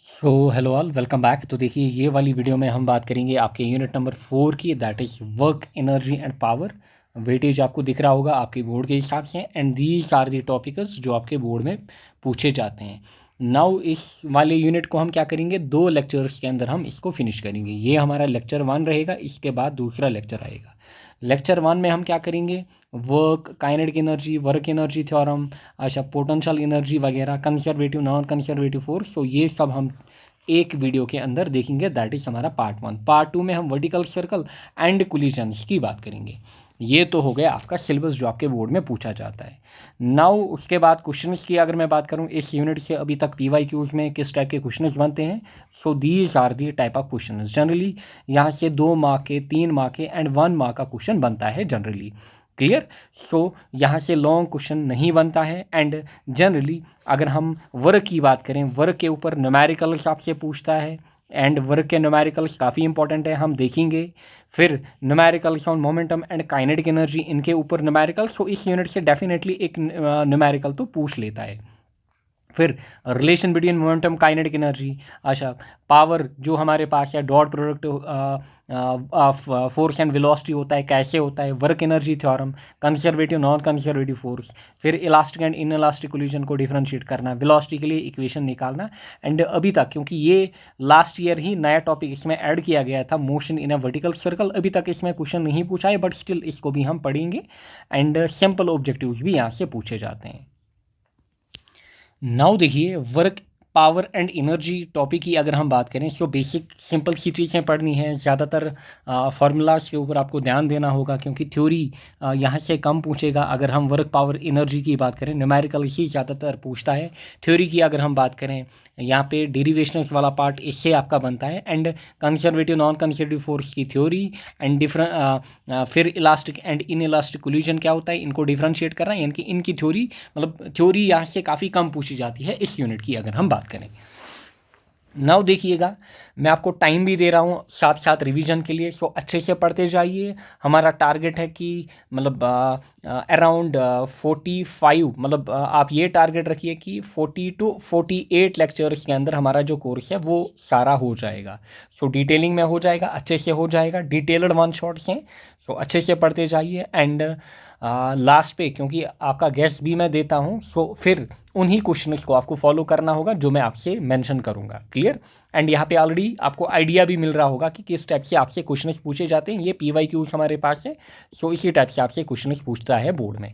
Hello all, welcome back. तो देखिए, ये वाली वीडियो में हम बात करेंगे आपके यूनिट नंबर 4 की, that is work, energy and power. Weightage आपको दिख रहा होगा आपके बोर्ड के हिसाब से, and these are the topics जो आपके बोर्ड में पूछे जाते हैं। नाउ इस वाले यूनिट को हम क्या करेंगे, 2 लेक्चर्स के अंदर हम इसको फिनिश करेंगे। ये हमारा लेक्चर 1 रहेगा, इसके बाद दूसरा लेक्चर आएगा। लेक्चर 1 में हम क्या करेंगे, work, kinetic energy, work energy theorem, अच्छा पोटेंशियल एनर्जी वगैरह, कंजर्वेटिव, नॉन कंजर्वेटिव फोर्स। तो ये सब हम एक वीडियो के अंदर देखेंगे, दैट इज़ हमारा पार्ट 1। पार्ट 2 में हम वर्टिकल सर्कल एंड कोलिजन्स की बात करेंगे। ये तो हो गया आपका सिलेबस जो आपके बोर्ड में पूछा जाता है। नाउ उसके बाद क्वेश्चंस की अगर मैं बात करूँ, इस यूनिट से अभी तक PYQs में किस टाइप के क्वेश्चंस बनते हैं। So these are the type of question. Generally यहाँ से 2 मार्क के, 3 मार्क के एंड 1 मार्क का क्वेश्चन बनता है जनरली। क्लियर। सो यहाँ से लॉन्ग क्वेश्चन नहीं बनता है। एंड जनरली अगर हम वर्क की बात करें, वर्क के ऊपर न्यूमेरिकल्स आपसे पूछता है, एंड वर्क के न्यूमेरिकल्स काफ़ी इंपॉर्टेंट है, हम देखेंगे। फिर numericals on momentum and kinetic energy, इनके ऊपर न्यूमेरिकल्स। तो इस यूनिट से डेफिनेटली एक न्यूमेरिकल तो पूछ लेता है। फिर relation between momentum kinetic energy, अच्छा पावर जो हमारे पास है, dot product force and velocity होता है, कैसे होता है, work energy theorem, conservative, non conservative force. फिर elastic and inelastic collision को डिफरेंशिएट करना, वेलोसिटी के लिए इक्वेशन निकालना। एंड अभी तक, क्योंकि ये लास्ट ईयर ही नया टॉपिक इसमें ऐड किया गया था, motion in a vertical circle, अभी तक इसमें क्वेश्चन नहीं पूछा है, बट स्टिल इसको भी हम पढ़ेंगे। एंड सिंपल ऑब्जेक्टिव्स भी यहाँ से पूछे जाते हैं। नाउ देखिए, work, power and energy topic की अगर हम बात करें, सो बेसिक सिंपल सी चीज़ें पढ़नी है। ज़्यादातर फार्मूलाज के ऊपर आपको ध्यान देना होगा, क्योंकि थ्योरी यहाँ से कम पूछेगा। अगर हम वर्क, पावर, एनर्जी की बात करें, न्यूमेरिकल ही ज़्यादातर पूछता है। थ्योरी की अगर हम बात करें, यहाँ पे डेरिवेशंस वाला पार्ट इससे आपका बनता है। And conservative, non conservative force की थ्योरी, एंड डिफरेंट, फिर elastic and inelastic collision क्या होता है, इनको डिफरेंशिएट करना है। यानी कि इनकी थ्योरी, मतलब थ्योरी यहाँ से काफ़ी कम पूछी जाती है इस यूनिट की अगर हम बात करें। नाउ देखिएगा, मैं आपको टाइम भी दे रहा हूँ साथ साथ रिवीजन के लिए, सो अच्छे से पढ़ते जाइए। हमारा टारगेट है कि मतलब अराउंड 45, मतलब आप ये टारगेट रखिए कि 40 to 48 लेक्चर्स के अंदर हमारा जो कोर्स है वो सारा हो जाएगा। सो डिटेलिंग में हो जाएगा, अच्छे से हो जाएगा, डिटेल्ड वन शॉट्स हैं। सो अच्छे से पढ़ते जाइए। एंड लास्ट पे, क्योंकि आपका गेस्ट भी मैं देता हूँ, सो फिर उन्हीं क्वेश्चन को आपको फॉलो करना होगा जो मैं आपसे मेंशन करूँगा। क्लियर। एंड यहाँ पे ऑलरेडी आपको आइडिया भी मिल रहा होगा कि किस टाइप से आपसे क्वेश्चन पूछे जाते हैं। ये PYQs हमारे पास है, सो इसी टाइप से आपसे क्वेश्चन पूछता है बोर्ड में।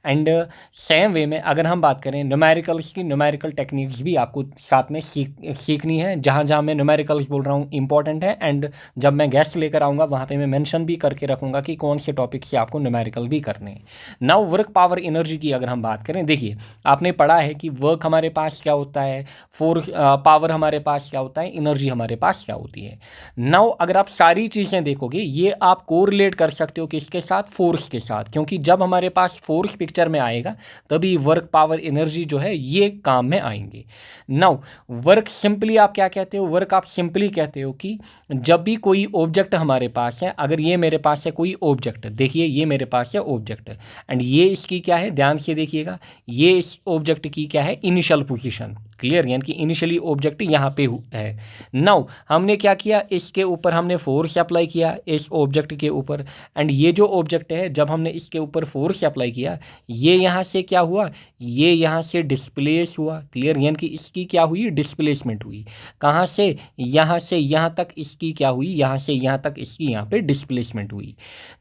एंड सेम वे में अगर हम बात करें न्यूमेरिकल्स की, न्यूमेरिकल टेक्निक्स भी आपको साथ में सीखनी है। जहाँ जहाँ मैं न्यूमेरिकल्स बोल रहा हूँ इंपॉर्टेंट है, एंड जब मैं गेस्ट लेकर आऊँगा वहाँ पे मैं मेंशन भी करके रखूँगा कि कौन से टॉपिक से आपको न्यूमेरिकल भी करने हैं। नाउ वर्क, पावर, एनर्जी की अगर हम बात करें, देखिए आपने पढ़ा है कि वर्क हमारे पास क्या होता है, फोर्स, पावर हमारे पास क्या होता है, एनर्जी हमारे पास क्या होती है। नाउ अगर आप सारी चीज़ें देखोगे, ये आप कोरिलेट कर सकते हो किसके साथ, फोर्स के साथ, क्योंकि जब हमारे पास फोर्स पिक्चर में आएगा तभी वर्क, पावर, एनर्जी जो है ये काम में आएंगे। नाउ वर्क सिंपली आप क्या कहते हो, वर्क आप सिंपली कहते हो कि जब भी कोई ऑब्जेक्ट हमारे पास है, अगर ये मेरे पास है कोई ऑब्जेक्ट, देखिए ये मेरे पास है ऑब्जेक्ट, एंड ये इसकी क्या है, ध्यान से देखिएगा, ये इस ऑब्जेक्ट की क्या है, इनिशियल पोजीशन। क्लियर। यानी कि इनिशियली ऑब्जेक्ट यहाँ पे है। नाउ हमने क्या किया, इसके ऊपर हमने फोर्स अप्लाई किया इस ऑब्जेक्ट के ऊपर, एंड ये जो ऑब्जेक्ट है जब हमने इसके ऊपर फोर्स अप्लाई किया, ये यहाँ से क्या हुआ, ये यहाँ से डिस्प्लेस हुआ। क्लियर। यानी कि इसकी क्या हुई, डिस्प्लेसमेंट हुई। कहाँ से यहाँ तक इसकी क्या हुई, यहाँ से यहाँ तक इसकी यहाँ पे डिस्प्लेसमेंट हुई।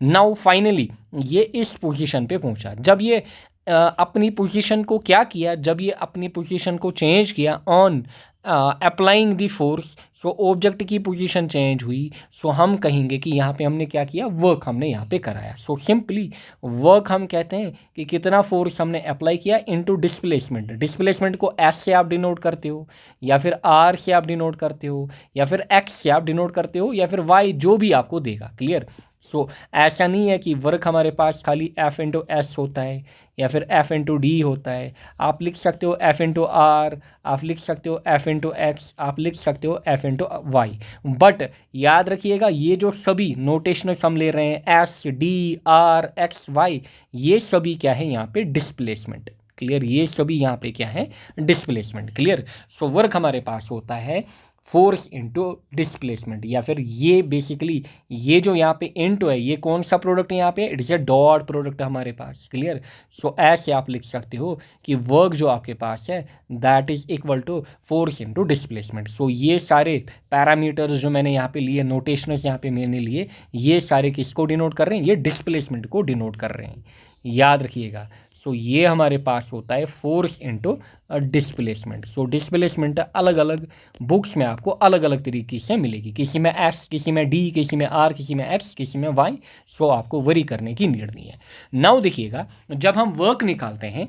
नाउ फाइनली ये इस पोजीशन पे पहुंचा। जब ये अपनी पोजीशन को क्या किया, जब ये अपनी पोजीशन को चेंज किया on applying the force, so object की पोजीशन चेंज हुई। सो हम कहेंगे कि यहाँ पे हमने क्या किया, वर्क हमने यहाँ पे कराया। सो सिंपली वर्क हम कहते हैं कि कितना फोर्स हमने अप्लाई किया इनटू डिस्प्लेसमेंट। डिस्प्लेसमेंट को S से आप डिनोट करते हो, या फिर R से आप डिनोट करते हो, या फिर X से आप डिनोट करते हो, या फिर Y, जो भी आपको देगा। क्लियर। सो ऐसा नहीं है कि वर्क हमारे पास खाली F इंटू एस होता है, या फिर F इंटू डी होता है। आप लिख सकते हो F इंटू आर, आप लिख सकते हो F इंटू एक्स, आप लिख सकते हो F इंटू वाई। बट याद रखिएगा, ये जो सभी नोटेशनल हम ले रहे हैं, S, D, R, X, Y, ये सभी क्या है यहाँ पे, डिस्प्लेसमेंट। क्लियर, ये सभी यहाँ पे क्या है, डिस्प्लेसमेंट। क्लियर, सो वर्क हमारे पास होता है फोर्स इंटू डिस्प्लेसमेंट, या फिर ये बेसिकली ये जो यहाँ पे इंटू है, ये कौन सा प्रोडक्ट है यहाँ पे, it is a dot product हमारे पास। क्लियर, सो ऐसे आप लिख सकते हो कि वर्क जो आपके पास है that is equal to force into displacement. So ये सारे पैरामीटर्स जो मैंने यहाँ पे लिए, नोटेशनल्स यहाँ पे मैंने लिए, ये सारे किसको डिनोट कर रहे हैं, ये डिस्प्लेसमेंट को डिनोट कर रहे हैं, याद रखिएगा। सो ये हमारे पास होता है force into displacement. So displacement अलग अलग बुक्स में आपको अलग अलग तरीके से मिलेगी, किसी में एस, किसी में डी, किसी में आर, किसी में एक्स, किसी में वाई। सो आपको वरी करने की नीड नहीं है। नाउ देखिएगा, जब हम वर्क निकालते हैं,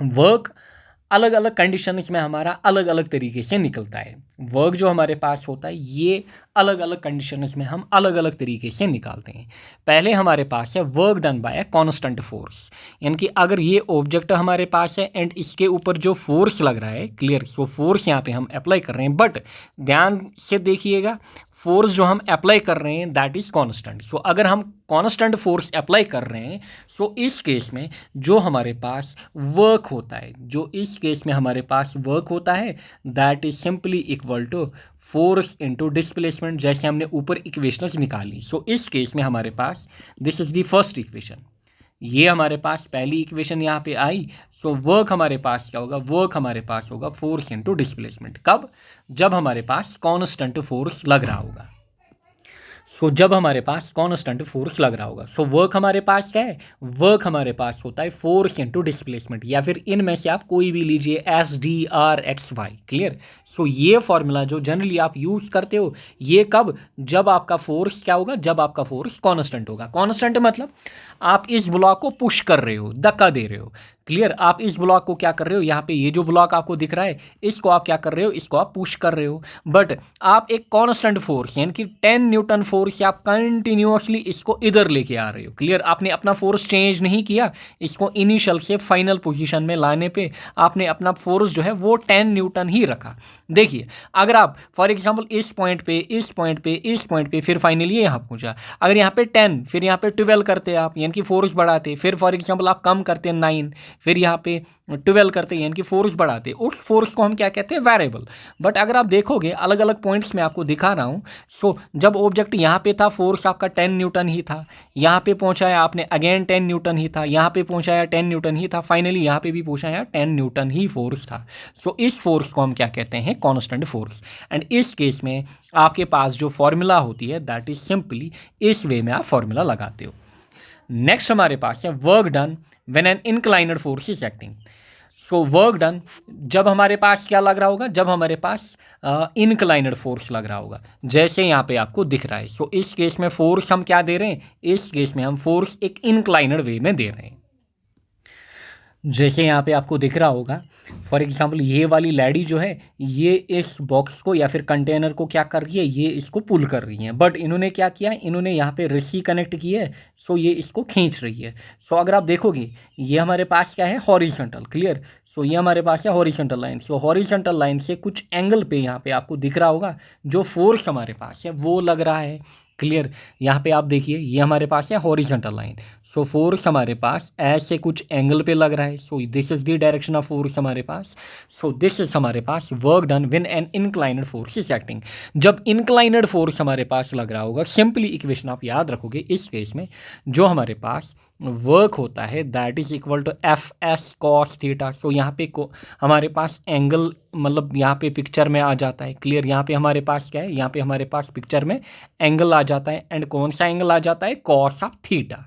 वर्क अलग अलग कंडीशंस में हमारा अलग अलग तरीके से निकलता है। वर्क जो हमारे पास होता है ये अलग अलग कंडीशंस में हम अलग अलग तरीके से निकालते हैं। पहले हमारे पास है work done bye a constant force, यानी कि अगर ये ऑब्जेक्ट हमारे पास है एंड इसके ऊपर जो फोर्स लग रहा है, क्लियर, सो फोर्स यहाँ पे हम अप्लाई कर रहे हैं, बट ध्यान से देखिएगा फोर्स जो हम अप्लाई कर रहे हैं दैट इज़ कांस्टेंट। सो अगर हम कांस्टेंट फोर्स अप्लाई कर रहे हैं, सो इस केस में जो हमारे पास वर्क होता है, जो इस केस में हमारे पास वर्क होता है that is simply equal to force into displacement, जैसे हमने ऊपर इक्वेशंस निकाली। सो इस केस में हमारे पास this is the first equation, ये हमारे पास पहली इक्वेशन यहाँ पे आई। सो वर्क हमारे पास क्या होगा, वर्क हमारे पास होगा फोर्स इंटू डिस्प्लेसमेंट। कब, जब हमारे पास कांस्टेंट फोर्स लग रहा होगा। सो जब हमारे पास कांस्टेंट फोर्स लग रहा होगा, सो वर्क हमारे पास क्या है, वर्क हमारे पास होता है फोर्स इंटू डिस्प्लेसमेंट, या फिर इनमें से आप कोई भी लीजिए, S D R X Y. Clear, so ये फॉर्मूला जो जनरली आप यूज़ करते हो, ये कब, जब आपका फोर्स क्या होगा, जब आपका फोर्स कांस्टेंट होगा। कांस्टेंट मतलब आप इस ब्लॉक को पुश कर रहे हो, धक्का दे रहे हो। क्लियर, आप इस ब्लॉक को क्या कर रहे हो, यहाँ पे ये जो ब्लॉक आपको दिख रहा है, इसको आप क्या कर रहे हो, इसको आप पुश कर रहे हो, बट आप एक कांस्टेंट फोर्स यानी कि 10 न्यूटन फोर्स से आप कंटिन्यूअसली इसको इधर लेके आ रहे हो। क्लियर, आपने अपना फोर्स चेंज नहीं किया, इसको इनिशियल से फाइनल पोजीशन में लाने पे आपने अपना फोर्स जो है वो 10 न्यूटन ही रखा। देखिए, अगर आप फॉर एग्जाम्पल इस पॉइंट पे, इस पॉइंट पे, इस पॉइंट पे, फिर फाइनली यहाँ पहुँचा, अगर यहाँ पे 10, फिर यहाँ पे 12 करते आप, यानी कि फोर्स बढ़ाते, फिर फॉर एग्जाम्पल आप कम करते 9, फिर यहाँ पे 12 करते हैं, यानी कि फोर्स बढ़ाते, उस फोर्स को हम क्या कहते हैं, वेरिएबल। बट अगर आप देखोगे अलग अलग पॉइंट्स में आपको दिखा रहा हूँ, सो जब ऑब्जेक्ट यहाँ पे था फोर्स आपका 10 न्यूटन ही था, यहाँ पे पहुँचाया आपने अगेन 10 न्यूटन ही था, यहाँ पे पहुँचाया 10 न्यूटन ही था, फाइनली यहाँ पे भी पहुँचाया 10 न्यूटन ही फोर्स था। सो इस फोर्स को हम क्या कहते हैं, कांस्टेंट फोर्स। एंड इस केस में आपके पास जो फॉर्मूला होती है दैट इज सिंपली इस वे में आप फॉर्मूला लगाते हो। नेक्स्ट हमारे पास है work done when an inclined force is acting. So work done जब हमारे पास क्या लग रहा होगा, जब हमारे पास इंक्लाइनड फोर्स लग रहा होगा, जैसे यहाँ पे आपको दिख रहा है। सो इस केस में फोर्स हम क्या दे रहे हैं, इस केस में हम फोर्स एक इंक्लाइनड वे में दे रहे हैं। जैसे यहाँ पे आपको दिख रहा होगा, फॉर एग्जांपल ये वाली लैडी जो है ये इस बॉक्स को या फिर कंटेनर को क्या कर रही है, ये इसको पुल कर रही है, बट इन्होंने क्या किया, इन्होंने यहाँ पे रस्सी कनेक्ट की है, सो ये इसको खींच रही है। सो अगर आप देखोगे ये हमारे पास क्या है, हॉरिजॉन्टल। क्लियर, सो ये हमारे पास है हॉरिजॉन्टल लाइन। सो हॉरिजॉन्टल लाइन से कुछ एंगल पे यहाँ पे आपको दिख रहा होगा जो फोर्स हमारे पास है वो लग रहा है। क्लियर, यहाँ पे आप देखिए ये हमारे पास है हॉरिजॉन्टल लाइन, सो फोर्स हमारे पास ऐसे कुछ एंगल पे लग रहा है। So this is the direction of force हमारे पास। सो दिस इज हमारे पास work done when an inclined force is acting. जब इंक्लाइनड फोर्स हमारे पास लग रहा होगा, सिंपली इक्वेशन आप याद रखोगे, इस केस में जो हमारे पास वर्क होता है that is equal to F S cos theta. So यहाँ पे हमारे पास एंगल मतलब यहाँ पे पिक्चर में आ जाता है। क्लियर, यहाँ पे हमारे पास क्या है, यहाँ पे हमारे पास पिक्चर में एंगल आ जाता है, एंड कौन सा एंगल आ जाता है, कॉस ऑफ थीटा।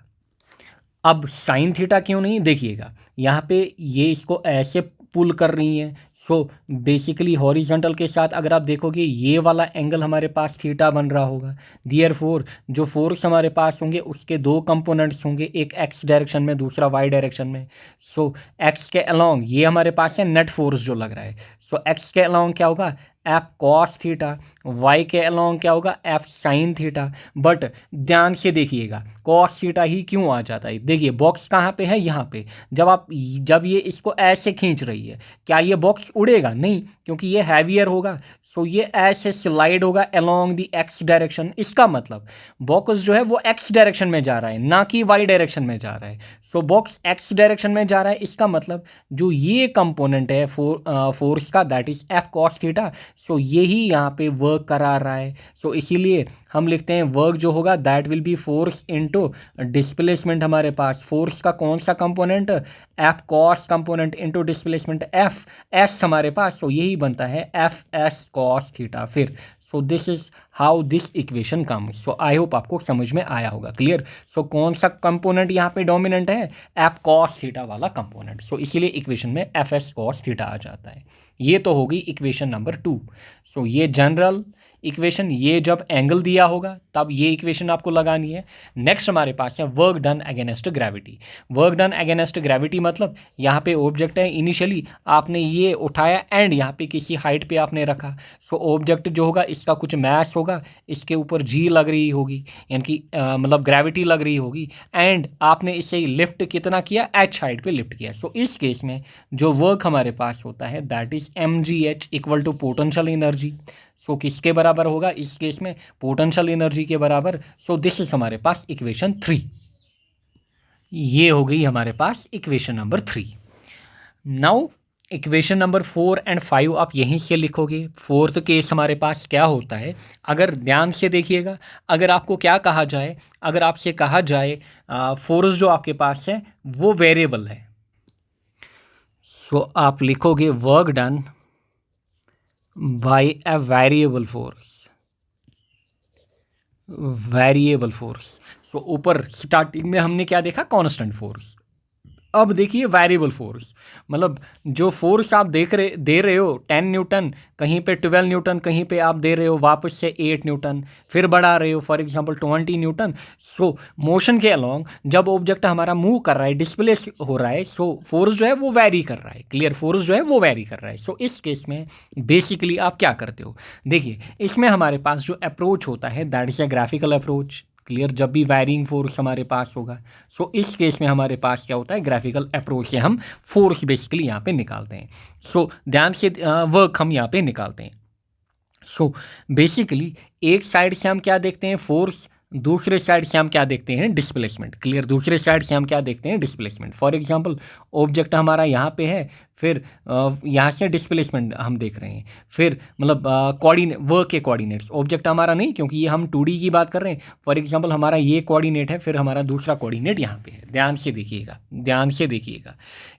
अब साइन थीटा क्यों नहीं, देखिएगा यहाँ पे ये इसको ऐसे पुल कर रही हैं। सो बेसिकली हॉरिजॉन्टल के साथ अगर आप देखोगे ये वाला एंगल हमारे पास थीटा बन रहा होगा। देयरफॉर जो फोर्स हमारे पास होंगे उसके दो कंपोनेंट्स होंगे, एक एक्स डायरेक्शन में, दूसरा वाई डायरेक्शन में। सो एक्स के अलोंग ये हमारे पास है नेट फोर्स जो लग रहा है। सो एक्स के अलोंग क्या होगा, एफ कॉस थीटा, वाई के अलॉन्ग क्या होगा एफ साइन थीटा। बट ध्यान से देखिएगा कॉस थीटा ही क्यों आ जाता है, देखिए बॉक्स कहाँ पे है, यहाँ पे। जब ये इसको ऐसे खींच रही है, क्या ये बॉक्स उड़ेगा? नहीं, क्योंकि ये हैवियर होगा। सो ये ऐसे स्लाइड होगा अलोंग द एक्स डायरेक्शन। इसका मतलब बॉक्स जो है वो एक्स डायरेक्शन में जा रहा है, ना कि वाई डायरेक्शन में जा रहा है। सो बॉक्स एक्स डायरेक्शन में जा रहा है, इसका मतलब जो ये कंपोनेंट है फोर्स का, that is F cos theta. So यही यहाँ पे वर्क करा रहा है। सो इसीलिए हम लिखते हैं वर्क जो होगा that will be force into displacement. हमारे पास फोर्स का कौन सा component, F cos component into displacement F S हमारे पास। सो यही बनता है एफ एस कॉस थीटा। फिर so this is how this equation comes. So I hope आपको समझ में आया होगा, क्लियर। सो कौन सा कंपोनेंट यहाँ पे डोमिनेंट है, एफ कॉस थीटा वाला कंपोनेंट। सो इसीलिए इक्वेशन में एफ एस कॉस थीटा आ जाता है। ये तो होगी इक्वेशन नंबर 2। सो ये जनरल इक्वेशन, ये जब एंगल दिया होगा तब ये इक्वेशन आपको लगानी है। नेक्स्ट हमारे पास है work done against gravity. Work done against gravity मतलब यहाँ पे ऑब्जेक्ट है, इनिशियली आपने ये उठाया एंड यहाँ पे किसी हाइट पे आपने रखा। सो ऑब्जेक्ट जो होगा इसका कुछ मैस होगा, इसके ऊपर जी लग रही होगी, यानी कि मतलब ग्रेविटी लग रही होगी, एंड आपने इसे लिफ्ट कितना किया, एच हाइट पे लिफ्ट किया। सो इस केस में जो वर्क हमारे पास होता है that is mgh equal to potential energy. So किसके बराबर होगा इस केस में, पोटेंशियल एनर्जी के बराबर। सो दिस इज हमारे पास इक्वेशन 3। ये हो गई हमारे पास equation number 3। Now equation number 4 and 5 आप यहीं से लिखोगे। फोर्थ केस हमारे पास क्या होता है, अगर ध्यान से देखिएगा, अगर आपको क्या कहा जाए, अगर आपसे कहा जाए फोर्स जो आपके पास है वो वेरिएबल है, सो आप लिखोगे work done by a variable force. Variable force, so ऊपर स्टार्टिंग में हमने क्या देखा, कांस्टेंट फोर्स। अब देखिए वेरिएबल फोर्स, मतलब जो फोर्स आप दे रहे हो 10 न्यूटन, कहीं पे 12 न्यूटन, कहीं पे आप दे रहे हो वापस से 8 न्यूटन, फिर बढ़ा रहे हो for example 20 Newton. So motion के अलोंग जब ऑब्जेक्ट हमारा मूव कर रहा है, डिस्प्लेस हो रहा है, सो फोर्स जो है वो वेरी कर रहा है, क्लियर, फोर्स जो है वो वेरी कर रहा है। सो इस केस में बेसिकली आप क्या करते हो, देखिए इसमें हमारे पास जो अप्रोच होता है that is a graphical approach, clear. जब भी वायरिंग फोर्स हमारे पास होगा, सो इस केस में हमारे पास क्या होता है, ग्राफिकल अप्रोच से हम फोर्स बेसिकली यहाँ पे निकालते हैं। सो ध्यान से वर्क हम यहाँ पे निकालते हैं। सो बेसिकली एक साइड से हम क्या देखते हैं, फोर्स, दूसरे साइड से हम क्या देखते हैं, डिस्प्लेसमेंट, क्लियर। दूसरे साइड से हम क्या देखते हैं, डिस्प्लेसमेंट। फॉर एग्जांपल ऑब्जेक्ट हमारा यहाँ पे है, फिर यहाँ से डिस्प्लेसमेंट हम देख रहे हैं, फिर मतलब कोऑर्डिनेट, वर्क के कोऑर्डिनेट्स, ऑब्जेक्ट हमारा नहीं, क्योंकि ये हम 2D की बात कर रहे हैं। फॉर एग्जांपल हमारा ये कोऑर्डिनेट है, फिर हमारा दूसरा कोऑर्डिनेट यहाँ पे है। ध्यान से देखिएगा, ध्यान से देखिएगा।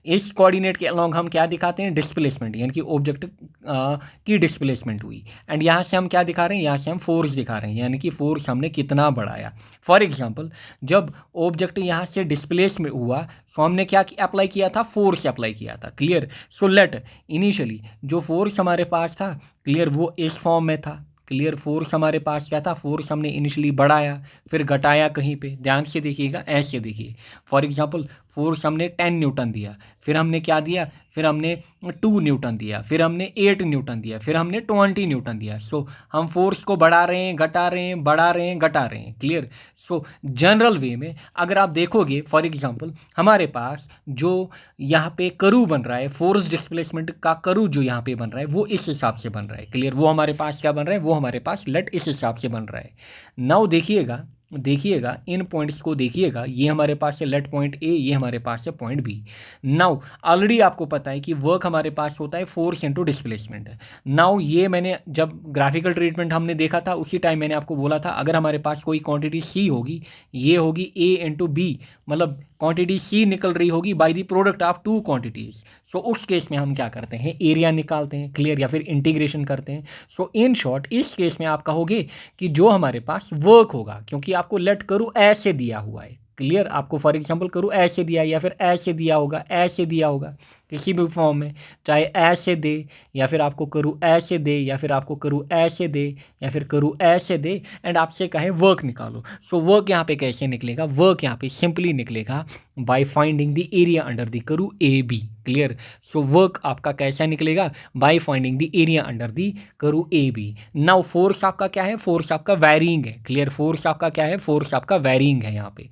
इस कोऑर्डिनेट के अलॉन्ग हम क्या दिखाते हैं, डिस्प्लेसमेंट, यानी कि ऑब्जेक्ट की डिस्प्लेसमेंट हुई। एंड यहाँ से हम क्या दिखा रहे हैं, यहाँ से हम फोर्स दिखा रहे हैं, यानी कि फोर्स हमने कितना बढ़ाया। फॉर एग्जांपल जब ऑब्जेक्ट यहाँ से डिस्प्लेस में हुआ, सो हमने क्या अप्लाई किया था, फोर्स अप्लाई किया था, क्लियर। सो लेट इनिशियली जो फोर्स हमारे पास था, क्लियर, वो इस फॉर्म में था, क्लियर। फोर्स हमारे पास क्या था, फोर्स हमने इनिशियली बढ़ाया फिर घटाया कहीं पे, ध्यान से देखिएगा, ऐसे देखिए। फॉर एग्जांपल फोर्स हमने 10 न्यूटन दिया, फिर हमने क्या दिया, फिर हमने 2 न्यूटन दिया, फिर हमने 8 न्यूटन दिया, फिर हमने 20 न्यूटन दिया। सो हम फोर्स को बढ़ा रहे हैं, घटा रहे हैं, बढ़ा रहे हैं, घटा रहे हैं, क्लियर। सो जनरल वे में अगर आप देखोगे, फॉर एग्जांपल हमारे पास जो यहाँ पे करू बन रहा है, फोर्स डिस्प्लेसमेंट का करू जो यहाँ पे बन रहा है वो इस हिसाब से बन रहा है, क्लियर। वो हमारे पास क्या बन रहा है, वो हमारे पास लेट इस हिसाब से बन रहा है। नाउ देखिएगा, देखिएगा इन पॉइंट्स को देखिएगा, ये हमारे पास है लेट पॉइंट ए, ये हमारे पास है पॉइंट बी। नाउ ऑलरेडी आपको पता है कि वर्क हमारे पास होता है फोर्स इंटू डिस्प्लेसमेंट। नाउ ये मैंने जब ग्राफिकल ट्रीटमेंट हमने देखा था उसी टाइम मैंने आपको बोला था, अगर हमारे पास कोई क्वांटिटी सी होगी, ये होगी ए इंटू बी, मतलब क्वांटिटी सी निकल रही होगी by the product of 2 quantities. So उस केस में हम क्या करते हैं, एरिया निकालते हैं, क्लियर, या फिर इंटीग्रेशन करते हैं। सो इन शॉर्ट इस केस में आप कहोगे कि जो हमारे पास वर्क होगा, क्योंकि आपको लेट करूँ ऐसे दिया हुआ है, क्लियर, आपको फॉर एग्जांपल करूँ ऐसे दिया या फिर ऐसे दिया होगा, ऐसे दिया होगा, किसी भी फॉर्म में, चाहे ऐसे दे या फिर आपको करूँ ऐसे दे या फिर आपको करूँ ऐसे दे या फिर करूँ ऐसे दे, एंड आपसे कहे वर्क निकालो। सो वर्क यहाँ पे कैसे निकलेगा? वर्क यहाँ पे सिंपली निकलेगा by finding the area under the curve A B. Clear, so work आपका कैसा निकलेगा? By finding the area under the curve A B. Now force आपका क्या है? फोर्स आपका वैरिंग है। क्लियर, फोर्स आपका क्या है? फोर्स आपका वैरिंग है यहाँ पे।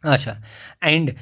अच्छा, एंड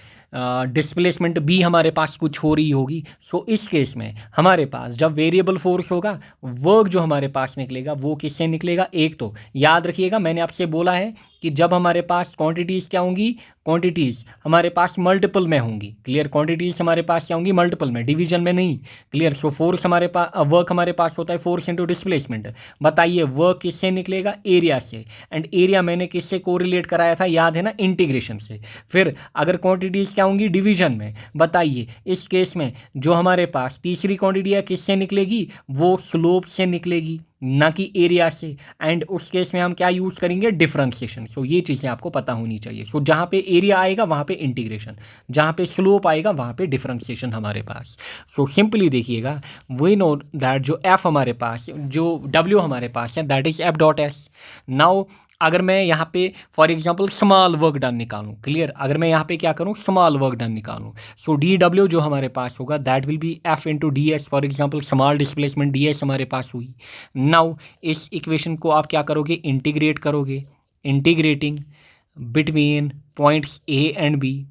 डिस्प्लेसमेंट भी हमारे पास कुछ हो रही होगी। सो इस केस में हमारे पास जब वेरिएबल फोर्स होगा, वर्क जो हमारे पास निकलेगा वो किससे निकलेगा? एक तो याद रखिएगा, मैंने आपसे बोला है कि जब हमारे पास क्वांटिटीज़ क्या होंगी, क्वांटिटीज़ हमारे पास मल्टीपल में होंगी। क्लियर, क्वांटिटीज़ हमारे पास क्या होंगी? मल्टीपल में, डिवीजन में नहीं। क्लियर, सो फोर्स हमारे पास, वर्क हमारे पास होता है फोर्स इंटू डिस्प्लेसमेंट। बताइए वर्क किससे निकलेगा? एरिया से, एंड एरिया मैंने किससे कोरिलेट कराया था? याद है ना? इंटीग्रेशन से। फिर अगर क्वांटिटीज़ क्या होंगी? डिवीजन में। बताइए इस केस में जो हमारे पास तीसरी क्वांटिटी है किससे निकलेगी? वो स्लोप से निकलेगी, ना कि एरिया से। एंड उस केस में हम क्या यूज़ करेंगे? डिफरेंशिएशन। सो ये चीज़ें आपको पता होनी चाहिए। सो जहाँ पे एरिया आएगा वहाँ पे इंटीग्रेशन, जहाँ पे स्लोप आएगा वहाँ पे डिफरेंशिएशन हमारे पास। सो सिंपली देखिएगा, वी नो दैट जो एफ हमारे पास, जो डब्ल्यू हमारे पास है, that is F dot S. Now अगर मैं यहाँ पे for example small work done निकालूं, क्लियर, अगर मैं यहाँ पे क्या करूँ? स्मॉल वर्क डन निकालूं, सो डी डब्ल्यू जो हमारे पास होगा that will B F into D S. For example small displacement D S हमारे पास हुई। नाउ इस इक्वेशन को आप क्या करोगे? इंटीग्रेट करोगे, integrating between points A and B,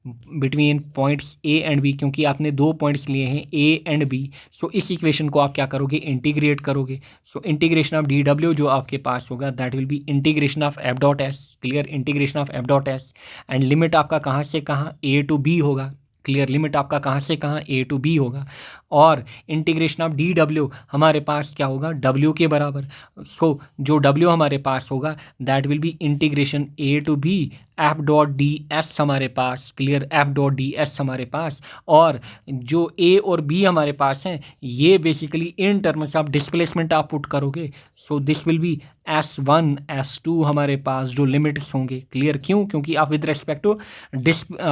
between points A and B, क्योंकि आपने दो पॉइंट्स लिए हैं ए एंड बी। सो इस इक्वेशन को आप क्या करोगे? इंटीग्रेट करोगे। So integration of D W जो आपके पास होगा that will be integration of F dot S. Clear, integration of F dot S, and limit आपका कहाँ से कहाँ? ए टू बी होगा। क्लियर, लिमिट आपका कहाँ से कहाँ? ए टू बी होगा। और इंटीग्रेशन ऑफ डी डब्ल्यू हमारे पास क्या होगा? डब्ल्यू के बराबर। सो जो डब्ल्यू हमारे पास होगा that will be integration A to B F dot D S हमारे पास। Clear, F dot D S हमारे पास। और जो ए और बी हमारे पास हैं ये basically in terms of displacement आप पुट करोगे। सो this will B S1 S2 हमारे पास जो लिमिट्स होंगे। क्लियर, क्यों? क्योंकि आप with respect to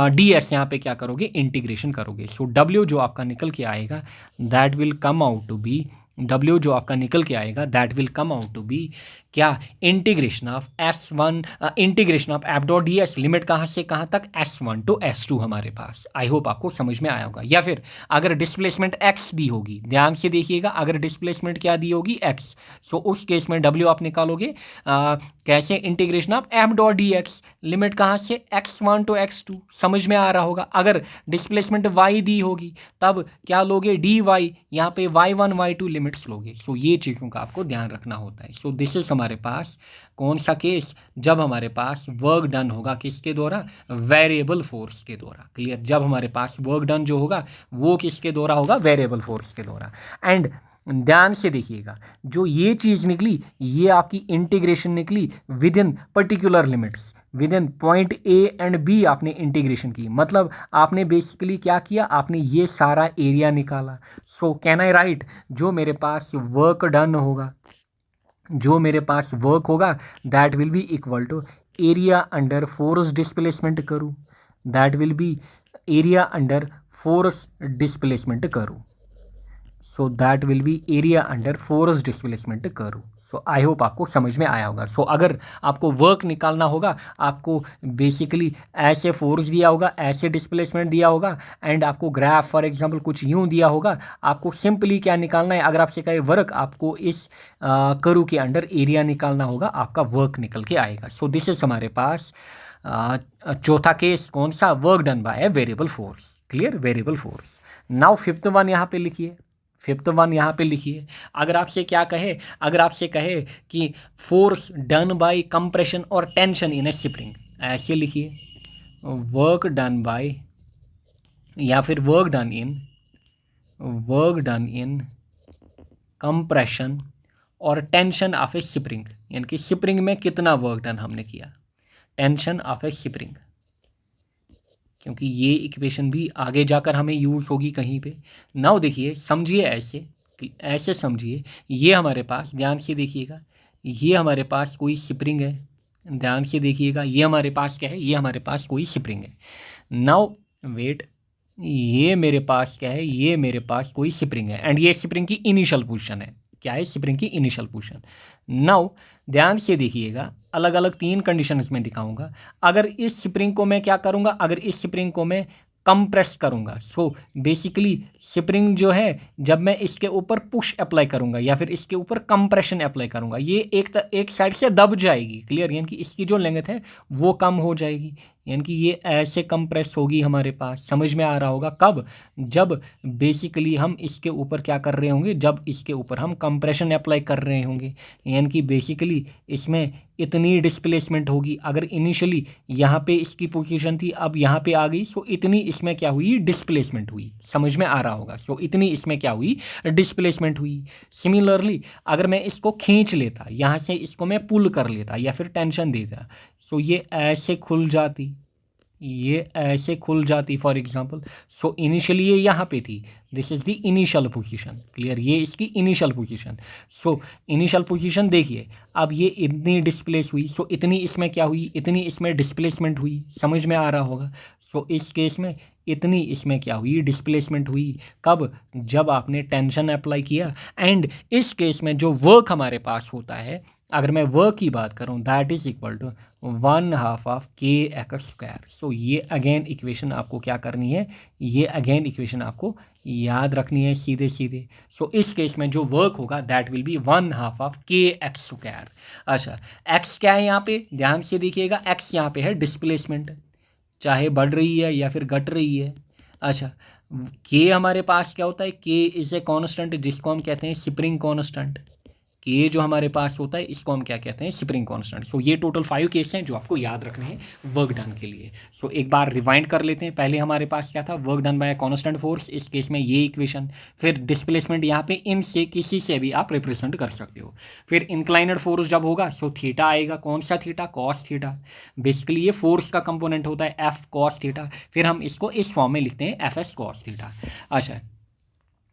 D S यहाँ पे क्या करोगे? इंटीग्रेशन करोगे। सो डब्ल्यू जो आपका निकल के आएगा that will come out to be, W जो आपका निकल के आएगा that will come out to be क्या? Integration of S1, integration of F dot D S, limit कहाँ से कहाँ तक? S1 टू S2 हमारे पास। आई होप आपको समझ में आया होगा। या फिर अगर डिस्प्लेसमेंट x दी होगी, ध्यान से देखिएगा, अगर डिस्प्लेसमेंट क्या दी होगी? x, सो उस केस में w आप निकालोगे कैसे? Integration of F dot d x, limit कहाँ से? x1 to x2। समझ में आ रहा होगा। अगर डिस्प्लेसमेंट y दी होगी तब क्या लोगे? dy, यहाँ पे y1 y2 लिमिट्स लोगे। सो ये चीज़ों का आपको ध्यान रखना होता है। सो दिस इज हमारे पास कौन सा केस? जब हमारे पास वर्क डन होगा किसके द्वारा? वेरिएबल फोर्स के द्वारा। क्लियर, जब हमारे पास वर्क डन जो होगा वो किसके द्वारा होगा? वेरिएबल फोर्स के द्वारा। एंड ध्यान से देखिएगा, जो ये चीज़ निकली ये आपकी इंटीग्रेशन निकली within particular limits, within point A and B आपने इंटीग्रेशन की। मतलब आपने बेसिकली क्या किया? आपने ये सारा एरिया निकाला। सो कैन आई राइट, जो मेरे पास वर्क डन होगा, जो मेरे पास वर्क होगा that will be equal to area under force displacement curve, that will be area under force displacement curve. So that will be area under force displacement curve. So I hope आपको समझ में आया होगा। सो अगर आपको work निकालना होगा, आपको बेसिकली ऐसे फोर्स दिया होगा, ऐसे डिस्प्लेसमेंट दिया होगा, एंड आपको ग्राफ फॉर एग्जांपल कुछ यूँ दिया होगा, आपको सिंपली क्या निकालना है? अगर आपसे कहे वर्क, आपको इस करू के अंडर एरिया निकालना होगा, आपका वर्क निकल के आएगा। सो दिस इज हमारे पास चौथा केस कौन सा? Work done bye a variable force. Clear, variable force. Now fifth one यहाँ पे लिखिए, फिफ्थ वन यहाँ पे लिखिए। अगर आपसे क्या कहे? अगर आपसे कहे कि फोर्स डन बाय कंप्रेशन और टेंशन इन ए स्प्रिंग, ऐसे लिखिए, वर्क डन बाय, या फिर वर्क डन इन कंप्रेशन और टेंशन ऑफ ए स्प्रिंग, यानी कि स्प्रिंग में कितना वर्क डन हमने किया, टेंशन ऑफ ए स्प्रिंग, क्योंकि ये इक्वेशन भी आगे जाकर हमें यूज़ होगी कहीं पे। नाउ देखिए, समझिए ऐसे, ऐसे समझिए, ये हमारे पास, ध्यान से देखिएगा, ये हमारे पास कोई स्प्रिंग है, ध्यान से देखिएगा, ये हमारे पास क्या है, ये हमारे पास कोई स्प्रिंग है। नाउ वेट, ये मेरे पास क्या है, ये मेरे पास कोई स्प्रिंग है एंड ये स्प्रिंग की इनिशियल पोजीशन है। क्या है, स्प्रिंग की इनिशियल पोजीशन। नाउ ध्यान से देखिएगा, अलग अलग 3 कंडीशंस में दिखाऊंगा। अगर इस स्प्रिंग को मैं क्या करूंगा, अगर इस स्प्रिंग को मैं कंप्रेस करूंगा, सो बेसिकली स्प्रिंग जो है, जब मैं इसके ऊपर पुश अप्लाई करूंगा या फिर इसके ऊपर कंप्रेशन अप्लाई करूंगा, ये एक साइड से दब जाएगी। क्लियर, यानी कि इसकी जो लेंथ है वो कम हो जाएगी, यानी कि ये ऐसे कंप्रेस होगी हमारे पास। समझ में आ रहा होगा, कब, जब बेसिकली हम इसके ऊपर क्या कर रहे होंगे, जब इसके ऊपर हम कंप्रेशन अप्लाई कर रहे होंगे, यानी कि बेसिकली इसमें इतनी डिस्प्लेसमेंट होगी। अगर इनिशियली यहाँ पे इसकी पोजीशन थी, अब यहाँ पे आ गई, सो इतनी इसमें क्या हुई, डिस्प्लेसमेंट हुई। समझ में आ रहा होगा, सो इतनी इसमें क्या हुई, डिस्प्लेसमेंट हुई। सिमिलरली अगर मैं इसको खींच लेता, यहाँ से इसको मैं पुल कर लेता या फिर टेंशन देता, सो ये ऐसे खुल जाती, ये ऐसे खुल जाती फॉर एग्जांपल। सो इनिशियली ये यहाँ पे थी, this is the initial position. Clear, ये इसकी initial position. So initial position देखिए, अब ये इतनी डिस्प्लेस हुई, सो इतनी इसमें क्या हुई, इतनी इसमें डिस्प्लेसमेंट हुई। समझ में आ रहा होगा, सो इस केस में इतनी इसमें क्या हुई, डिस्प्लेसमेंट हुई। कब, जब आपने टेंशन अप्लाई किया। एंड इस केस में जो वर्क हमारे पास होता है, अगर मैं वर्क की बात करूं, that is equal to 1/2 of K X square. So ये अगेन इक्वेशन आपको क्या करनी है, ये अगेन इक्वेशन आपको याद रखनी है सीधे सीधे। सो इस केस में जो वर्क होगा that will be 1/2 of K X square. अच्छा, एक्स क्या है यहाँ पे, ध्यान से देखिएगा, एक्स यहाँ पे है डिस्प्लेसमेंट, चाहे बढ़ रही है या फिर घट रही है। अच्छा, के हमारे पास क्या होता है, के इज ए कॉन्स्टेंट, जिसको हम कहते हैं स्प्रिंग कॉन्स्टेंट। के जो हमारे पास होता है इसको हम क्या कहते हैं, स्प्रिंग कांस्टेंट। सो ये टोटल 5 केस हैं जो आपको याद रखने हैं वर्क डन के लिए। सो एक बार रिवाइंड कर लेते हैं। पहले हमारे पास क्या था, work done bye constant force, इस केस में ये इक्वेशन। फिर डिस्प्लेसमेंट यहाँ पे इन से किसी से भी आप रिप्रेजेंट कर सकते हो। फिर इंक्लाइनड फोर्स जब होगा, सो थीटा आएगा, कौन सा थीटा, कॉस थीटा। बेसिकली ये फोर्स का कंपोनेंट होता है एफ कॉस थीटा। फिर हम इसको इस फॉर्म में लिखते हैं एफ एस कॉस थीटा। अच्छा,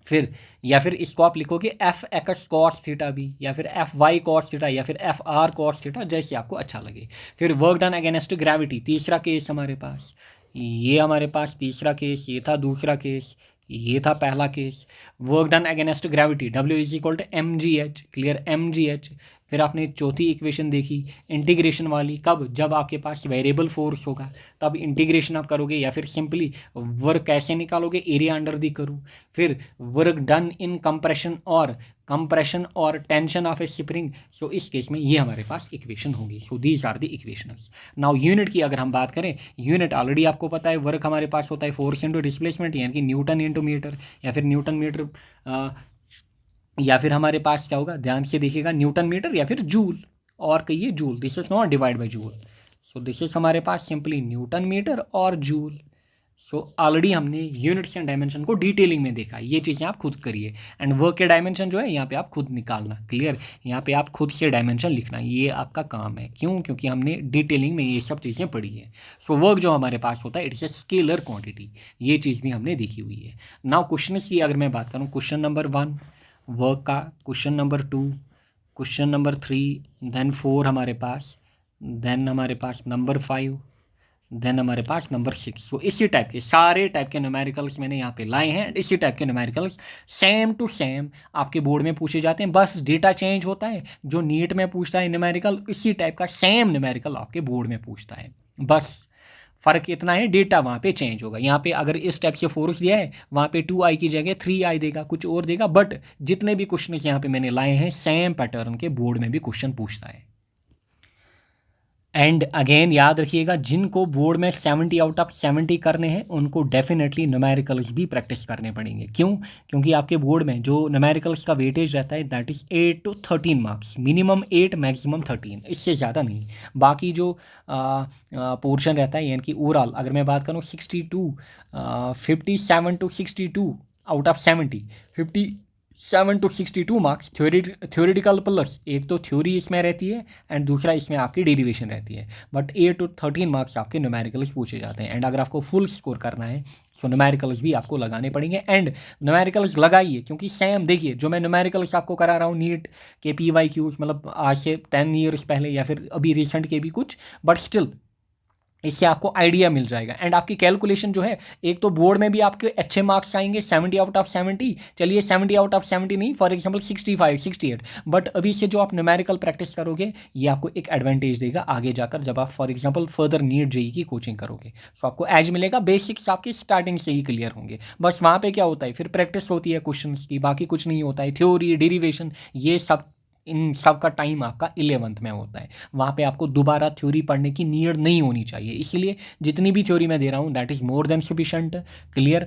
फिर या फिर इसको आप लिखोगे एफ एक्स कॉस थीटा भी, या फिर एफ वाई कॉस थीटा, या फिर एफ आर कॉस थीटा, जैसे आपको अच्छा लगे। फिर वर्क डन अगेंस्ट ग्रेविटी, तीसरा केस हमारे पास, ये हमारे पास तीसरा केस, ये था दूसरा केस, ये था पहला case. Work done against gravity, W is equal to M G H. Clear, M G H. फिर आपने चौथी इक्वेशन देखी इंटीग्रेशन वाली, कब, जब आपके पास वेरिएबल फोर्स होगा तब इंटीग्रेशन आप करोगे, या फिर सिंपली वर्क कैसे निकालोगे, एरिया अंडर दी करूँ। फिर वर्क डन इन कंप्रेशन और tension of a spring. So इस केस में ये हमारे पास इक्वेशन होगी। So these are the equations. Now unit की अगर हम बात करें, यूनिट ऑलरेडी आपको पता है, वर्क हमारे पास होता है फोर्स इंटू डिस्प्लेसमेंट, यानी कि न्यूटन इंटू मीटर, या फिर न्यूटन मीटर, या फिर हमारे पास क्या होगा, ध्यान से देखिएगा, न्यूटन मीटर या फिर जूल, और कहिए joule, this is not divide by joule. So this is हमारे पास सिंपली न्यूटन मीटर और जूल। सो ऑलरेडी हमने यूनिट्स एंड डायमेंशन को डिटेलिंग में देखा, ये चीज़ें आप खुद करिए। एंड वर्क के डायमेंशन जो है यहाँ पे आप खुद निकालना। क्लियर, यहाँ पे आप खुद से डायमेंशन लिखना, ये आपका काम है। क्यों, क्योंकि हमने डिटेलिंग में ये सब चीज़ें पढ़ी है। सो वर्क जो हमारे पास होता है, इट्स ए स्केलर क्वांटिटी, ये चीज़ भी हमने देखी हुई है। नाउ क्वेश्चन की अगर मैं बात करूँ, क्वेश्चन नंबर 1 वर्क का, question number 2, question number 3, then 4 हमारे पास, देन हमारे पास नंबर 5, देन हमारे पास नंबर 6। सो इसी टाइप के सारे टाइप के न्यूमेरिकल्स मैंने यहाँ पे लाए हैं। इसी टाइप के न्यूमेरिकल्स सेम टू सेम आपके बोर्ड में पूछे जाते हैं, बस डेटा चेंज होता है। जो नीट में पूछता है न्यूमेरिकल, इसी टाइप का सेम न्यूमेरिकल आपके बोर्ड में पूछता है। बस फ़र्क इतना है, डेटा वहाँ पे चेंज होगा। यहाँ पे अगर इस टाइप से फोर्स दिया है, वहाँ पे 2i की जगह 3i देगा, कुछ और देगा। बट जितने भी क्वेश्चन यहाँ पे मैंने लाए हैं, सेम पैटर्न के बोर्ड में भी क्वेश्चन पूछता है। एंड अगेन याद रखिएगा, जिनको बोर्ड में 70 आउट ऑफ 70 करने हैं उनको डेफिनेटली न्यूमेरिकल्स भी प्रैक्टिस करने पड़ेंगे। क्यों, क्योंकि आपके बोर्ड में जो न्यूमेरिकल्स का वेटेज रहता है that is 8 to 13 marks, minimum 8 maximum 13, इससे ज़्यादा नहीं। बाकी जो पोर्शन रहता है, यानी कि ओवरऑल अगर मैं बात करूँ 57 to 62 out of 70, 50 7 to 62 marks theoretical plus, एक तो थ्योरी इसमें रहती है एंड दूसरा इसमें आपकी डेरिवेशन रहती है। बट 8 to 13 मार्क्स आपके न्यूमेरिकल्स पूछे जाते हैं। एंड अगर आपको फुल स्कोर करना है सो न्यूमेरिकल्स भी आपको लगाने पड़ेंगे। एंड न्यूमेरिकल्स लगाइए, क्योंकि सेम देखिए जो मैं न्यूमेरिकल्स आपको करा रहा हूँ नीट के PYQs, मतलब आज से 10 ईयर्स पहले या फिर अभी रिसेंट के भी कुछ, बट स्टिल इससे आपको आइडिया मिल जाएगा। एंड आपकी कैलकुलेशन जो है, एक तो बोर्ड में भी आपके अच्छे मार्क्स आएंगे 70/70, चलिए 70/70 नहीं, फॉर एग्जांपल 65 68, बट अभी से जो आप न्यूमेरिकल प्रैक्टिस करोगे ये आपको एक एडवांटेज देगा आगे जाकर, जब आप for example further NEET JEE की कोचिंग करोगे। सो आपको एज मिलेगा, बेसिक्स आपके स्टार्टिंग से ही क्लियर होंगे। बस वहाँ पर क्या होता है, फिर प्रैक्टिस होती है क्वेश्चन की, बाकी कुछ नहीं होता है। थ्योरी डेरिवेशन ये सब, इन सब का टाइम आपका 11th में होता है। वहाँ पे आपको दोबारा थ्योरी पढ़ने की नीड नहीं होनी चाहिए। इसीलिए जितनी भी थ्योरी मैं दे रहा हूँ that is more than sufficient clear.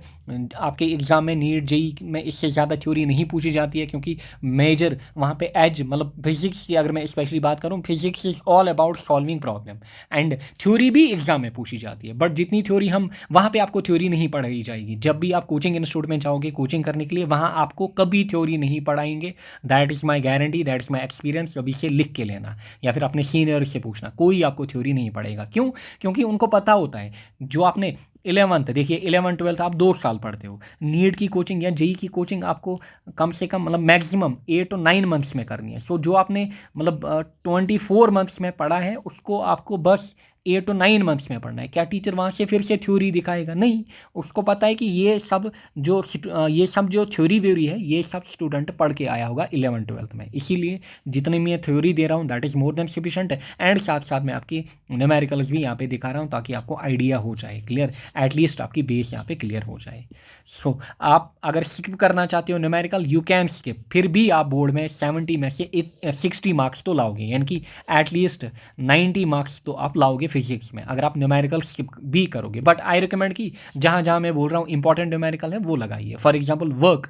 आपके एग्जाम में नीट जेई में इससे ज़्यादा थ्योरी नहीं पूछी जाती है, क्योंकि मेजर वहाँ पे एज, मतलब फिजिक्स की अगर मैं स्पेशली बात करूँ, physics is all about solving problem. And theory भी एग्जाम में पूछी जाती है, बट जितनी थ्योरी हम वहाँ पर आपको थ्योरी नहीं पढ़ाई जाएगी। जब भी आप कोचिंग इंस्टीट्यूट में जाओगे कोचिंग करने के लिए, वहाँ आपको कभी थ्योरी नहीं पढ़ाएंगे। That is my guarantee, that my experience. अभी से लिख के लेना या फिर अपने सीनियर से पूछना, कोई आपको थ्योरी नहीं पड़ेगा। क्यों? क्योंकि उनको पता होता है जो आपने 11th, देखिए 11th 12th आप 2 साल पढ़ते हो, नीट की कोचिंग या जेई की कोचिंग आपको कम से कम मतलब मैक्सिमम 8 to 9 मंथ्स में करनी है। सो जो आपने मतलब 24 मंथ्स में पढ़ा है उसको आपको बस 8 to 9 मंथ्स में पढ़ना है। क्या टीचर वहाँ से फिर से थ्योरी दिखाएगा? नहीं, उसको पता है कि ये सब जो थ्योरी व्योरी है ये सब स्टूडेंट पढ़ के आया होगा 11th 12th में। इसीलिए जितनी मैं थ्योरी दे रहा हूँ that is more than sufficient. And साथ साथ मैं आपकी न्यूमेरिकल्स भी यहाँ पे दिखा रहा हूँ ताकि आपको आइडिया हो जाए क्लियर, एटलीस्ट आपकी बेस यहाँ पे क्लियर हो जाए। सो आप अगर स्किप करना चाहते हो न्यूमेरिकल यू कैन स्किप, फिर भी आप बोर्ड में 70 में से 60 मार्क्स तो लाओगे, यानी कि एटलीस्ट 90 मार्क्स तो आप लाओगे फिजिक्स में अगर आप न्यूमेरिकल स्किप भी करोगे। बट आई रिकमेंड कि जहाँ जहाँ मैं बोल रहा हूँ इंपॉर्टेंट न्यूमेरिकल है वो लगाइए। फॉर एग्जांपल वर्क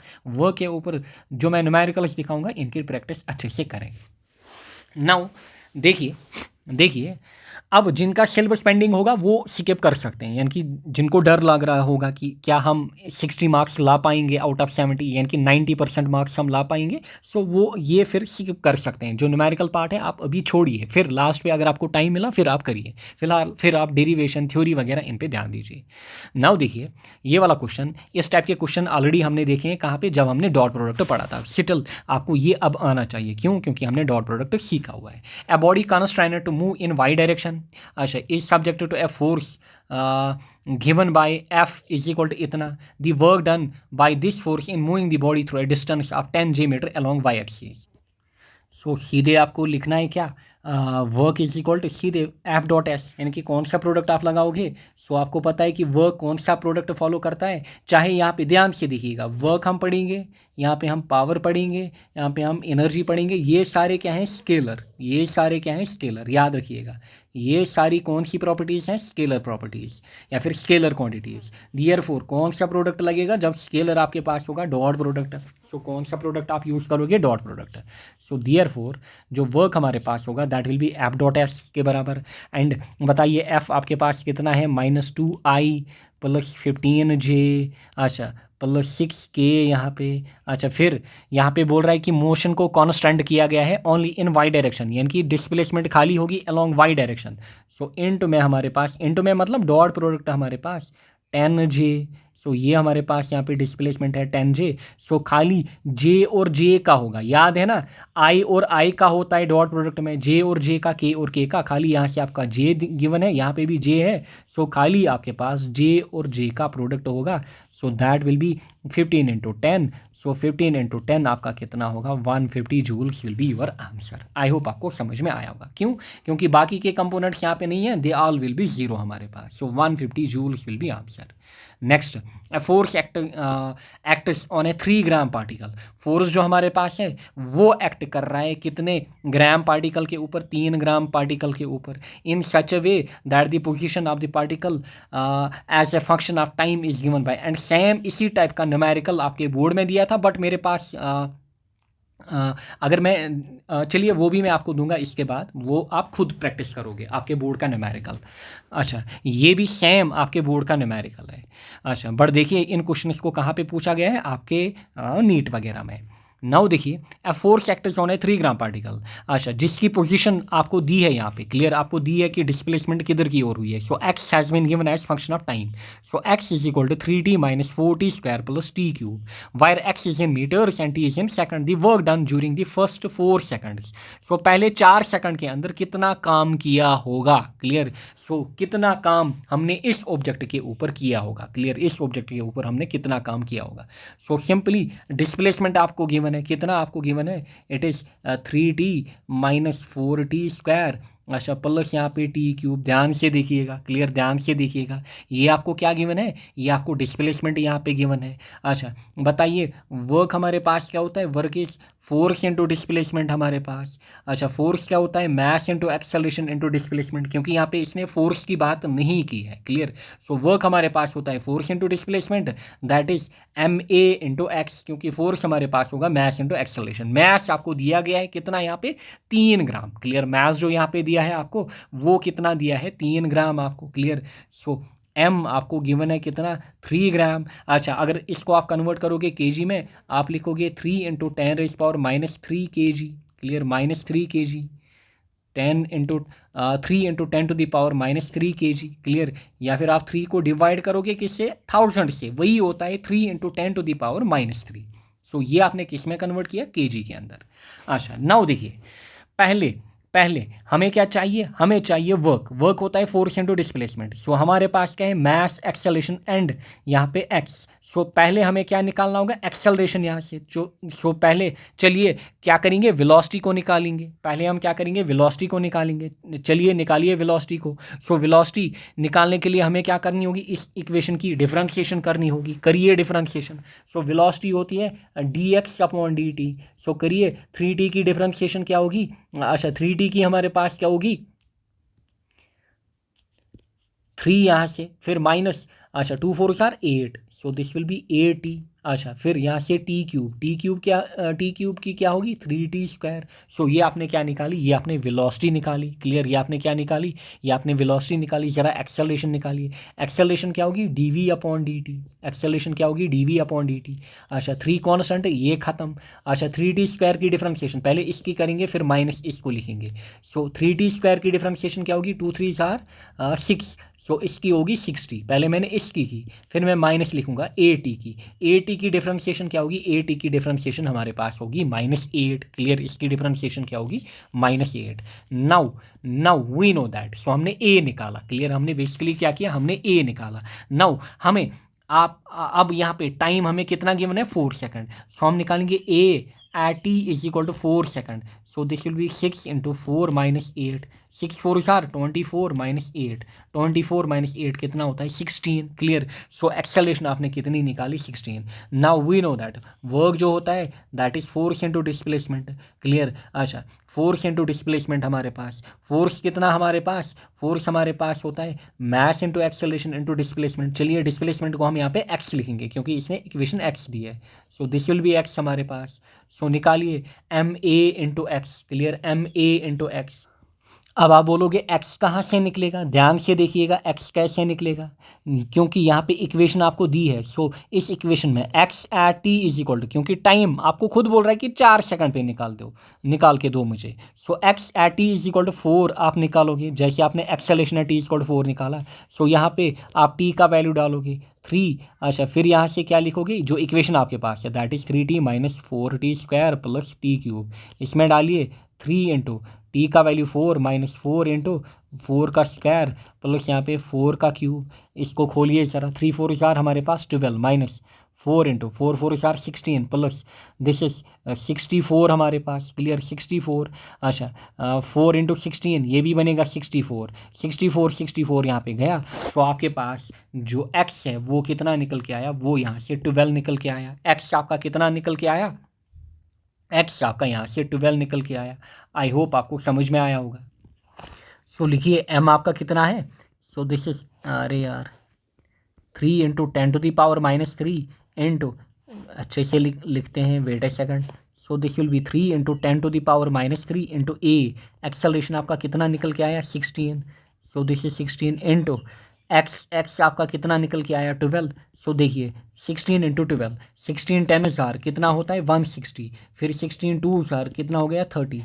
के ऊपर जो मैं न्यूमेरिकल्स दिखाऊंगा इनकी प्रैक्टिस अच्छे से करें। नाउ देखिए अब जिनका सिलेबस पेंडिंग होगा वो स्किप कर सकते हैं, यानी कि जिनको डर लग रहा होगा कि क्या हम 60 मार्क्स ला पाएंगे आउट ऑफ 70, यानी कि 90% मार्क्स हम ला पाएंगे, सो वो ये फिर स्किप कर सकते हैं। जो न्यूमेरिकल पार्ट है आप अभी छोड़िए, फिर लास्ट पे अगर आपको टाइम मिला फिर आप करिए। फिलहाल फिर आप डेरिवेशन थ्योरी वगैरह इन पर ध्यान दीजिए। नाउ देखिए ये वाला क्वेश्चन, इस टाइप के क्वेश्चन ऑलरेडी हमने देखे हैं कहाँ पे, जब हमने डॉट प्रोडक्ट पढ़ा था। सिटल आपको ये अब आना चाहिए, क्यों? क्योंकि हमने डॉट प्रोडक्ट सीखा हुआ है। A body constrained to move in Y direction, अच्छा is subjected to a force given by F is equal to इतना, the work done by this force in moving the body through a distance of 10 metre along y axis। So सीधे आपको लिखना है क्या, work is equal to सीधे F.S, यानी कि कौन सा प्रोडक्ट आप लगाओगे। सो आपको पता है कि वर्क कौन सा प्रोडक्ट फॉलो करता है, चाहे यहाँ पे ध्यान से देखिएगा, वर्क हम पढ़ेंगे, यहाँ पे हम पावर पढ़ेंगे, यहाँ पे हम एनर्जी पढ़ेंगे, ये सारे क्या हैं स्केलर, ये सारे क्या हैं स्केलर, याद रखिएगा ये सारी कौन सी प्रॉपर्टीज़ हैं, स्केलर प्रॉपर्टीज़ या फिर स्केलर क्वांटिटीज़। देयरफॉर कौन सा प्रोडक्ट लगेगा जब स्केलर आपके पास होगा, डॉट प्रोडक्ट। सो कौन सा प्रोडक्ट आप यूज़ करोगे, डॉट प्रोडक्ट। सो देयरफॉर जो वर्क हमारे पास होगा दैट विल बी F.S के बराबर। एंड बताइए F आपके पास कितना है, -2I + 15J, अच्छा +6K यहाँ पे। अच्छा फिर यहाँ पे बोल रहा है कि मोशन को कांस्टेंट किया गया है ओनली इन वाई डायरेक्शन, यानी कि डिस्प्लेसमेंट खाली होगी along Y direction. So into में हमारे पास, इनटू में मतलब डॉट प्रोडक्ट हमारे पास 10J। सो ये हमारे पास यहाँ पे डिस्प्लेसमेंट है 10J। सो खाली J और J का होगा, याद है ना, I और I का होता है डॉट प्रोडक्ट में, J और J का, K और K का। खाली यहाँ से आपका J गिवन है, यहाँ पे भी J है। सो खाली आपके पास J और J का प्रोडक्ट होगा। So that will be 15 × 10। So 15 × 10 आपका कितना होगा, 150 joules will be your answer. I hope आपको समझ में आया होगा। क्यों? क्योंकि बाकी के कंपोनेंट्स यहाँ पे नहीं है, दे ऑल विल बी 0 हमारे पास। So 150 joules will be answer. Next, force acts on a 3 gram particle. Force जो हमारे पास है वो एक्ट कर रहा है कितने ग्राम पार्टिकल के ऊपर, 3 ग्राम पार्टिकल के ऊपर, in such a way that the position of the particle as a function of time is given by. And same इसी टाइप का न्यूमेरिकल आपके बोर्ड में दिया था, बट मेरे पास अगर मैं चलिए वो भी मैं आपको दूंगा इसके बाद, वो आप खुद प्रैक्टिस करोगे आपके बोर्ड का न्यूमेरिकल। अच्छा ये भी सेम आपके बोर्ड का न्यूमेरिकल है। अच्छा बट देखिए इन क्वेश्चंस को कहाँ पे पूछा गया है, आपके नीट वगैरह में। नाउ देखिए a force acts on a 3 gram particle. अच्छा, जिसकी पोजीशन आपको दी है यहाँ पे, क्लियर आपको दी है कि डिस्प्लेसमेंट किधर की ओर हुई है। So X has been given as function of time. So X is equal to 3t minus 4t square plus T cube, where X is in meters and T is in second. The work done during the first 4 seconds. So पहले 4 second के अंदर कितना काम किया होगा, clear. सो कितना काम हमने इस ऑब्जेक्ट के ऊपर किया होगा, क्लियर, इस ऑब्जेक्ट के ऊपर हमने कितना काम किया होगा। सो सिंपली डिस्प्लेसमेंट आपको गिवन है, कितना आपको गिवन है, it is 3t minus 4t square. अच्छा, प्लस यहाँ पे टी क्यूब। ध्यान से देखिएगा, क्लियर, ध्यान से देखिएगा, ये आपको क्या गिवन है, ये आपको डिस्प्लेसमेंट यहाँ पे गिवन है। अच्छा बताइए वर्क हमारे पास क्या होता है, work is force into displacement हमारे पास। अच्छा, फोर्स क्या होता है, mass into acceleration into displacement, क्योंकि यहाँ पे इसने फोर्स की बात नहीं की है, क्लियर। सो वर्क हमारे पास होता है force into displacement, that is ma into x, क्योंकि फोर्स हमारे पास होगा मैस इंटू एक्सेलरेशन। मैस आपको दिया गया है कितना यहाँ पे, 3 ग्राम, क्लियर। मैस जो यहाँ पे दिया है आपको वो कितना दिया है, 3 ग्राम आपको, क्लियर। सो m आपको गिवन है कितना, 3 ग्राम। अच्छा, अगर इसको आप कन्वर्ट करोगे केजी में, आप लिखोगे 3 into 10⁻³ kg, clear, -3 kg, 10 into 3 into 10⁻³ kg, clear. या फिर आप 3 को डिवाइड करोगे किससे, 1000 से, वही होता है 3 इंटू 10⁻³ सो ये आपने किस में कन्वर्ट किया, केजी के अंदर। अच्छा नाउ देखिए, पहले पहले हमें क्या चाहिए, हमें चाहिए वर्क। वर्क होता है फोर्स इंटू डिस्प्लेसमेंट। सो हमारे पास क्या है, मैस एक्सेलरेशन एंड यहाँ पे एक्स। सो पहले हमें क्या निकालना होगा, एक्सेलरेशन यहाँ से। सो पहले चलिए क्या करेंगे, वेलोसिटी को निकालेंगे। पहले हम क्या करेंगे, वेलोसिटी को निकालेंगे। चलिए निकालिए वेलोसिटी को। सो वेलोसिटी निकालने के लिए हमें क्या करनी होगी, इस इक्वेशन की डिफरेंशिएशन करनी होगी। करिए डिफरेंशिएशन। सो वेलोसिटी होती है dx/dt। सो करिए 3t की डिफरेंशिएशन क्या होगी, अच्छा 3t की हमारे पास क्या होगी, 3 यहाँ से, फिर माइनस, अच्छा 2 4 4 8, सो दिस विल बी 8t। अच्छा फिर यहाँ से टी क्यूब क्या, टी क्यूब की क्या होगी, 3t स्क्वायर। सो ये आपने क्या निकाली, ये आपने वेलोसिटी निकाली, क्लियर। ये आपने क्या निकाली, ये आपने वेलोसिटी निकाली। ज़रा एक्सेलरेशन निकालिए। एक्सेलरेशन क्या होगी, dv/dt। एक्सेलरेशन क्या होगी, dv/dt। अच्छा 3 कॉन्स्टेंट है, ये खत्म। अच्छा 3t स्क्वायर की डिफरेंशिएशन पहले इसकी करेंगे, फिर माइनस इसको लिखेंगे। सो 3t स्क्वायर की डिफरेंशिएशन क्या होगी, 2 3 6। सो इसकी होगी 60। पहले मैंने इसकी की, फिर मैं माइनस लिखूंगा at की। at की डिफरेंशिएशन क्या होगी, at की डिफरेंशिएशन हमारे पास होगी -8, क्लियर। इसकी डिफरेंशिएशन क्या होगी, -8। Now we know that. So हमने a निकाला, क्लियर। हमने बेसिकली क्या किया, हमने a निकाला। नाउ हमें आप अब यहाँ पे टाइम हमें कितना गिवन है, 4 सेकंड। सो हम निकालेंगे a at t is equal to 4 second. So this will be 6 into 4 minus 8। 6 4 24 minus 8, 24 minus 8 कितना होता है, 16, क्लियर। सो एक्सेलरेशन आपने कितनी निकाली, 16। Now we know that work जो होता है that is force into displacement, clear. अच्छा फोर्स इंटू डिस्प्लेसमेंट हमारे पास, फोर्स कितना हमारे पास, फोर्स हमारे पास होता है mass into acceleration into displacement. चलिए डिस्प्लेसमेंट को हम यहाँ पे एक्स लिखेंगे क्योंकि इसने इक्वेशन एक्स दी है। So this will B x हमारे पास। सो निकालिए ma into x, clear, ma into x. अब आप बोलोगे x कहाँ से निकलेगा, ध्यान से देखिएगा x कैसे निकलेगा, क्योंकि यहाँ पे इक्वेशन आपको दी है। सो इस इक्वेशन में x at t is equal to, क्योंकि टाइम आपको खुद बोल रहा है कि 4 सेकंड पे निकाल के दो मुझे। So x at t is equal to 4 आप निकालोगे, जैसे आपने acceleration at t is equal to 4 निकाला। सो यहाँ पे आप t का वैल्यू डालोगे 3। अच्छा फिर यहाँ से क्या लिखोगे, जो इक्वेशन आपके पास है that is 3t minus 4t square plus T cube. इसमें डालिए 3 इंटू टी का वैल्यू 4 माइनस 4 इंटू 4 का स्क्वायर प्लस यहाँ पे 4 का क्यूब। इसको खोलिए ज़रा, 3 4 4 हमारे पास 12 minus 4 into 4 4 4 16 plus this is 64 हमारे पास, क्लियर, 64। अच्छा 4 इंटू 16 ये भी बनेगा 64, 64 यहाँ पे गया। तो आपके पास जो x है वो कितना निकल के आया, वो यहाँ से 12 निकल के आया। x आपका कितना निकल के आया, एक्स आपका यहाँ से 12 निकल के आया। आई होप आपको समझ में आया होगा। सो लिखिए m आपका कितना है, सो दिस इज, अरे यार 3 इंटू 10⁻³ इंटू, अच्छे से लिखते हैं, wait a second. So this will be 3 into 10⁻³ into a। Acceleration आपका कितना निकल के आया, 16। So this is 16 into X X आपका कितना निकल के आया 12। सो देखिए 16 इंटू 12, 16 10 हज़ार कितना होता है 160, फिर 16 2 हज़ार कितना हो गया 32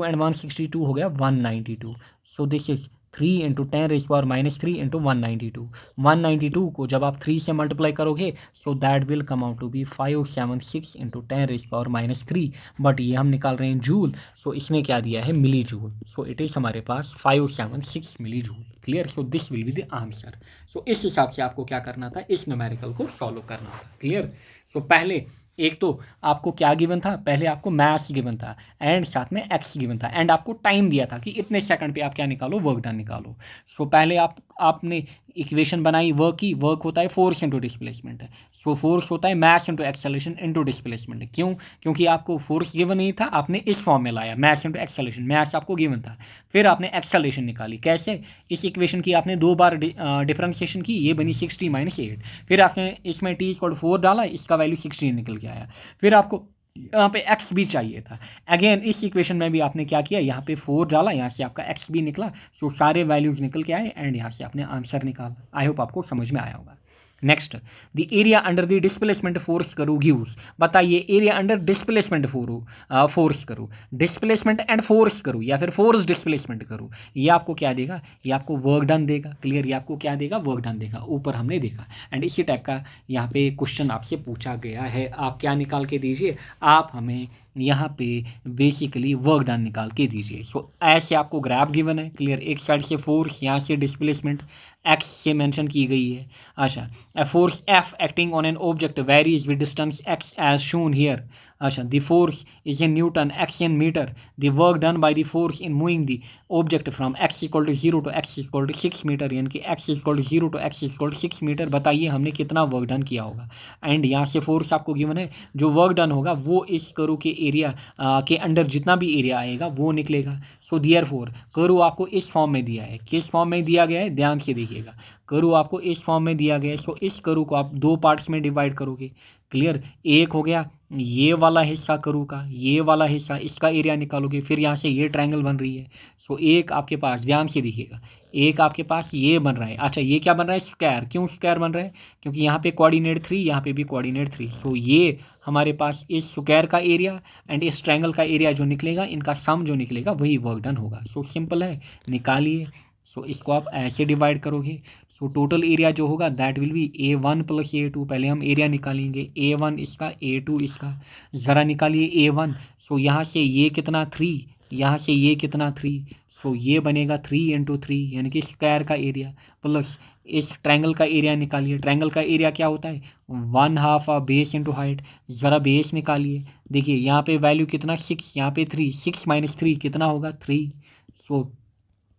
एंड 162 हो गया 192। So this is 3 into 10⁻³ into 192। 192 को जब आप 3 से मल्टीप्लाई करोगे so that will come out to be 576 into 10⁻³ but ये हम निकाल रहे हैं जूल, सो इसमें क्या दिया है milli joule. So it is हमारे पास 576 milli joule. Clear. So this will be the answer. So इस हिसाब से आपको क्या करना था, इस न्यूमेरिकल को सॉल्व करना था। क्लियर। सो पहले एक तो आपको क्या गिवन था, पहले आपको मैथ्स गिवन था एंड साथ में एक्स गिवन था एंड आपको टाइम दिया था कि इतने सेकंड पे आप क्या निकालो, वर्क डन निकालो। सो पहले आपने इक्वेशन बनाई, वर्क की, वर्क होता है फोर्स इंटू डिस्प्लेसमेंट है। सो फोर्स होता है math into acceleration into displacement. क्यों? क्योंकि आपको फोर्स गिवन नहीं था, आपने इस फॉर्म में लाया मैथ इंटू एक्सेलरेशन, मैथ्स आपको गिवन था। फिर आपने एक्सेलरेशन निकाली, कैसे? इस इक्वेशन की आपने 2 बार डिफरेंशिएशन की, ये बनी 60 - 8। फिर आपने इसमें t=4 डाला, इसका वैल्यू 16 निकल के आया। फिर आपको यहाँ पे x भी चाहिए था। अगेन इस इक्वेशन में भी आपने क्या किया, यहाँ पे 4 डाला, यहाँ से आपका x भी निकला। सो सारे वैल्यूज निकल के आए एंड यहाँ से आपने आंसर निकाला। आई होप आपको समझ में आया होगा। Next, the area under the displacement force करूँ गिव्स। बताइए एरिया अंडर डिस्प्लेसमेंट फोर्स करूँ, डिस्प्लेसमेंट एंड फोर्स करूँ या फिर फोर्स डिस्प्लेसमेंट करूँ, ये आपको क्या देगा, ये आपको वर्क डन देगा। क्लियर। ये आपको क्या देगा, वर्क डन देगा। ऊपर हमने देखा एंड इसी टाइप का यहाँ पे क्वेश्चन आपसे पूछा गया है। आप क्या निकाल के दीजिए, आप हमें यहाँ पे बेसिकली वर्क डन निकाल के दीजिए। सो ऐसे आपको ग्राफ गिवन है। क्लियर। एक साइड से फोर्स, यहाँ से डिस्प्लेसमेंट एक्स से मेंशन की गई है। अच्छा, a force F acting on an object varies with distance x as shown here. अच्छा, the force is in Newton, x in meter. The work done by the force in moving the object from x = 0 to x = 6 metre, यानी कि x = 0 to x = 6 metre. बताइए हमने कितना work done किया होगा। And यहाँ से फोर्स आपको गिवन है, जो वर्क डन होगा वो इस कर्व के एरिया के अंडर जितना भी एरिया आएगा वो निकलेगा। सो देयरफॉर कर्व आपको इस फॉर्म में दिया है। किस फॉर्म में दिया गया है, ध्यान से देखिएगा। कर्व आपको इस फॉर्म में दिया गया है। सो इस कर्व को आप 2 पार्ट्स में डिवाइड करोगे। क्लियर। एक हो गया ये वाला हिस्सा कर्व का, ये वाला हिस्सा, इसका एरिया निकालोगे। फिर यहाँ से ये ट्रायंगल बन रही है। सो एक आपके पास, ध्यान से देखिएगा, एक आपके पास ये बन रहा है। अच्छा, ये क्या बन रहा है, स्क्वायर। क्यों स्क्वायर बन रहा है? क्योंकि यहाँ पे कोऑर्डिनेट 3, यहाँ पे भी कोऑर्डिनेट 3। सो ये हमारे पास इस स्क्वायर का एरिया एंड इस ट्रायंगल का एरिया जो निकलेगा, इनका सम जो निकलेगा वही वर्क डन होगा। सो सिंपल है, निकालिए। सो इसको आप ऐसे डिवाइड करोगे। सो टोटल एरिया जो होगा that will B A1 + A2। पहले हम एरिया निकालेंगे, A1 इसका, A2 इसका। ज़रा निकालिए A1। सो यहाँ से ये कितना 3, यहाँ से ये कितना 3। सो ये बनेगा 3 × 3 यानी कि स्क्वायर का एरिया, प्लस इस ट्रायंगल का एरिया निकालिए। ट्रायंगल का एरिया क्या होता है, 1/2 बेस इंटू हाइट। ज़रा बेस निकालिए। देखिए यहाँ पे वैल्यू कितना 6, यहाँ पे 3, 6 - 3 कितना होगा 3। सो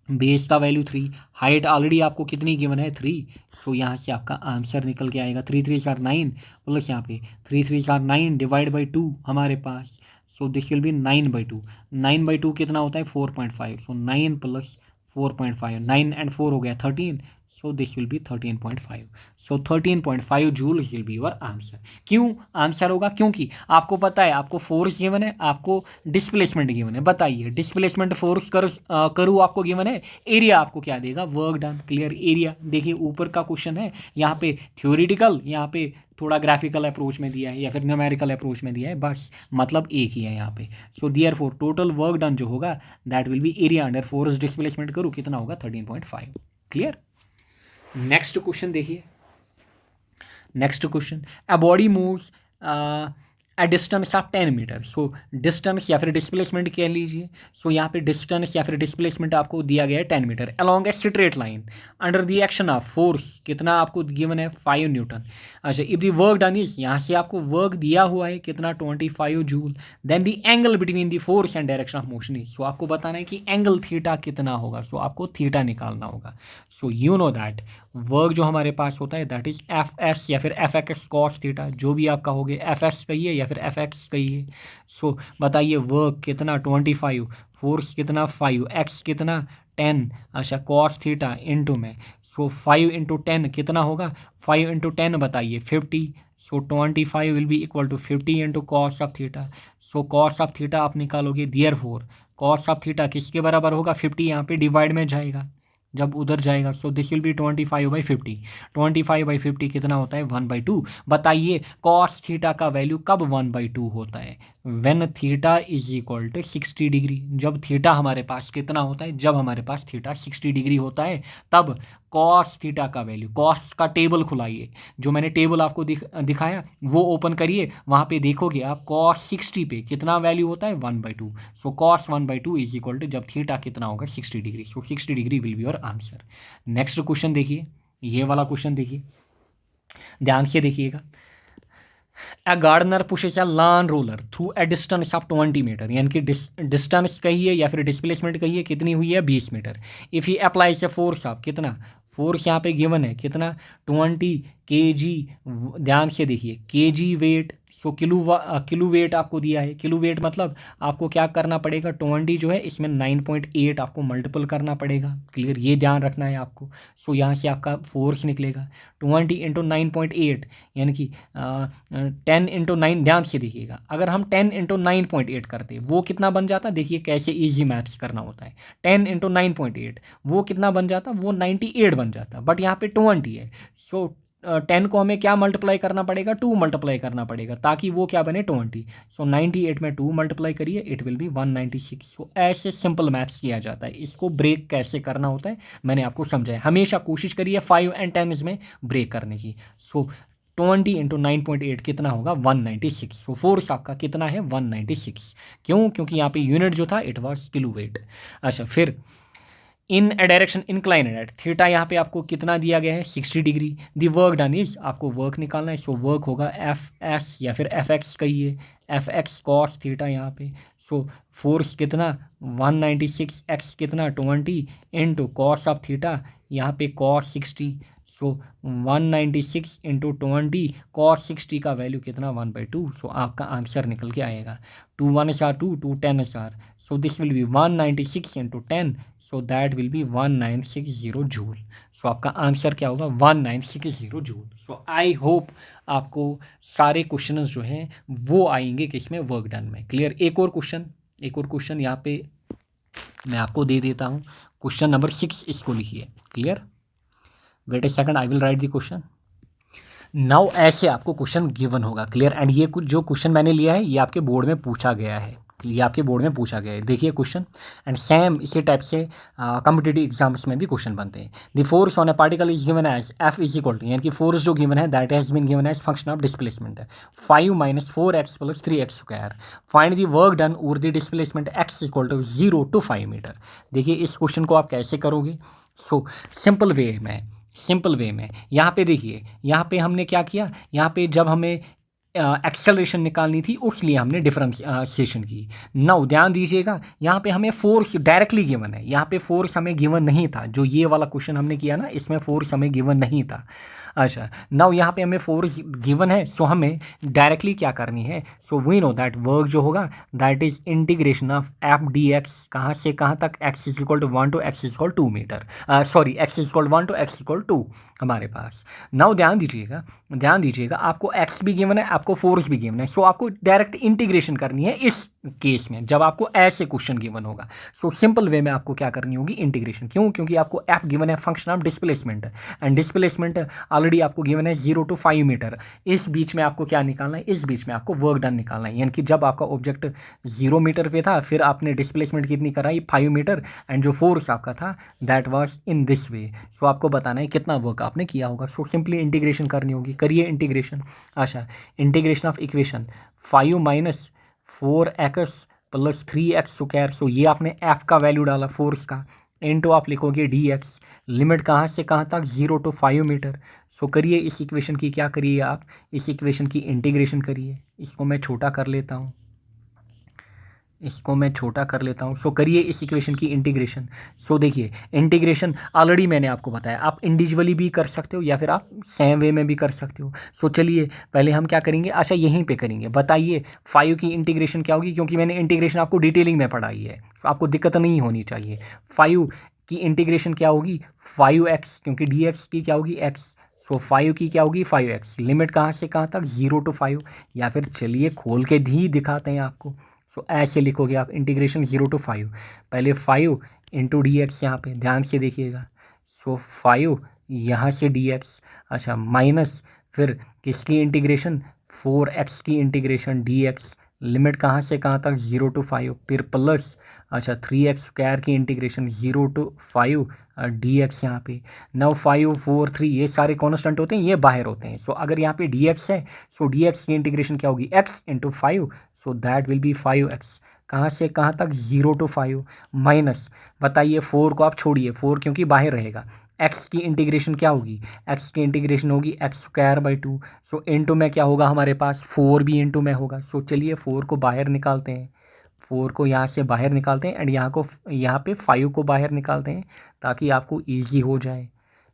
बेस का वैल्यू 3, हाइट ऑलरेडी आपको कितनी गिवन है 3। सो यहाँ से आपका आंसर निकल के आएगा 3 3 = 9, प्लस यहाँ पे 3 3 = 9 डिवाइड बाई 2 हमारे पास। So this will be 9/2। 9/2 कितना होता है 4.5। सो 9 + 4.5, 9 and 4 हो गया 13। सो this will B 13.5। So 13.5 joule will be your answer. क्यों आंसर होगा? क्योंकि आपको पता है, आपको फोर्स गिवन है, आपको डिस्प्लेसमेंट गिवन है। बताइए डिस्प्लेसमेंट फोर्स करूँ आपको गिवन है, एरिया आपको क्या देगा, वर्क डन। क्लियर। एरिया देखिए ऊपर का क्वेश्चन है, यहाँ पे थ्योरेटिकल, यहाँ पे थोड़ा ग्राफिकल अप्रोच में दिया है या फिर न्यूमेरिकल अप्रोच में दिया है, बस मतलब एक ही है यहाँ पे। So therefore total work done जो होगा that will be area under force displacement करूँ कितना होगा 13.5। क्लियर। नेक्स्ट क्वेश्चन देखिए। Next question, a body moves a distance of 10 metre. So distance या फिर डिस्प्लेसमेंट कह लीजिए। सो यहाँ पे डिस्टेंस या फिर डिस्प्लेसमेंट आपको दिया गया है 10 meter along a straight line under the action of force कितना आपको गिवन है 5 न्यूटन। अच्छा, if the work done is, यहाँ से आपको वर्क दिया हुआ है कितना 25 joule. Then the angle between the force and direction of motion is. So आपको बताना है कि एंगल थीटा कितना होगा। सो आपको थीटा निकालना होगा। So you know that work जो हमारे पास होता है दैट इज FS या फिर FX cos थीटा, जो भी आप कहोगे, FS कहिए या फिर FX कहिए। सो बताइए वर्क कितना 25, फोर्स कितना 5, x कितना 10। अच्छा, cos थीटा इंटू में, सो 5 × 10 कितना होगा, 5 × 10 बताइए 50। सो 25 will be equal to 50 × cos of theta. So cos of theta आप निकालोगे, देयरफॉर cos ऑफ थीटा किसके बराबर होगा 50, यहाँ पे डिवाइड में जाएगा। जब उधर जाएगा। सो दिस विल बी 25/50। 25/50 कितना होता है? 1/2। बताइए कॉस थीटा का वैल्यू कब 1/2 होता है? When theta is equal to 60 degree. जब थीटा हमारे पास कितना होता है? जब हमारे पास थीटा 60 डिग्री होता है तब कॉस थीटा का वैल्यू, कॉस का टेबल खुलाइए, जो मैंने टेबल आपको दिखाया वो ओपन करिए, वहाँ पे देखोगे आप कॉस 60 पे कितना वैल्यू होता है? 1/2। So cos 1/2 is equal to जब थीटा कितना होगा? 60 degree. So 60 degree will be your answer. Next question देखिए, ये वाला क्वेश्चन देखिए, ध्यान से देखिएगा। A gardener pushes a lawn roller through a distance of 20 metre, यानी कि डिस्टेंस कहिए या फिर डिस्प्लेसमेंट कहिए, कितनी हुई है? 20 metre. If he applies a force of, कितना फोर्स यहाँ पे गिवन है? कितना? 20 kg। ध्यान से देखिए, kg वेट, सो किलो वेट आपको दिया है। किलो वेट मतलब आपको क्या करना पड़ेगा? 20 जो है इसमें 9.8 आपको मल्टीपल करना पड़ेगा। क्लियर, ये ध्यान रखना है आपको। सो यहाँ से आपका फोर्स निकलेगा 20 × 9.8, यानी कि 10 × 9। ध्यान से देखिएगा, अगर हम 10 × 9.8 करते वो कितना बन जाता? देखिए कैसे ईजी मैथ्स करना होता है। 10 × 9.8 वो कितना बन जाता? वो 98 बन जाता, बट यहाँ पे 20 है। सो 10 को हमें क्या मल्टीप्लाई करना पड़ेगा? 2 मल्टीप्लाई करना पड़ेगा, ताकि वो क्या बने? 20। सो 98 में 2 मल्टीप्लाई करिए, इट विल बी 196। सो ऐसे सिंपल मैथ्स किया जाता है। इसको ब्रेक कैसे करना होता है मैंने आपको समझाया। हमेशा कोशिश करिए 5 and 10 में ब्रेक करने की। सो 20 × 9.8 कितना होगा? 196। सो फोर्स आपका कितना है? 196। क्यों? क्योंकि यहाँ पे यूनिट जो था इट वॉज किलो वेट। अच्छा, फिर इन अ डायरेक्शन इंक्लाइनेड एट थीटा, यहाँ पे आपको कितना दिया गया है? 60 degree. The work done is, आपको वर्क निकालना है। सो वर्क होगा एफ एस या फिर एफ एक्स कहिए, एफ एक्स कॉस थीटा यहाँ पे। सो फोर्स कितना? 196, एक्स कितना? 20 इंटू कॉस ऑफ थीटा, यहाँ पे कॉस 60। सो 196 इंटू 20 कॉस 60 का वैल्यू कितना? 1/2। सो आपका आंसर निकल के आएगा 2 1 2, 2 10 so this will be 196 into 10, so that will be 1960 joule. So आपका आंसर क्या होगा? 1960 जूल। सो आई होप आपको सारे क्वेश्चंस जो हैं वो आएंगे किसमें? वर्क डन में। क्लियर। एक और क्वेश्चन यहाँ पे मैं आपको दे देता हूँ। क्वेश्चन नंबर 6 इसको लिखिए। Clear, wait a second, I will write the question now. ऐसे आपको क्वेश्चन गिवन होगा। क्लियर, एंड ये कुछ जो क्वेश्चन मैंने लिया है ये आपके बोर्ड में पूछा गया है। ये आपके बोर्ड में पूछा गया है, देखिए क्वेश्चन। एंड सेम इसी टाइप से कॉम्पिटिटिव एग्जाम्स में भी क्वेश्चन बनते हैं। The force on a particle is given as F is equal to, यानी कि फोर्स जो गिवन है that has been given as function of displacement 5 - 4x + 3x²। Find the work done over the displacement x = 0 to 5 metre. देखिए इस question को आप कैसे करोगे? सो सिंपल वे में यहाँ पे देखिए, यहाँ पे हमने क्या किया? यहाँ पे जब हमें एक्सेलरेशन निकालनी थी उसलिए हमने डिफरेंशिएशन की। नाउ ध्यान दीजिएगा, यहाँ पे हमें फोर्स डायरेक्टली गिवन है, यहाँ पे फोर्स हमें गिवन नहीं था। जो ये वाला क्वेश्चन हमने किया ना, इसमें फोर्स हमें गिवन नहीं था। अच्छा, नाउ यहाँ पे हमें फोर्स गिवन है, सो हमें डायरेक्टली क्या करनी है? So we know that work जो होगा that is integration of F D X, कहाँ से कहाँ तक? x = 1 to x = 2 metre, sorry x = 1 to x = 2 हमारे पास। नाउ ध्यान दीजिएगा, आपको x भी गिवन है, आपको फोर्स भी गिवन है। सो आपको डायरेक्ट इंटीग्रेशन करनी है इस केस में, जब आपको ऐसे क्वेश्चन गिवन होगा। सो सिंपल वे में आपको क्या करनी होगी? इंटीग्रेशन। क्यों? क्योंकि आपको f गिवन है function of displacement, and displacement already आपको गिवन है 0 to 5 मीटर। इस बीच में आपको क्या निकालना है? इस बीच में आपको वर्क डन निकालना है। यानी कि जब आपका ऑब्जेक्ट 0 मीटर पे था, फिर आपने डिस्प्लेसमेंट कितनी कराई? 5 मीटर, एंड जो फोर्स आपका था that was in this way. So आपको बताना है कितना वर्क आपने किया होगा। सो सिंपली इंटीग्रेशन करनी होगी, करिए इंटीग्रेशन। अच्छा, integration of equation 5 - 4x + 3x²। सो ये आपने f का वैल्यू डाला फोर्स का, इनटू आप लिखोगे dx, लिमिट कहाँ से कहाँ तक? 0 to 5 मीटर। सो करिए इस इक्वेशन की, क्या करिए आप? इस इक्वेशन की इंटीग्रेशन करिए। इसको मैं छोटा कर लेता हूँ, सो करिए इस इक्वेशन की इंटीग्रेशन। सो देखिए इंटीग्रेशन ऑलरेडी मैंने आपको बताया, आप इंडिविजुअली भी कर सकते हो या फिर आप सेम वे में भी कर सकते हो। सो चलिए पहले हम क्या करेंगे? अच्छा, यहीं पे करेंगे। बताइए 5 की इंटीग्रेशन क्या होगी? क्योंकि मैंने इंटीग्रेशन आपको डिटेलिंग में पढ़ाई है, सो आपको दिक्कत नहीं होनी चाहिए। 5 की इंटीग्रेशन क्या होगी? 5x, क्योंकि dx की क्या होगी? x। सो 5 की क्या होगी? 5x। लिमिट कहाँ से कहाँ तक? 0 to 5, या फिर चलिए खोल के भी दिखाते हैं आपको। सो ऐसे लिखोगे आप इंटीग्रेशन 0 to 5, पहले 5 इंटू डी एक्स। यहाँ पे ध्यान से देखिएगा, सो 5 यहाँ से dx, अच्छा माइनस फिर किसकी इंटीग्रेशन, 4x की इंटीग्रेशन dx, लिमिट कहाँ से कहाँ तक 0 to 5, फिर प्लस अच्छा 3x² की इंटीग्रेशन 0 to 5 dx यहाँ पे। नाउ 5 4 3 ये सारे कॉन्स्टेंट होते हैं, ये बाहर होते हैं। सो अगर यहाँ पे dx है, सो dx की इंटीग्रेशन क्या होगी, x into 5, so that will B 5x। कहाँ से कहाँ तक 0 to 5 माइनस, बताइए 4 को आप छोड़िए, 4 क्योंकि बाहर रहेगा, x की इंटीग्रेशन क्या होगी, x की इंटीग्रेशन होगी x²/2। सो इंटू में क्या होगा हमारे पास, 4 भी इंटू में होगा। सो चलिए 4 को बाहर निकालते हैं, 4 को यहाँ से बाहर निकालते हैं एंड यहाँ पे 5 को बाहर निकालते हैं ताकि आपको ईजी हो जाए।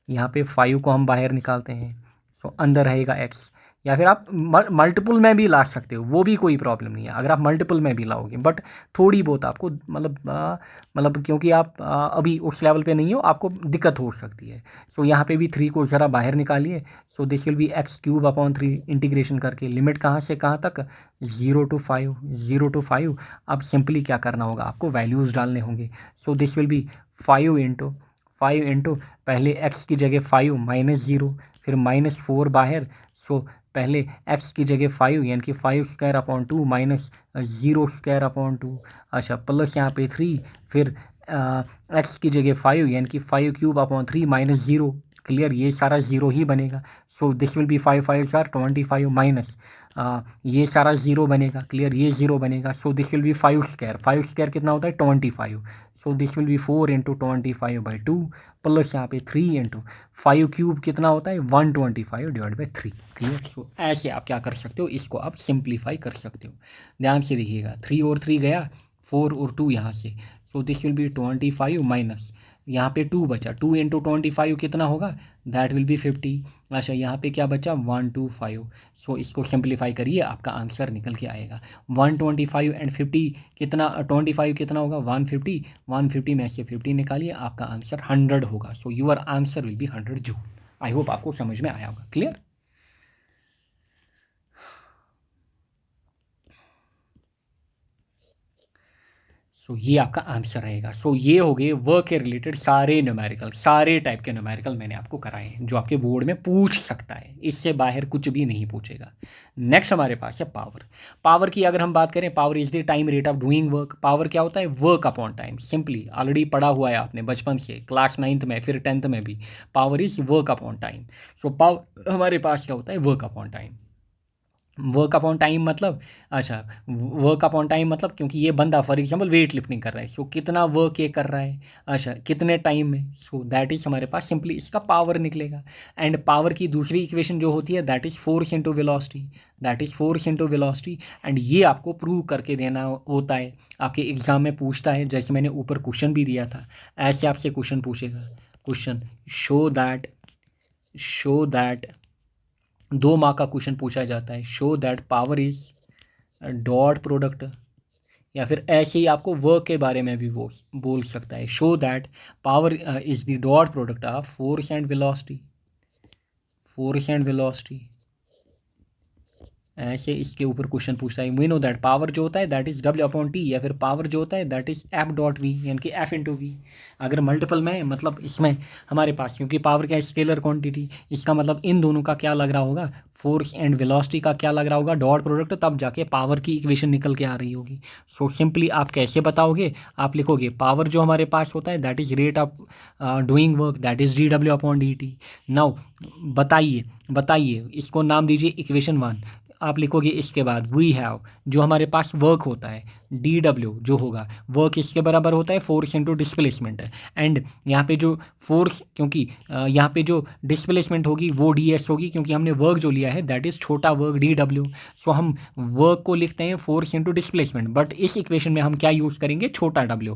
यहाँ पे 5 को हम बाहर निकालते हैं, सो अंदर रहेगा x। या फिर आप मल्टीपल में भी ला सकते हो, वो भी कोई प्रॉब्लम नहीं है अगर आप मल्टीपल में भी लाओगे, बट थोड़ी बहुत आपको मतलब क्योंकि आप अभी उस लेवल पे नहीं हो, आपको दिक्कत हो सकती है। सो यहाँ पे भी 3 को ज़रा बाहर निकालिए, सो this will B x³ integration करके लिमिट कहाँ से कहाँ तक 0 to 5, 0 to 5। अब सिंपली क्या करना होगा, आपको वैल्यूज़ डालने होंगे। सो दिस विल बी 5 इंटू पहले x की जगह 5 माइनस 0, फिर -4 बाहर। सो पहले x की जगह 5 यानी कि 5² माइनस 0² अच्छा प्लस यहाँ पे 3, फिर x की जगह 5 यानी कि 5³ माइनस 0, क्लियर, ये सारा 0 ही बनेगा। सो दिस विल बी 5 5 25 माइनस ये सारा 0 बनेगा, क्लियर, ये 0 बनेगा। सो दिस विल बी 5² कितना होता है 25। सो this will B 4 into 25/2 plus यहाँ पे 3 इंटू 5³ कितना होता है 125/3, क्लियर। सो ऐसे आप क्या कर सकते हो, इसको आप सिंप्लीफाई कर सकते हो। ध्यान से देखिएगा, 3 और 3 गया, 4 और 2 यहाँ से। सो दिस विल बी 25 माइनस यहाँ पे 2 बचा, 2 इंटू 25 कितना होगा, दैट विल बी 50। अच्छा यहाँ पे क्या बचा 125। सो इसको सिंप्लीफाई करिए, आपका आंसर निकल के आएगा 125 एंड 50 कितना, 25 कितना होगा 150, 150 में से 50 निकालिए, आपका आंसर 100 होगा। So your answer will be 100 joule. I hope आपको समझ में आया होगा, क्लियर। सो ये आपका आंसर रहेगा। सो ये हो गए वर्क के रिलेटेड सारे न्यूमेरिकल, सारे टाइप के न्यूमेरिकल मैंने आपको कराए हैं जो आपके बोर्ड में पूछ सकता है, इससे बाहर कुछ भी नहीं पूछेगा। नेक्स्ट हमारे पास है पावर। पावर की अगर हम बात करें, power is the time rate of doing work. Power क्या होता है, work upon time, simply already पढ़ा हुआ है आपने बचपन से, क्लास 9th में फिर 10th में भी। Power is work upon time. So power हमारे पास क्या होता है, work upon time. Work upon time मतलब, अच्छा वर्क अपॉन टाइम मतलब, क्योंकि ये बंदा फॉर एग्जांपल वेट लिफ्टिंग कर रहा है, सो कितना वर्क ये कर रहा है, अच्छा कितने टाइम में, सो दैट इज़ हमारे पास सिंपली इसका पावर निकलेगा। एंड पावर की दूसरी इक्वेशन जो होती है that is force into velocity, that is force into velocity. And ये आपको प्रूव करके देना होता है, आपके एग्जाम में पूछता है, जैसे मैंने ऊपर क्वेश्चन भी दिया था, ऐसे आपसे क्वेश्चन पूछेगा, क्वेश्चन शो दैट 2 मार्क का क्वेश्चन पूछा जाता है, show that power is dot product, या फिर ऐसे ही आपको वर्क के बारे में भी वो बोल सकता है, show that power is the dot product of force and velocity, force and velocity. ऐसे इसके ऊपर क्वेश्चन पूछता है। वी नो दैट पावर जो होता है दैट इज़ W/T, या फिर पावर जो होता है दैट इज़ F.V, यानी कि F/V। अगर मल्टीपल में मतलब इसमें हमारे पास, क्योंकि पावर क्या स्केलर क्वांटिटी, इसका मतलब इन दोनों का क्या लग रहा होगा, फोर्स एंड वेलोसिटी का क्या लग रहा होगा, डॉट प्रोडक्ट, तब जाके पावर की इक्वेशन निकल के आ रही होगी। सो सिंपली आप कैसे बताओगे, आप लिखोगे पावर जो हमारे पास होता है that is rate of doing work, that is dW/dt। Now बताइए इसको नाम दीजिए इक्वेशन 1। आप लिखोगे इसके बाद वी हैव, जो हमारे पास वर्क होता है DW जो होगा, वर्क इसके बराबर होता है फोर्स इंटू डिस्प्लेसमेंट है। एंड यहाँ पे जो फोर्स, क्योंकि यहाँ पे जो डिस्प्लेसमेंट होगी वो DS होगी, क्योंकि हमने वर्क जो लिया है दैट इज़ छोटा वर्क DW। सो हम वर्क को लिखते हैं फोर्स इंटू डिस्प्लेसमेंट, बट इस इक्वेशन में हम क्या यूज़ करेंगे, छोटा W,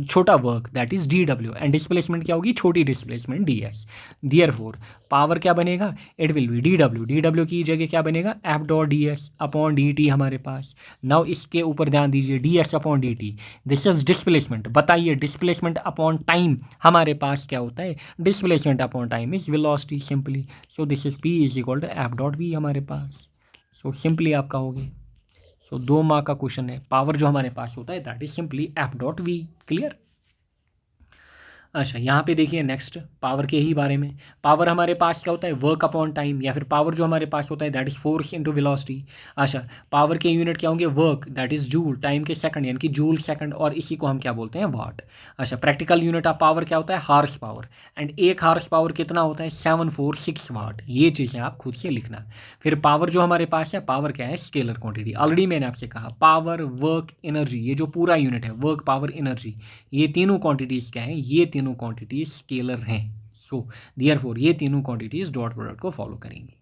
छोटा work that is DW, and displacement क्या होगी, छोटी डिस्प्लेसमेंट DS। देयरफॉर पावर क्या बनेगा, इट विल बी DW की जगह क्या बनेगा F.DS/dt हमारे पास। नाउ इसके ऊपर ध्यान दीजिए, DS/dt, दिस इज डिस्प्लेसमेंट। बताइए डिस्प्लेसमेंट अपॉन टाइम हमारे पास क्या होता है, displacement upon time is velocity simply. So this is P is equal to F.V हमारे पास। सो सिंपली आप कहोगे, सो 2 मार्क का क्वेश्चन है, पावर जो हमारे पास होता है that is simply F.V, clear. अच्छा, यहाँ पे देखिए नेक्स्ट पावर के ही बारे में। पावर हमारे पास क्या होता है, वर्क अपॉन टाइम, या फिर पावर जो हमारे पास होता है that is force into velocity. अच्छा, पावर के यूनिट क्या होंगे, work that is joule, time के सेकंड यानी कि जूल सेकंड, और इसी को हम क्या बोलते हैं, वाट। अच्छा, प्रैक्टिकल यूनिट ऑफ पावर क्या होता है, हार्स पावर, एंड एक हार्स पावर कितना होता है, 746 वाट। ये चीज़ें आप खुद से लिखना। फिर पावर जो हमारे पास है, पावर क्या है, स्केलर क्वांटिटी। ऑलरेडी मैंने आपसे कहा पावर, वर्क, एनर्जी, ये जो पूरा यूनिट है वर्क, पावर, एनर्जी, ये तीनों क्वांटिटीज़ क्या हैं, ये तीनों क्वांटिटीज स्केलर हैं। सो देयरफॉर ये तीनों क्वांटिटीज डॉट प्रोडक्ट को फॉलो करेंगी।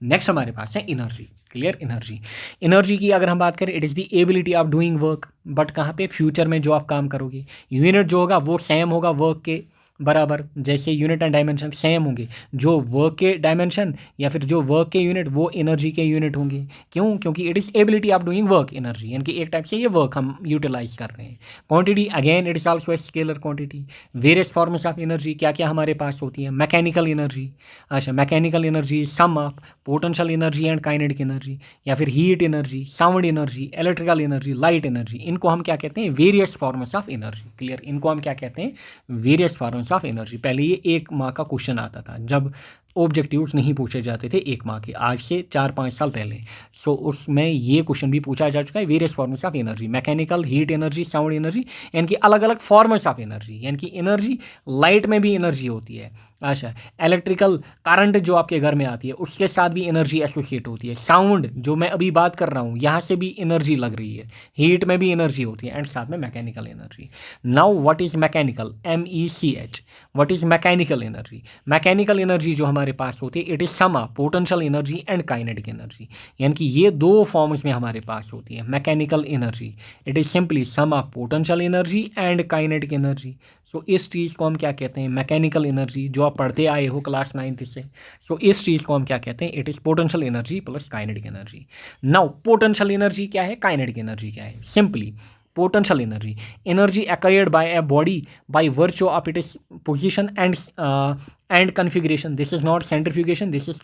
नेक्स्ट हमारे पास है एनर्जी। Clear, energy. एनर्जी की अगर हम बात करें, it is the ability of doing work, but कहाँ पे, फ्यूचर में जो आप काम करोगे। यूनिट जो होगा वो सेम होगा वर्क के बराबर, जैसे यूनिट एंड डायमेंशन सेम होंगे। जो वर्क के डायमेंशन या फिर जो वर्क के यूनिट वो एनर्जी के यूनिट होंगे। क्यों, क्योंकि it is ability of doing work, energy यानी कि एक टाइप से ये वर्क हम यूटिलाइज कर रहे हैं। Quantity again it is also a scalar quantity. Various forms of energy क्या क्या हमारे पास होती है, मैकेनिकल एनर्जी। अच्छा, mechanical energy sum of potential energy and kinetic energy, या फिर heat energy, sound energy, electrical energy, light energy. इनको हम क्या कहते हैं, various forms of energy. Clear, इनको हम क्या कहते हैं, वेरियस फॉर्म्स ऑफ एनर्जी। पहले ये 1 माह का क्वेश्चन आता था जब ऑब्जेक्टिव्स नहीं पूछे जाते थे 1 माह के, आज से 4-5 साल पहले। सो उसमें ये क्वेश्चन भी पूछा जा चुका है, various forms of energy, mechanical, heat energy, sound energy, यानी कि अलग अलग फॉर्म्स ऑफ एनर्जी। यानी कि एनर्जी, लाइट में भी एनर्जी होती है। अच्छा, इलेक्ट्रिकल करंट जो आपके घर में आती है उसके साथ भी एनर्जी एसोसिएट होती है। साउंड जो मैं अभी बात कर रहा हूँ यहाँ से भी एनर्जी लग रही है। हीट में भी एनर्जी होती है, एंड साथ में mechanical energy. Now what is mechanical, MECH, what is mechanical energy. Mechanical energy जो हमारे पास होती है, it is sum of potential energy and kinetic energy. यानी कि ये 2 फॉर्म्स में हमारे पास होती है mechanical energy. It is simply sum of potential energy and kinetic energy. So इस चीज़ को हम क्या कहते हैं, मैकेनिकल एनर्जी, जो आप पढ़ते आए हो क्लास 9th से। सो इस चीज़ को हम क्या कहते हैं, it is potential energy plus kinetic energy. Now potential energy क्या है, काइनेटिक एनर्जी क्या है। Simply potential energy, energy acquired by a body by virtue of its position and configuration. This is not centrifugation, this is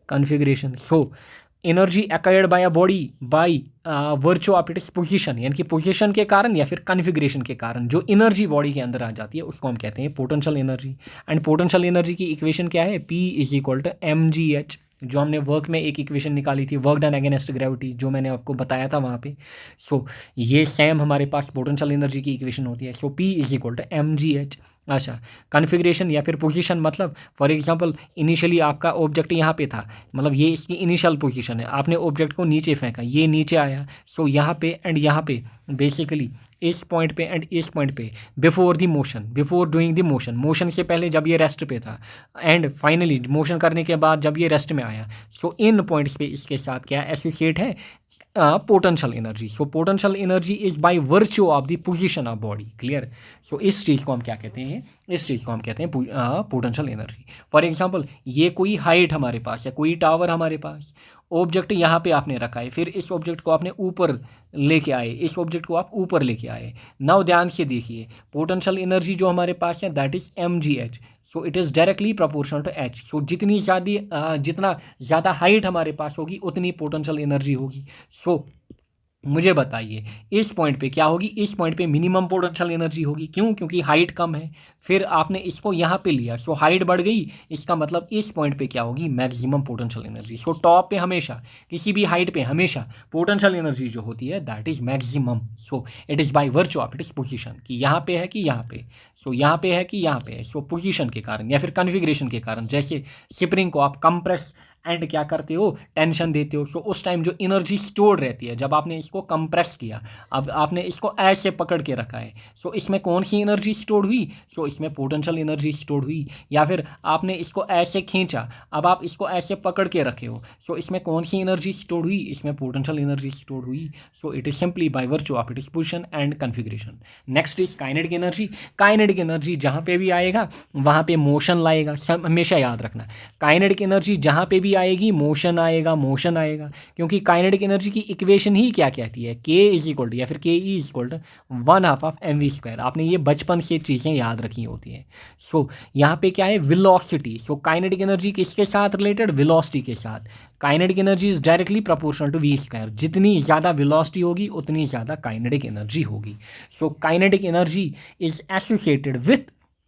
configuration. So energy acquired by a body by virtue of its position, यानी कि position के कारण या फिर configuration के कारण जो energy body के अंदर आ जाती है उसको हम कहते हैं potential energy. And potential energy की इक्वेशन क्या है, P = mgh, जो हमने वर्क में एक इक्वेशन निकाली थी, वर्क डन अगेंस्ट ग्रेविटी, जो मैंने आपको बताया था वहाँ पे। सो ये सेम हमारे पास पोटेंशियल एनर्जी की इक्वेशन होती है। सो P = mgh। अच्छा, कॉन्फ़िगरेशन या फिर पोजीशन, मतलब फॉर एग्जांपल इनिशियली आपका ऑब्जेक्ट यहाँ पे था, मतलब ये इसकी इनिशियल पोजीशन है, आपने ऑब्जेक्ट को नीचे फेंका, ये नीचे आया। सो यहाँ पे एंड यहाँ पे बेसिकली इस पॉइंट पे एंड इस पॉइंट पे before the motion, before doing the motion, motion से पहले जब ये रेस्ट पे था, एंड फाइनली मोशन करने के बाद जब ये रेस्ट में आया। सो इन पॉइंट्स पे इसके साथ क्या एसोसिएट है, potential energy. So potential energy is by virtue of the position of body. Clear. So इस चीज़ को हम क्या कहते हैं, इस चीज़ को हम कहते हैं पोटेंशियल एनर्जी। फॉर एग्जांपल ये कोई हाइट हमारे पास है, कोई टावर हमारे पास, ऑब्जेक्ट यहाँ पे आपने रखा है, फिर इस ऑब्जेक्ट को आपने ऊपर लेके आए, इस ऑब्जेक्ट को आप ऊपर लेके आए। नाउ ध्यान से देखिए, पोटेंशियल एनर्जी जो हमारे पास है that is mgh। So it is directly proportional to h। So जितना ज़्यादा हाइट हमारे पास होगी उतनी पोटेंशियल एनर्जी होगी। सो मुझे बताइए इस पॉइंट पे क्या होगी, इस पॉइंट पे मिनिमम पोटेंशियल एनर्जी होगी। क्यों, क्योंकि हाइट कम है। फिर आपने इसको यहाँ पे लिया, सो हाइट बढ़ गई, इसका मतलब इस पॉइंट पे क्या होगी, maximum potential energy. So top पे हमेशा, किसी भी हाइट पे हमेशा पोटेंशियल एनर्जी जो होती है that is maximum. So it is by virtue of it is position, कि यहाँ पे है कि यहाँ पे, सो यहाँ पे है कि यहाँ पे है। सो पोजीशन के कारण या फिर कॉन्फ़िगरेशन के कारण, जैसे स्प्रिंग को आप कंप्रेस एंड क्या करते हो, टेंशन देते हो। सो उस टाइम जो एनर्जी स्टोर रहती है, जब आपने इसको कंप्रेस किया, अब आपने इसको ऐसे पकड़ के रखा है, सो इसमें कौन सी एनर्जी स्टोर हुई, सो इसमें पोटेंशियल एनर्जी स्टोर हुई। या फिर आपने इसको ऐसे खींचा, अब आप इसको ऐसे पकड़ के रखे हो, सो इसमें कौन सी एनर्जी स्टोर हुई, इसमें पोटेंशियल एनर्जी स्टोर हुई। सो it is simply by virtue of its position and configuration. Next is kinetic energy. Kinetic energy जहाँ पे भी आएगा वहाँ पे मोशन लाएगा, हमेशा याद रखना। काइनेटिक एनर्जी जहाँ पे भी आएगी, मोशन आएगा, मोशन आएगा, क्योंकि काइनेटिक एनर्जी की इक्वेशन ही क्या कहती है, के इज इक्वल टू या फिर K E is equal to 1/2 of M V square. आपने ये बचपन से चीज़ें याद रखी होती हैं। सो यहाँ पे क्या है, वेलोसिटी। सो काइनेटिक एनर्जी किसके साथ रिलेटेड, वेलोसिटी के साथ। Kinetic energy is directly proportional to V square. जितनी ज़्यादा वेलोसिटी होगी उतनी ज़्यादा काइनेटिक एनर्जी होगी। So kinetic energy is associated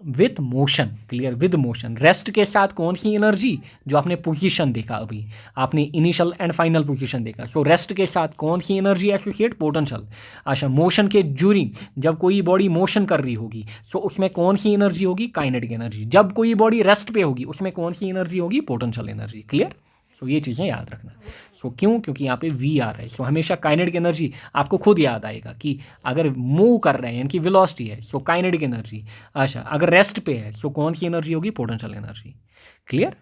with motion. Clear, with motion. Rest के साथ कौन सी एनर्जी, जो आपने पोजीशन देखा अभी, आपने इनिशियल एंड फाइनल पोजीशन देखा। सो रेस्ट के साथ कौन सी एनर्जी एसोसिएट, पोटेंशियल। अच्छा, मोशन के ड्यूरिंग, जब कोई बॉडी मोशन कर रही होगी सो उसमें कौन सी एनर्जी होगी, काइनेटिक एनर्जी। जब कोई बॉडी रेस्ट पे होगी उसमें कौन सी एनर्जी होगी, पोटेंशियल एनर्जी। क्लियर। सो ये चीज़ें याद रखना। सो क्यों, क्योंकि यहाँ पे वी आ रहा है। सो हमेशा काइनेटिक एनर्जी आपको खुद याद आएगा कि अगर मूव कर रहे हैं यानी कि वेलोसिटी है सो काइनेटिक एनर्जी। अच्छा, अगर रेस्ट पे है सो कौन सी एनर्जी होगी, potential energy. Clear.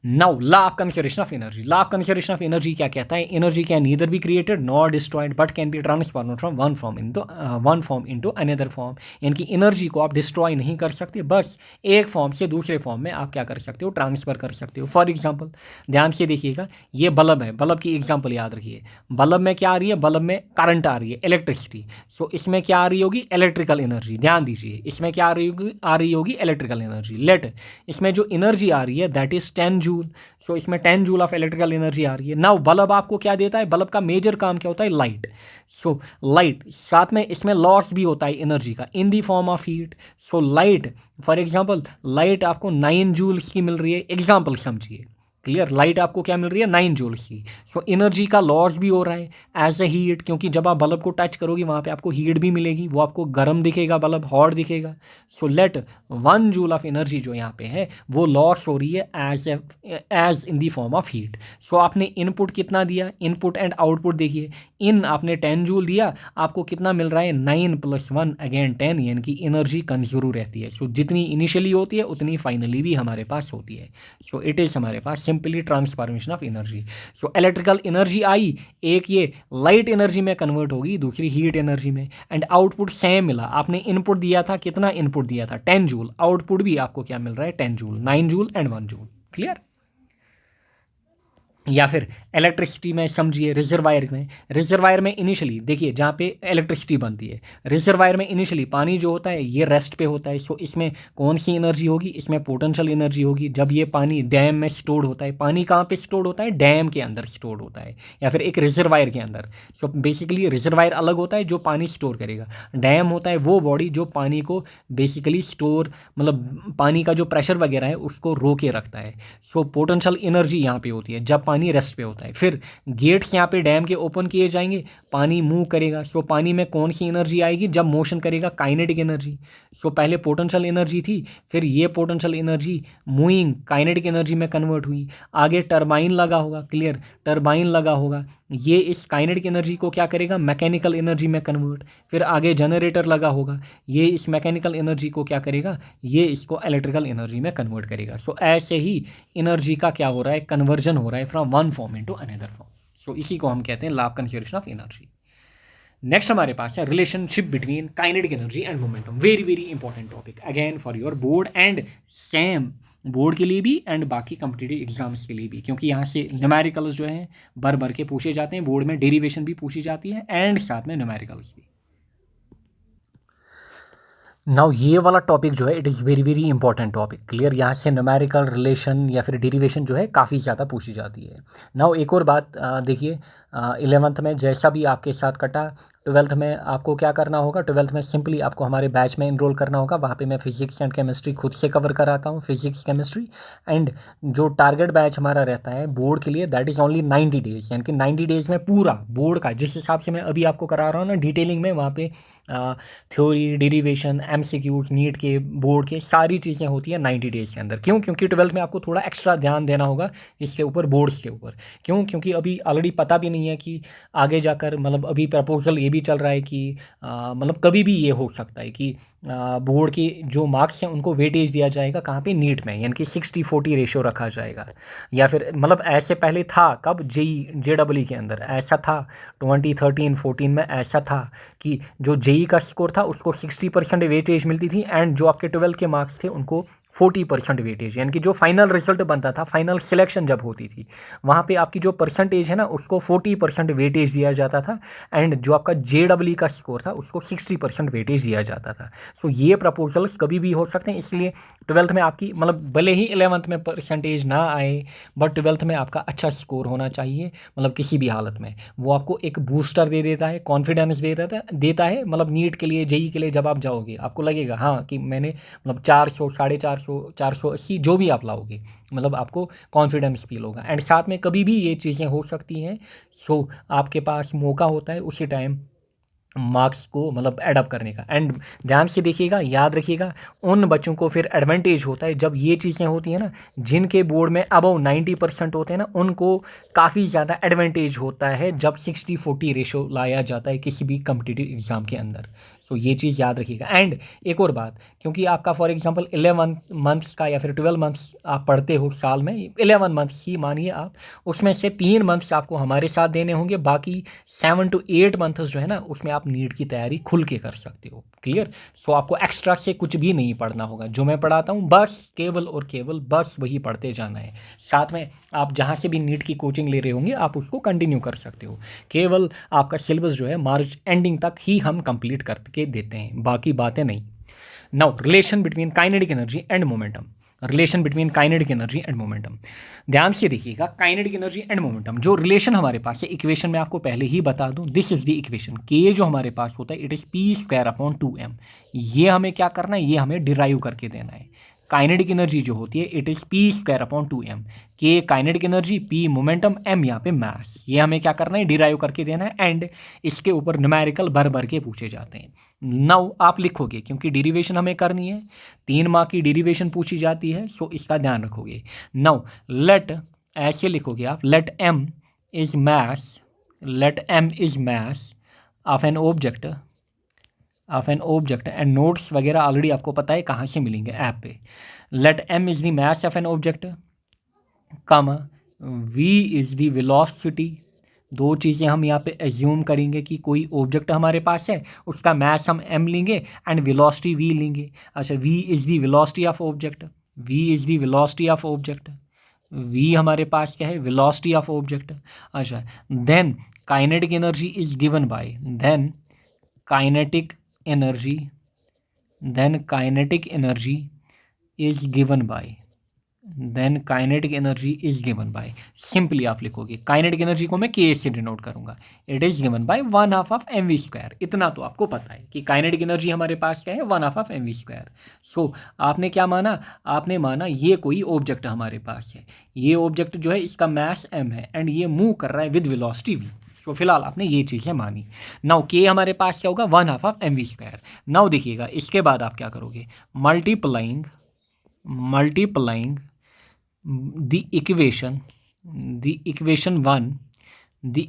Now law of conservation of energy. Law of conservation of energy क्या कहता है, energy can neither be created nor destroyed but can be ट्रांसफॉर्मड from one form into another form. यानी कि energy को आप destroy नहीं कर सकते, बस एक फॉर्म से दूसरे फॉर्म में आप क्या कर सकते हो, ट्रांसफर कर सकते हो। फॉर एग्जाम्पल ध्यान से देखिएगा, ये बल्ब है, बल्ब की एग्जाम्पल याद रखिए। बल्ब में क्या आ रही है, बल्ब में करंट आ रही है, इलेक्ट्रिसिटी। सो इसमें क्या आ रही होगी, इलेक्ट्रिकल एनर्जी। ध्यान दीजिए, इसमें क्या आ रही होगी इलेक्ट्रिकल एनर्जी। लेट इसमें जो एनर्जी आ रही है दैट इज 10 जूल। सो इसमें 10 जूल ऑफ इलेक्ट्रिकल एनर्जी आ रही है। नाउ बल्ब आपको क्या देता है, बल्ब का मेजर काम क्या होता है, लाइट। सो लाइट, साथ में इसमें लॉस भी होता है एनर्जी का in the form of heat. So light, for example light आपको 9 जूल्स की मिल रही है, एग्जांपल समझिए। क्लियर, लाइट आपको क्या मिल रही है, 9 जूल्स की। सो एनर्जी का लॉस भी हो रहा है एज ए हीट, क्योंकि जब आप बल्ब को टच करोगे वहाँ पे आपको हीट भी मिलेगी, वो आपको गर्म दिखेगा, बल्ब हॉट दिखेगा। So let 1 joule of energy जो यहाँ पे है वो लॉस हो रही है as in the form of heat. So आपने इनपुट कितना दिया, इनपुट एंड आउटपुट देखिए। इन आपने 10 जूल दिया, आपको कितना मिल रहा है, 9 + 1 अगेन 10, यानी कि एनर्जी कंज्यूम रहती है। सो जितनी इनिशियली होती है उतनी फाइनली भी हमारे पास होती है। सो इट इज़ हमारे पास simply transformation of energy. So electrical energy आई, एक ये लाइट एनर्जी में कन्वर्ट होगी, दूसरी हीट एनर्जी में, एंड आउटपुट सेम मिला। आपने इनपुट दिया था, कितना इनपुट दिया था, 10 जूल, आउटपुट भी आपको क्या मिल रहा है, 10 joule, 9 joule and 1 joule. Clear. या फिर इलेक्ट्रिसिटी में समझिए, रिजर्वायर में इनिशियली देखिए जहाँ पे इलेक्ट्रिसिटी बनती है, रिजर्वायर में इनिशियली पानी जो होता है ये रेस्ट पे होता है। सो इसमें कौन सी एनर्जी होगी, इसमें पोटेंशियल एनर्जी होगी। जब ये पानी डैम में स्टोर्ड होता है, पानी कहाँ पे स्टोर्ड होता है, डैम के अंदर स्टोर्ड होता है या फिर एक रिजर्वायर के अंदर। सो बेसिकली रिजर्वायर अलग होता है जो पानी स्टोर करेगा, डैम होता है वो बॉडी जो पानी को बेसिकली स्टोर, मतलब पानी का जो प्रेशर वगैरह है उसको रोके रखता है। सो पोटेंशियल एनर्जी यहाँ पे होती है जब पानी रेस्ट पे होता है। फिर गेट्स यहाँ पे डैम के ओपन किए जाएंगे, पानी मूव करेगा। सो पानी में कौन सी एनर्जी आएगी, जब मोशन करेगा, काइनेटिक एनर्जी। सो पहले पोटेंशियल एनर्जी थी, फिर ये potential energy moving kinetic energy में कन्वर्ट हुई। आगे टरबाइन लगा होगा, क्लियर, टरबाइन लगा होगा, ये इस काइनेटिक एनर्जी को क्या करेगा, मैकेनिकल एनर्जी में कन्वर्ट। फिर आगे जनरेटर लगा होगा, ये इस मैकेनिकल एनर्जी को क्या करेगा, ये इसको इलेक्ट्रिकल एनर्जी में कन्वर्ट करेगा। सो ऐसे ही एनर्जी का क्या हो रहा है, कन्वर्जन हो रहा है from one form into another form. So इसी को हम कहते हैं law of conservation of energy. Next हमारे पास है relationship between kinetic energy and momentum. Very very important topic again for your board and same board के लिए भी एंड बाकी कॉम्पिटिटिव एग्जाम्स के लिए भी, क्योंकि यहाँ से न्यूमेरिकल्स जो हैं भर के पूछे जाते हैं। बोर्ड में डेरिवेशन भी पूछी जाती है एंड साथ में न्यूमेरिकल्स भी। नाउ ये वाला टॉपिक जो है it is very very important topic. Clear, यहाँ से न्यूमेरिकल रिलेशन या फिर डेरिवेशन जो है काफ़ी ज़्यादा पूछी जाती है। नाउ एक और बात देखिए, 11th में जैसा भी आपके साथ कटा, 12th में आपको क्या करना होगा, 12th में सिंपली आपको हमारे बैच में इनरोल करना होगा। वहाँ पे मैं फिजिक्स एंड केमिस्ट्री खुद से कवर कराता हूँ, फिजिक्स केमिस्ट्री। एंड जो टारगेट बैच हमारा रहता है बोर्ड के लिए दैट इज़ ओनली 90 डेज़, यानी कि 90 डेज़ में पूरा बोर्ड का जिस हिसाब से मैं अभी आपको करा रहा हूँ ना डिटेलिंग में, वहाँ पे थ्योरी, डेरिवेशन, MCQs, नीट के, बोर्ड के सारी चीज़ें होती हैं 90 डेज़ के अंदर। क्यों, क्योंकि 12th में आपको थोड़ा एक्स्ट्रा ध्यान देना होगा इसके ऊपर, बोर्ड्स के ऊपर। क्यों, क्योंकि अभी ऑलरेडी पता भी नहीं है कि आगे जाकर, मतलब अभी प्रपोजल ये भी चल रहा है कि मतलब कभी भी ये हो सकता है कि बोर्ड के जो मार्क्स हैं उनको वेटेज दिया जाएगा कहाँ पे, नीट में, यानी कि 60-40 रेशो रखा जाएगा। या फिर मतलब ऐसे पहले था, कब, JEE के अंदर ऐसा था, 2013-14 में ऐसा था कि जो JEE का स्कोर था उसको 60% वेटेज मिलती थी एंड जो आपके 12th के मार्क्स थे उनको 40% वेटेज, यानी कि जो फाइनल रिजल्ट बनता था, फाइनल सिलेक्शन जब होती थी, वहाँ पे आपकी जो परसेंटेज है ना उसको 40% वेटेज दिया जाता था, एंड जो आपका JEE का स्कोर था उसको 60% वेटेज दिया जाता था। सो ये प्रपोजल्स कभी भी हो सकते हैं, इसलिए ट्वेल्थ में आपकी मतलब भले ही 11th में परसेंटेज ना आए, बट ट्वेल्थ में आपका अच्छा स्कोर होना चाहिए। मतलब किसी भी हालत में वो आपको एक बूस्टर दे देता है, कॉन्फिडेंस देता है। मतलब नीट के लिए, JEE के लिए जब आप जाओगे आपको लगेगा हाँ कि मैंने मतलब 400, 450, 480 जो भी आप लाओगे, मतलब आपको कॉन्फिडेंस फील होगा। एंड साथ में कभी भी ये चीज़ें हो सकती हैं, सो आपके पास मौका होता है उसी टाइम मार्क्स को मतलब एडअप करने का। एंड ध्यान से देखिएगा, याद रखिएगा, उन बच्चों को फिर एडवांटेज होता है जब ये चीज़ें होती हैं ना, जिनके बोर्ड में अबव 90% होते हैं ना, उनको काफ़ी ज़्यादा एडवांटेज होता है जब 60-40 रेशो लाया जाता है किसी भी कम्पिटिटिव एग्ज़ाम के अंदर। सो ये चीज़ याद रखिएगा। एंड एक और बात, क्योंकि आपका फॉर एग्जांपल 11 मंथ्स का या फिर 12 मंथ्स आप पढ़ते हो साल में, 11 मंथ्स ही मानिए आप, उसमें से 3 मंथ्स आपको हमारे साथ देने होंगे, बाकी 7 to 8 मंथ्स जो है ना उसमें आप नीट की तैयारी खुल के कर सकते हो। क्लियर? सो आपको एक्स्ट्रा से कुछ भी नहीं पढ़ना होगा, जो मैं पढ़ाता हूँ बस केवल और केवल बस वही पढ़ते जाना है। साथ में आप जहाँ से भी नीट की कोचिंग ले रहे होंगे आप उसको कंटिन्यू कर सकते हो। केवल आपका सिलेबस जो है मार्च एंडिंग तक ही हम कंप्लीट करके देते हैं, बाकी बातें नहीं। Now relation between kinetic energy and momentum. Relation between kinetic energy and momentum, ध्यान से देखिएगा। काइनेटिक एनर्जी एंड मोमेंटम जो रिलेशन हमारे पास है, इक्वेशन में आपको पहले ही बता दूं, दिस इज द इक्वेशन। के जो हमारे पास होता है इट इज़ p²/2m। ये हमें क्या करना है, ये हमें डिराइव करके देना है। काइनेटिक एनर्जी जो होती है इट इज़ p²/2m। के kinetic energy, p momentum, m यहाँ पे मास। ये हमें क्या करना है, डिराइव करके देना है। एंड इसके ऊपर न्यूमेरिकल भर भर के पूछे जाते हैं। नाउ आप लिखोगे, क्योंकि डेरिवेशन हमें करनी है, 3 मार्क की डेरिवेशन पूछी जाती है, सो इसका ध्यान रखोगे। नाउ लेट, ऐसे लिखोगे आप, let m is mass, let m is mass of an object, of an object. And notes वगैरह ऑलरेडी आपको पता है कहाँ से मिलेंगे, ऐप पे। Let m is the mass of an object, comma v is the velocity. दो चीज़ें हम यहाँ पे एज्यूम करेंगे कि कोई ऑब्जेक्ट हमारे पास है, उसका मास हम m लेंगे एंड वेलोसिटी v लेंगे। अच्छा, v is the velocity of object, v is the velocity of object, v हमारे पास क्या है, वेलोसिटी ऑफ ऑब्जेक्ट। अच्छा, then kinetic energy is given by, then kinetic energy, then kinetic energy is given by, then kinetic energy is given by. Simply आप लिखोगे, kinetic energy को मैं के से डिनोट करूंगा, it is given bye 1/2 of mv²। इतना तो आपको पता है कि काइनेटिक एनर्जी हमारे पास क्या है, 1/2 ऑफ mv²। सो आपने क्या माना, आपने माना ये कोई ऑब्जेक्ट हमारे पास है, ये ऑब्जेक्ट जो है इसका मास m है एंड ये मूव कर रहा है विद वेलोसिटी v। सो फिलहाल आपने ये चीज़ें मानी। नाउ के हमारे पास क्या होगा, 1/2 ऑफ mv²। नाउ देखिएगा इसके बाद आप क्या करोगे, multiplying the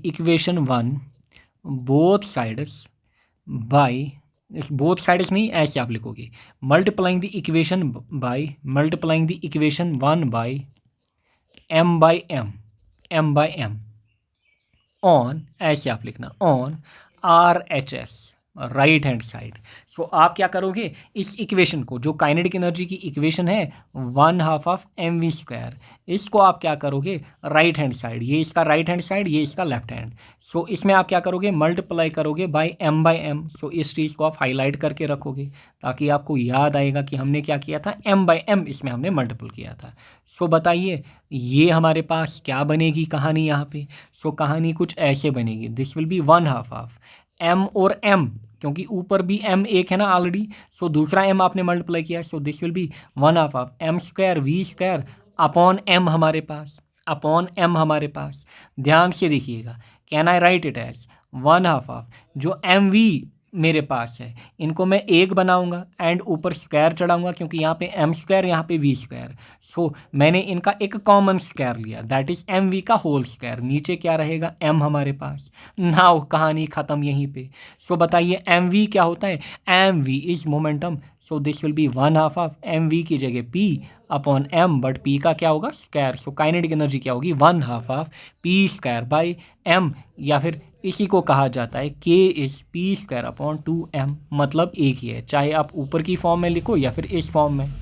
equation 1 both sides by, both sides नहीं, ऐसे आप लिखोगे, multiplying the equation 1 by m on, ऐसे आप लिखना, on RHS, right hand side. So आप क्या करोगे, इस इक्वेशन को, जो काइनेटिक एनर्जी की इक्वेशन है 1/2 ऑफ mv², इसको आप क्या करोगे, राइट हैंड साइड, ये इसका राइट हैंड साइड, ये इसका लेफ्ट हैंड। सो इसमें आप क्या करोगे, मल्टीप्लाई करोगे बाय m/m। सो इस चीज़ को आप हाईलाइट करके रखोगे ताकि आपको याद आएगा कि हमने क्या किया था, m/m इसमें हमने मल्टीपल किया था। सो बताइए ये हमारे पास क्या बनेगी कहानी यहाँ पे। सो कहानी कुछ ऐसे बनेगी, this will be 1/2 of m और m, क्योंकि ऊपर भी m एक है ना ऑलरेडी, सो दूसरा m आपने मल्टीप्लाई किया, सो this will be 1/2 of m² v² upon m हमारे पास, अपॉन m हमारे पास। ध्यान से देखिएगा, can I write it as 1/2 of, जो mv मेरे पास है इनको मैं एक बनाऊंगा एंड ऊपर स्क्वायर चढ़ाऊंगा, क्योंकि यहाँ पे m², यहाँ पे v²। सो मैंने इनका एक कॉमन स्क्वायर लिया, दैट इज mv का होल स्क्वायर। नीचे क्या रहेगा, m हमारे पास। नाउ कहानी ख़त्म यहीं पे। सो बताइए mv क्या होता है, mv is momentum. So this will be 1/2 of mv की जगह p upon m, but p का क्या होगा, स्क्वायर। सो काइनेटिक एनर्जी क्या होगी, 1/2 ऑफ p² बाई m, या फिर इसी को कहा जाता है k is p² upon 2m। मतलब एक ही है, चाहे आप ऊपर की फॉर्म में लिखो या फिर इस फॉर्म में।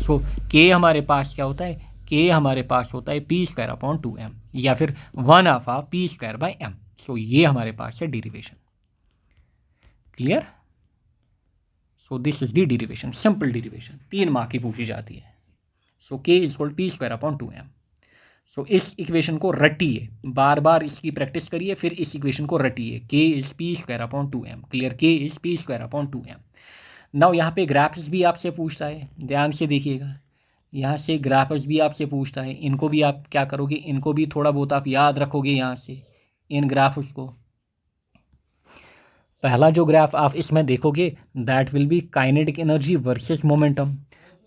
सो के हमारे पास क्या होता है, के हमारे पास होता है पी स्क्वायर अपॉन 2m या फिर 1/2 पी स्क्वायर बाई एम। सो ये हमारे पास है derivation. Clear? So this is the derivation, simple derivation, 3 mark की पूछी जाती है। सो के is equal P square upon 2m। सो इस इक्वेशन को रटिए, बार बार इसकी प्रैक्टिस करिए, फिर इस इक्वेशन को रटिए। K is P square upon 2m। Clear? K is P square upon 2m। Now यहाँ पे ग्राफ्स भी आपसे पूछता है, ध्यान से देखिएगा, यहाँ से ग्राफ्स भी आपसे पूछता है। इनको भी आप क्या करोगे, इनको भी थोड़ा बहुत आप याद रखोगे यहाँ से, इन ग्राफ्स को। पहला जो ग्राफ आप इसमें देखोगे that will be kinetic energy versus momentum.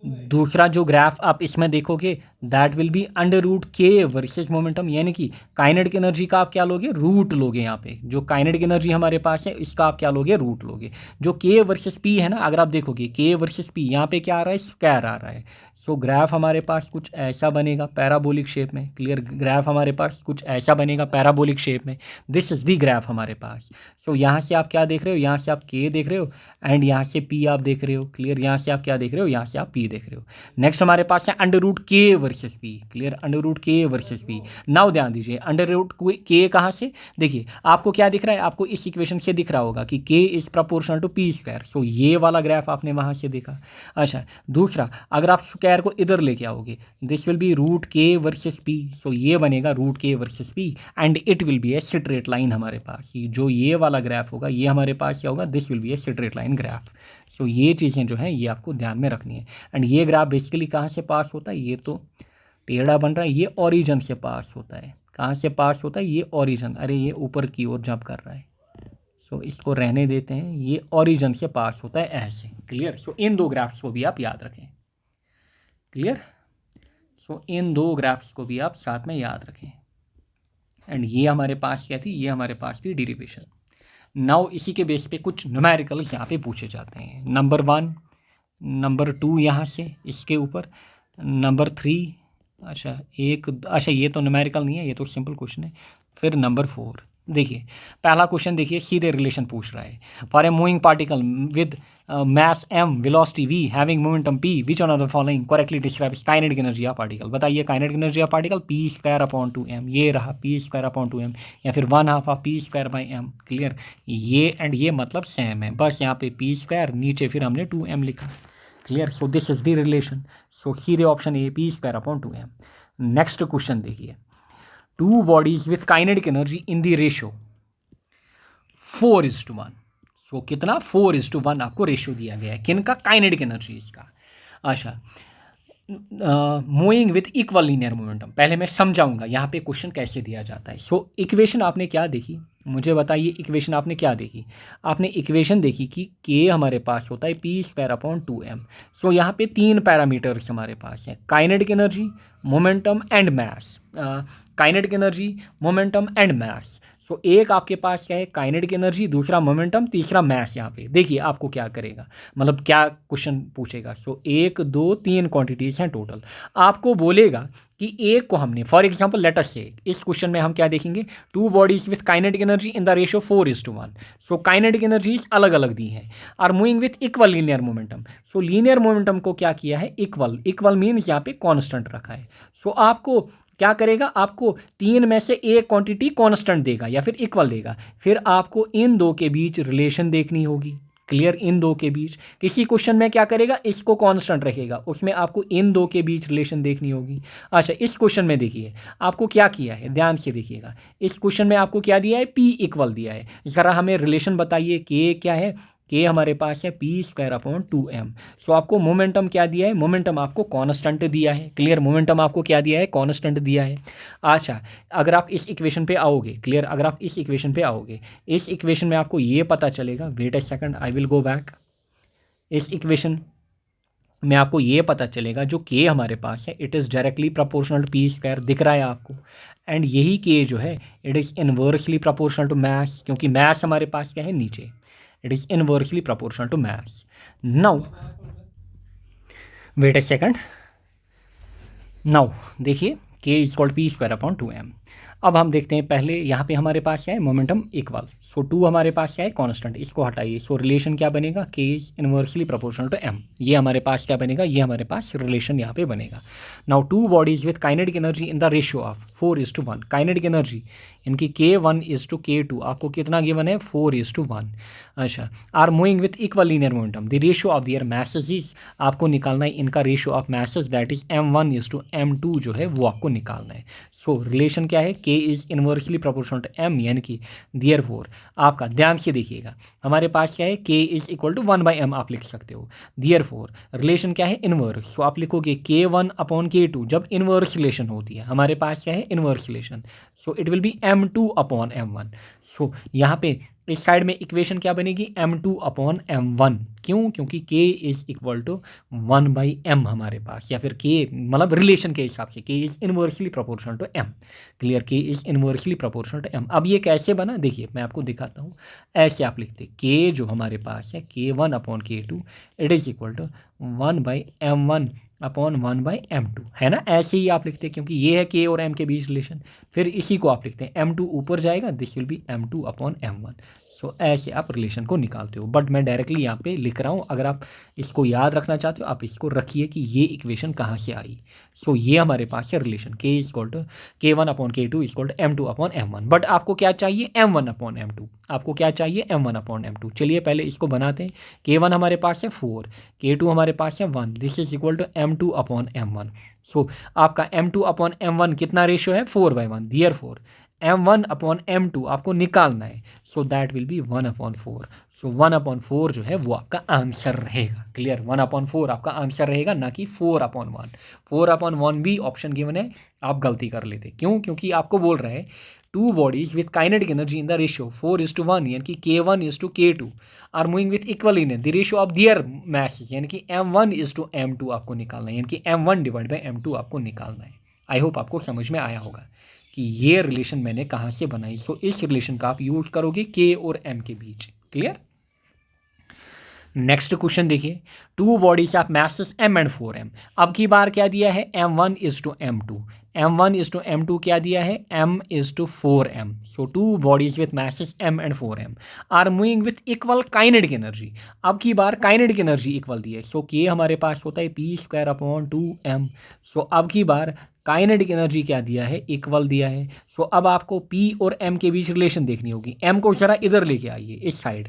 दूसरा जो ग्राफ आप इसमें देखोगे that will be under root K versus momentum, यानी कि काइनेटिक एनर्जी का आप क्या लोगे, रूट लोगे। यहाँ पे जो काइनेटिक एनर्जी हमारे पास है इसका आप क्या लोगे, रूट लोगे। जो के वर्सेस पी है ना, अगर आप देखोगे के वर्सेस पी, यहाँ पे क्या आ रहा है, स्क्वायर आ रहा है। सो ग्राफ हमारे पास कुछ ऐसा बनेगा पैराबोलिक शेप में। क्लियर? ग्राफ हमारे पास कुछ ऐसा बनेगा पैराबोलिक शेप में। दिस इज दी ग्राफ हमारे पास। सो यहाँ से आप क्या देख रहे हो, यहाँ से आप के देख रहे हो एंड यहाँ से पी आप देख रहे हो। क्लियर? यहाँ से आप क्या देख रहे हो, यहाँ से आप पी देख रहे हो। नेक्स्ट हमारे पास है under root K versus P. Clear? Under root K versus P. Now ध्यान दीजिए, अंडर रूट के कहाँ से, देखिए आपको क्या दिख रहा है, आपको इस इक्वेशन से दिख रहा होगा कि K is proportional to P square. So ये वाला ग्राफ आपने वहाँ से देखा। अच्छा, दूसरा अगर आप स्क्वायर को इधर लेके आओगे this will B root K versus P. सो ये बनेगा root K versus P and it will be a straight line हमारे पास। जो ये वाला ग्राफ होगा ये हमारे पास क्या होगा, this will be a straight line graph. So ये चीज़ें जो हैं ये आपको ध्यान में रखनी है। एंड ये ग्राफ बेसिकली कहाँ से पास होता है, ये तो टेढ़ा बन रहा है, ये ओरिजिन से पास होता है। कहाँ से पास होता है, ये ओरिजिन, अरे ये ऊपर की ओर जंप कर रहा है। सो इसको रहने देते हैं, ये ओरिजिन से पास होता है ऐसे। क्लियर? सो इन दो ग्राफ्स को भी आप याद रखें। क्लियर? सो इन दो ग्राफ्स को भी आप साथ में याद रखें। एंड ये हमारे पास क्या थी, ये हमारे पास थी डेरिवेशन। नाउ इसी के बेस पे कुछ न्यूमेरिकल यहाँ पे पूछे जाते हैं। नंबर 1, नंबर 2 यहाँ से इसके ऊपर, नंबर 3, अच्छा ये तो न्यूमेरिकल नहीं है, ये तो सिंपल क्वेश्चन है। फिर नंबर 4 देखिए, पहला क्वेश्चन देखिए, सीधे रिलेशन पूछ रहा है। For a moving particle with mass m, velocity v, having momentum p, which one of the following correctly describes kinetic energy of particle? बताइए kinetic energy of particle p square upon 2m, ये रहा p square upon 2m या फिर 1/2 of p square by m। Clear? ये and ये मतलब same है, बस यहाँ पे p स्क्वायर, नीचे फिर हमने 2m लिखा। Clear? So this is the relation. So सीधे option A p square upon 2m। Next question देखिए, 2 bodies with kinetic energy in the ratio 4:1। So कितना, 4:1 आपको रेशियो दिया गया है। किन का, काइनेटिक एनर्जी इसका। अच्छा, moving with equal linear momentum, पहले मैं समझाऊंगा यहाँ पे क्वेश्चन कैसे दिया जाता है। सो इक्वेशन आपने क्या देखी, मुझे बताइए, इक्वेशन आपने क्या देखी? आपने इक्वेशन देखी कि के हमारे पास होता है पी स्क्वायर अपॉन 2m। सो यहाँ पे 3 पैरामीटर्स हमारे पास हैं, kinetic energy, momentum and mass. Kinetic energy, momentum and mass. So एक आपके पास क्या है, काइनेटिक एनर्जी, दूसरा मोमेंटम, तीसरा मास। यहाँ पे देखिए आपको क्या करेगा, मतलब क्या क्वेश्चन पूछेगा। सो 1, 2, 3 क्वांटिटीज़ हैं टोटल। आपको बोलेगा कि एक को हमने, फॉर एग्जांपल लेट अस से, इस क्वेश्चन में हम क्या देखेंगे, 2 bodies with kinetic energy in the ratio 4:1। So kinetic energies अलग अलग दी हैं, are moving with equal linear momentum. So linear momentum को क्या किया है, इक्वल। इक्वल मीन्स यहाँ पे कॉन्स्टेंट रखा है। सो आपको क्या करेगा, आपको 3 में से एक क्वांटिटी कांस्टेंट देगा या फिर इक्वल देगा। फिर आपको इन दो के बीच रिलेशन देखनी होगी। क्लियर? इन दो के बीच, किसी क्वेश्चन में क्या करेगा, इसको कांस्टेंट रखेगा, उसमें आपको इन दो के बीच रिलेशन देखनी होगी। अच्छा, इस क्वेश्चन में देखिए आपको क्या किया है, ध्यान से देखिएगा। इस क्वेश्चन में आपको क्या दिया है, पी इक्वल दिया है। ज़रा हमें रिलेशन बताइए, के क्या है, के हमारे पास है पी स्क्वायर अपॉन 2m। सो आपको मोमेंटम क्या दिया है, मोमेंटम आपको कांस्टेंट दिया है। क्लियर? मोमेंटम आपको क्या दिया है, कांस्टेंट दिया है। अच्छा, अगर आप इस इक्वेशन पे आओगे, क्लियर, अगर आप इस इक्वेशन पे आओगे, इस इक्वेशन में आपको ये पता चलेगा, wait a second, I will go back. इस इक्वेशन में आपको ये पता चलेगा जो के हमारे पास है, it is directly proportional to P square, दिख रहा है आपको। एंड यही के जो है it is inversely proportional to mass, क्योंकि मास हमारे पास क्या है, नीचे। It is inversely proportional to mass. Now, wait a second. Now देखिए, k is equal to p square upon 2m. अब हम देखते हैं पहले यहाँ पे हमारे पास क्या है, मोमेंटम इक्वल। सो 2 हमारे पास क्या है, कांस्टेंट, इसको हटाइए। सो रिलेशन क्या बनेगा, k is inversely proportional to m। ये हमारे पास क्या बनेगा, ये हमारे पास रिलेशन यहाँ पे बनेगा। Now 2 bodies with kinetic energy in the ratio of 4:1। Kinetic energy इनकी k1:k2, आपको कितना गिवन है, 4:1। अच्छा, are moving with equal linear momentum, the ratio of their masses is, आपको निकालना है इनका ratio of masses, that is m1:m2 जो है वो आपको निकालना है। सो रिलेशन क्या है, k is inversely proportional to m, यानी कि देयरफॉर आपका ध्यान से देखिएगा, हमारे पास क्या है, k is equal to 1/m आप लिख सकते हो। देयरफॉर रिलेशन क्या है, इनवर्स। सो आप लिखोगे k1/k2, जब इनवर्स रिलेशन होती है हमारे पास क्या है, inverse relation, so it will be m2/m1। सो यहाँ पे इस साइड में इक्वेशन क्या बनेगी, m2/m1। क्यों, क्योंकि k is equal to 1/m हमारे पास, या फिर k मतलब रिलेशन के हिसाब से k is inversely proportional to m। Clear, k is inversely proportional to m। अब ये कैसे बना, देखिए मैं आपको दिखाता हूँ। ऐसे आप लिखते k जो हमारे पास है, k1/k2 it is equal to 1/m1/1/m2, है ना। ऐसे ही आप लिखते हैं, क्योंकि ये है k और m के बीच रिलेशन। फिर इसी को आप लिखते हैं, m2 ऊपर जाएगा, दिस विल बी m2/m1। सो ऐसे आप रिलेशन को निकालते हो, बट मैं डायरेक्टली यहाँ पे लिख रहा हूँ। अगर आप इसको याद रखना चाहते हो, आप इसको रखिए कि ये इक्वेशन कहाँ से आई। सो ये हमारे पास है relation, k equal to k1/k2 equal to m2/m1। But आपको क्या चाहिए, m1/m2। आपको क्या चाहिए, m1/m2। चलिए पहले इसको बनाते हैं। k1 हमारे पास है 4, k2 हमारे पास है 1, this is equal to m2/m1। So आपका m2/m1 कितना रेशियो है, 4/1। देयरफॉर m1/m2 आपको निकालना है, सो दैट विल बी 1/4। सो 1/4 जो है वो आपका आंसर रहेगा। क्लियर, 1/4 आपका आंसर रहेगा, ना कि 4/1। 4/1 भी ऑप्शन गिवन है, आप गलती कर लेते। क्यों, क्योंकि आपको बोल रहा है 2 bodies with kinetic energy in the ratio 4:1, यानी कि k1:k2 are moving with equal linear, the ratio of their masses, यानी कि m1:m2 आपको निकालना है, यानी कि m1/m2 आपको निकालना है। आई होप आपको समझ में आया होगा कि ये रिलेशन मैंने कहाँ से बनाई। सो इस रिलेशन का आप यूज करोगे k और m के बीच। क्लियर, नेक्स्ट क्वेश्चन देखिए, 2 bodies of masses m and 4m। अब की बार क्या दिया है, m1:m2। m1:m2 क्या दिया है, m:4m। So 2 bodies with masses m and 4m are moving with equal kinetic energy. अब की बार काइनेटिक एनर्जी इक्वल दी है। सो k हमारे पास होता है p²/2m। सो अब की बार काइनेटिक एनर्जी क्या दिया है, इक्वल दिया है। सो अब आपको p और m के बीच रिलेशन देखनी होगी। m को जरा इधर लेके आइए, इस साइड,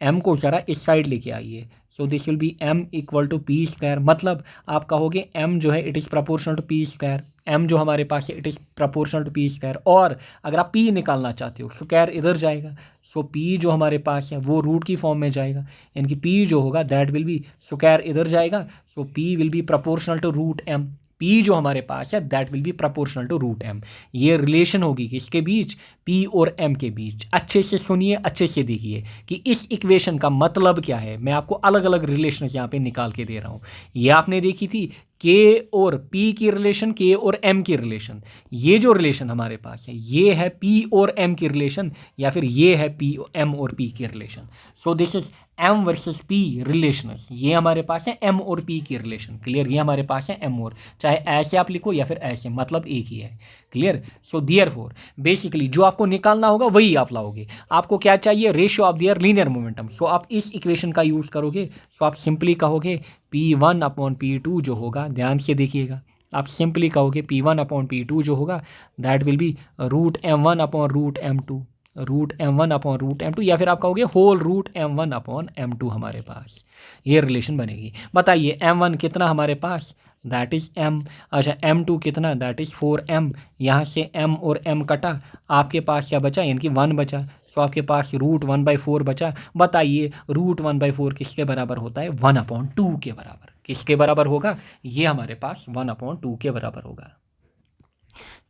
m को जरा इस साइड लेके आइए। So this will be m equal to p², मतलब आप कहोगे m जो है it is proportional to p²। m जो हमारे पास है it is proportional to p², और अगर आप p निकालना चाहते हो स्क्वायर इधर जाएगा। सो p जो हमारे पास है वो रूट की फॉर्म में जाएगा, यानी कि p जो होगा दैट विल बी, स्क्वायर इधर जाएगा, so p will be proportional to √m। p जो हमारे पास है that will be proportional to √m। ये रिलेशन होगी किसके बीच, p और m के बीच। अच्छे से सुनिए, अच्छे से देखिए कि इस इक्वेशन का मतलब क्या है। मैं आपको अलग अलग रिलेशन यहाँ पे निकाल के दे रहा हूँ। ये आपने देखी थी k और p की रिलेशन, k और m की रिलेशन। ये जो रिलेशन हमारे पास है ये है p और m की रिलेशन, या फिर ये है p m और p की relation. So this is m versus p relation. ये हमारे पास है m और p की रिलेशन। क्लियर, ये हमारे पास है m और, चाहे ऐसे आप लिखो या फिर ऐसे, मतलब एक ही है। क्लियर, सो देयरफॉर बेसिकली जो आपको निकालना होगा वही आप लाओगे। आपको क्या चाहिए, ratio of their linear momentum. So आप इस इक्वेशन का यूज़ करोगे। सो आप सिंपली कहोगे p1/p2 जो होगा, ध्यान से देखिएगा, आप सिंपली कहोगे p1/p2 जो होगा that will B √m1/√m2, √m1/√m2, या फिर आप कहोगे होल √m1/m2 हमारे पास। ये रिलेशन बनेगी। बताइए m1 कितना हमारे पास, दैट इज़ m। अच्छा, m2 कितना, दैट इज़ 4m। यहाँ से m और m कटा, आपके पास क्या बचा, यानी कि 1 बचा। सो आपके पास √1/4 बचा। बताइए √1/4 किसके बराबर होता है, 1/2 के बराबर। किसके बराबर होगा, ये हमारे पास 1/2 के बराबर होगा।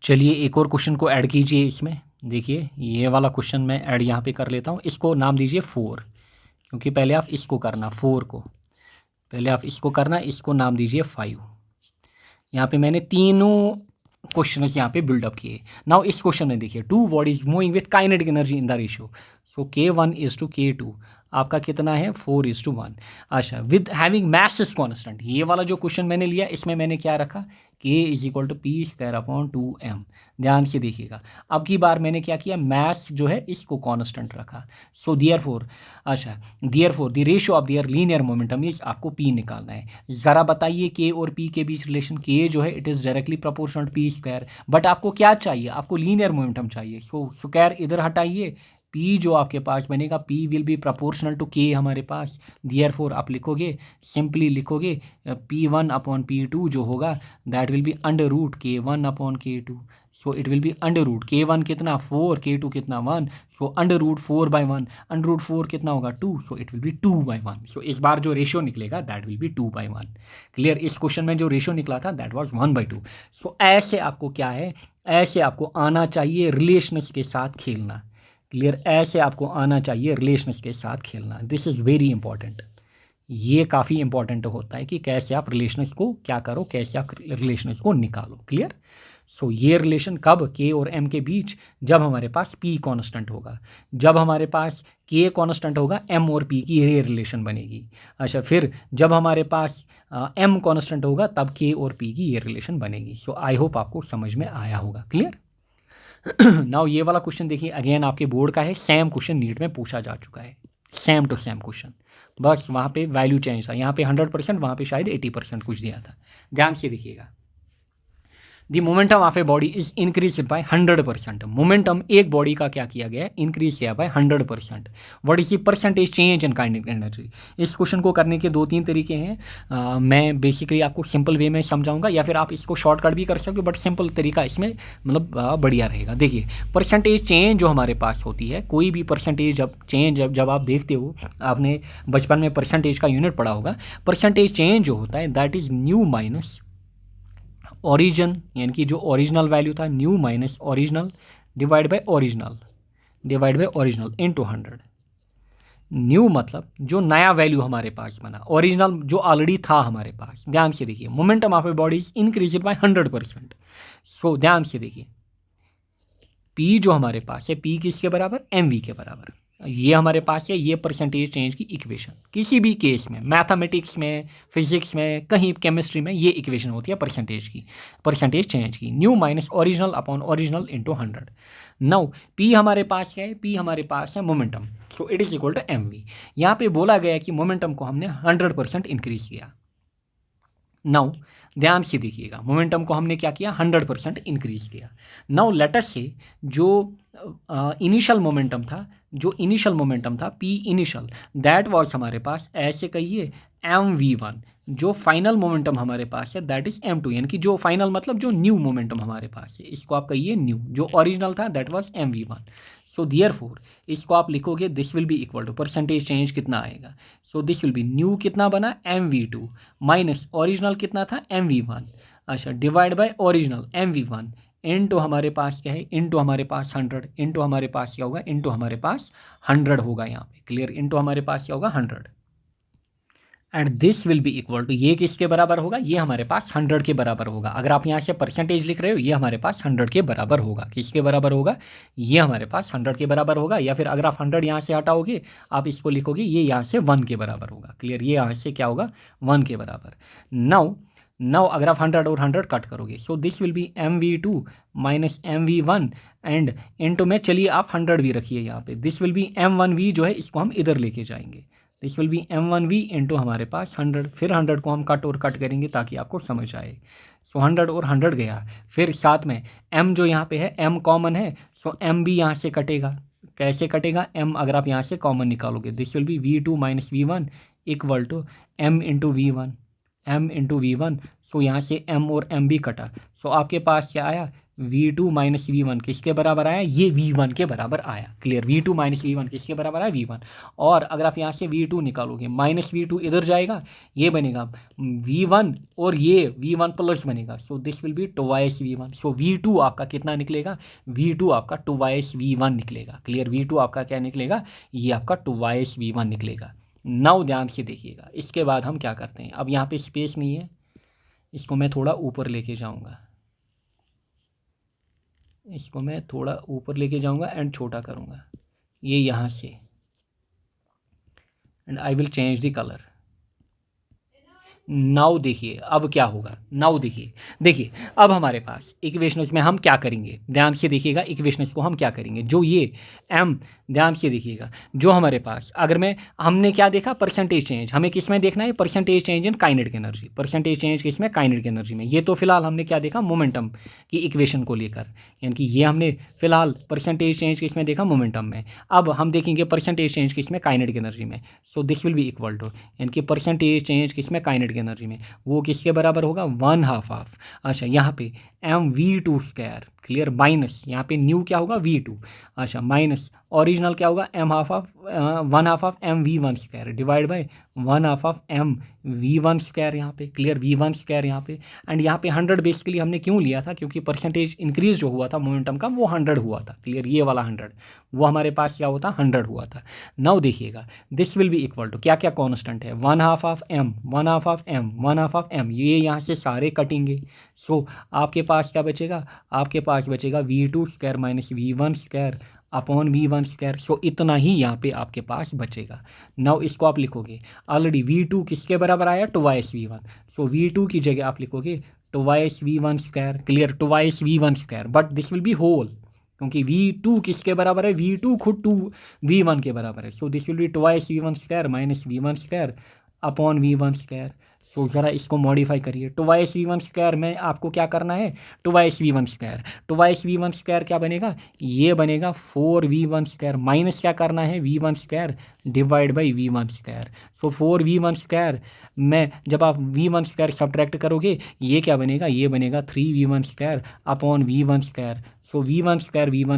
चलिए एक और क्वेश्चन को ऐड कीजिए इसमें। देखिए ये वाला क्वेश्चन मैं ऐड यहाँ पे कर लेता हूँ। इसको नाम दीजिए 4, क्योंकि पहले आप इसको करना, 4 को पहले आप इसको करना, इसको नाम दीजिए 5। यहाँ पे मैंने तीनों क्वेश्चन यहाँ पे बिल्डअप किए। नाउ इस क्वेश्चन में देखिए, 2 bodies moving with kinetic energy in the ratio. So K1:K2 आपका कितना है 4:1। अच्छा, with having mass is constant, ये वाला जो क्वेश्चन मैंने लिया इसमें मैंने क्या रखा, K=P²/2m। ध्यान से देखिएगा, अब की बार मैंने क्या किया, मास जो है इसको कांस्टेंट रखा। So therefore the ratio of their linear momentum is, आपको P निकालना है। ज़रा बताइए K और P के बीच रिलेशन, K जो है it is directly proportional P², but आपको क्या चाहिए, आपको लीनियर मोमेंटम चाहिए। सो स्क्वायर इधर हटाइए, P जो आपके पास बनेगा P will be proportional to K हमारे पास। देयरफॉर आप लिखोगे, सिंपली लिखोगे P1/P2 जो होगा that will B √K1/K2। So it will be √ K1 कितना 4, K2 कितना 1, सो √4/1, √4 कितना होगा 2, सो इट विल बी 2/1। सो इस बार जो रेशियो निकलेगा दैट विल बी 2/1। क्लियर, इस क्वेश्चन में जो रेशियो निकला था दैट वाज 1/2। सो ऐसे आपको क्या है, ऐसे आपको आना चाहिए रिलेशंस के साथ खेलना। क्लियर, ऐसे आपको आना चाहिए रिलेशंस के साथ खेलना। दिस इज़ वेरी इंपॉर्टेंट, ये काफ़ी इंपॉर्टेंट होता है कि कैसे आप रिलेशंस को क्या करो, कैसे आप रिलेशंस को निकालो। क्लियर, सो ये रिलेशन कब K और M के बीच, जब हमारे पास P कांस्टेंट होगा, जब हमारे पास K कांस्टेंट होगा M और P की ये रिलेशन बनेगी। अच्छा, फिर जब हमारे पास M कांस्टेंट होगा तब K और P की ये रिलेशन बनेगी। सो आई होप आपको समझ में आया होगा। क्लियर, नाउ ये वाला क्वेश्चन देखिए, अगेन आपके बोर्ड का है, सेम क्वेश्चन नीट में पूछा जा चुका है, सेम टू सेम क्वेश्चन, बस वहाँ पे वैल्यू चेंज था, यहाँ पे 100%, वहाँ पे शायद 80% कुछ दिया था। ध्यान से देखिएगा, the momentum of a body is increase by 100%। Momentum एक बॉडी का क्या किया गया है, इंक्रीज किया by 100%। What is the percentage change in kinetic energy. इस क्वेश्चन को करने के 2-3 तरीके हैं। मैं बेसिकली आपको सिंपल वे में समझाऊंगा, या फिर आप इसको शॉर्टकट भी कर सकते हो, बट सिंपल तरीका इसमें मतलब बढ़िया रहेगा। देखिए, परसेंटेज चेंज जो हमारे पास होती है, कोई भी परसेंटेज जब आप देखते हो, आपने बचपन में परसेंटेज का यूनिट पढ़ा होगा, परसेंटेज चेंज जो होता है that is new minus origin, यानी कि जो ओरिजिनल वैल्यू था, new minus original divide by original into 100। New मतलब जो नया वैल्यू हमारे पास बना, ओरिजिनल जो ऑलरेडी था हमारे पास। ध्यान से देखिए, momentum of a body is increase by 100%। सो ध्यान से देखिए, P जो हमारे पास है, P किसके बराबर, mv के बराबर। ये हमारे पास है ये परसेंटेज चेंज की इक्वेशन। किसी भी केस में, मैथमेटिक्स में, फिजिक्स में, कहीं केमिस्ट्री में ये इक्वेशन होती है परसेंटेज की, परसेंटेज चेंज की, new minus original upon original into 100। Now P हमारे पास है, P हमारे पास है momentum, so it is equal to mv। यहाँ पे बोला गया कि मोमेंटम को हमने 100% इंक्रीज किया। नाउ ध्यान से देखिएगा, मोमेंटम को हमने क्या किया, 100% इंक्रीज किया। नाउ लेटर से जो इनिशियल मोमेंटम था P इनिशियल, दैट वाज हमारे पास, ऐसे कहिए mv1। जो फाइनल मोमेंटम हमारे पास है दैट इज m2, यानी कि जो फाइनल मतलब जो न्यू मोमेंटम हमारे पास है, इसको आप कहिए न्यू। जो ओरिजिनल था that was mv1। So therefore इसको आप लिखोगे, this will be equal to, percentage change कितना आएगा, so this will be new कितना बना mv2 माइनस ओरिजिनल कितना था mv1, अच्छा, divide by original mv1 into हमारे पास क्या है, इनटू हमारे पास 100, इनटू हमारे पास क्या होगा, इनटू हमारे पास 100 होगा यहाँ पे। क्लियर, इनटू हमारे पास क्या होगा 100, and this will be equal to, ये किसके बराबर होगा, ये हमारे पास 100 के बराबर होगा। अगर आप यहाँ से परसेंटेज लिख रहे हो, ये हमारे पास 100 के बराबर होगा। किसके बराबर होगा, ये हमारे पास 100 के बराबर होगा। या फिर अगर आप 100 यहाँ से हटाओगे, आप इसको लिखोगे, ये यहाँ से 1 के बराबर होगा। क्लियर, ये यहाँ से क्या होगा 1 के बराबर। नाउ अगर आप 100 और 100 कट करोगे, सो this will B mv2 minus mv1 and into में, चलिए आप 100 भी रखिए यहाँ पे, दिस विल बी m1v जो है इसको हम इधर लेके जाएंगे, this will B m1v into हमारे पास 100। फिर 100 को हम कट करेंगे ताकि आपको समझ आए। सो 100 और 100 गया, फिर साथ में m जो यहाँ पे है, m कॉमन है, सो m भी यहाँ से कटेगा। कैसे कटेगा, m अगर आप यहाँ से कॉमन निकालोगे, this will be v2 minus v1 equal to m into v1। So यहाँ से m और m भी कटा, सो आपके पास क्या आया, v2 माइनस v1 किसके बराबर आया, ये v1 के बराबर आया। क्लियर, v2 माइनस v1 किसके बराबर आया, v1। और अगर आप यहाँ से v2 निकालोगे, माइनस v2 इधर जाएगा, ये बनेगा v1 और ये v1 प्लस बनेगा, सो this will be twice v1। So v2 आपका कितना निकलेगा, v2 आपका ट्वाइस v1 निकलेगा। क्लियर, v2 आपका क्या निकलेगा, ये आपका ट्वाइस v1 निकलेगा। नाउ ध्यान से देखिएगा, इसके बाद हम क्या करते हैं, अब यहाँ पे स्पेस नहीं है, इसको मैं थोड़ा ऊपर लेके जाऊँगा, इसको मैं थोड़ा ऊपर लेके जाऊंगा एंड छोटा करूंगा। ये यहाँ से, and I will change the colour. Now देखिए अब क्या होगा, नाउ देखिए अब हमारे पास इक्वेशंस में हम क्या करेंगे, ध्यान से देखिएगा इक्वेशंस को हम क्या करेंगे। जो ये एम, ध्यान से देखिएगा, जो हमारे पास अगर मैं, हमने क्या देखा, परसेंटेज चेंज, हमें किस में देखना है, percentage change in kinetic energy, percentage change किस में, काइनेटिक एनर्जी में। ये तो फिलहाल हमने क्या देखा, मोमेंटम की इक्वेशन को लेकर, यानी कि ये हमने फिलहाल परसेंटेज चेंज किस में देखा, मोमेंटम में। अब हम देखेंगे परसेंटेज चेंज किस में, काइनेटिक एनर्जी में। So this will be equal to, यानी कि परसेंटेज चेंज किस में, काइनेटिक एनर्जी में, वो किसके बराबर होगा, 1/2 ऑफ, अच्छा यहाँ पे mv2 स्क्वायर, क्लियर, माइनस यहाँ पे न्यू क्या होगा, v2, अच्छा माइनस ओरिजिनल क्या होगा, m1/2 of mv1 square divide by 1/2 of mv1 square, यहाँ पे क्लियर, v1 स्क्वायर यहाँ पे। एंड यहाँ पे 100 बेसिकली हमने क्यों लिया था, क्योंकि परसेंटेज इंक्रीज जो हुआ था मोमेंटम का वो 100 हुआ था, क्लियर, ये वाला 100 वो हमारे पास क्या होता, 100 हुआ था। नाउ देखिएगा this will be equal to, क्या क्या कॉन्स्टेंट है, 1/2 of m, 1/2 of m, 1/2 of m, ये यहाँ से सारे कटेंगे। सो आपके पास क्या बचेगा, आपके पास बचेगा v2 square minus v1 square upon v1 square. So इतना ही यहाँ पे आपके पास बचेगा। नाउ इसको आप लिखोगे, ऑलरेडी v2 किसके बराबर आया, 2/v1, सो v2 की जगह आप लिखोगे 2/v1 square, clear, 2/v1 square, but this will be whole, क्योंकि v2 किसके बराबर है, v2 खुद 2v1 के बराबर है। So this will be 2/v1 square minus v1 square upon v1 square. So ज़रा इसको मॉडिफाई करिए, 2/v1 स्क्वायर में आपको क्या करना है, 2/v1 स्क्वायर, 2/v1 स्क्वायर क्या बनेगा, ये बनेगा 4v1 स्क्वायर, माइनस क्या करना है, v1 square divide by v1 square. So 4v1 square में जब आप v1 स्क्वायर सब्ट्रैक्ट करोगे ये क्या बनेगा, ये बनेगा 3v1 square upon v1 square. So v1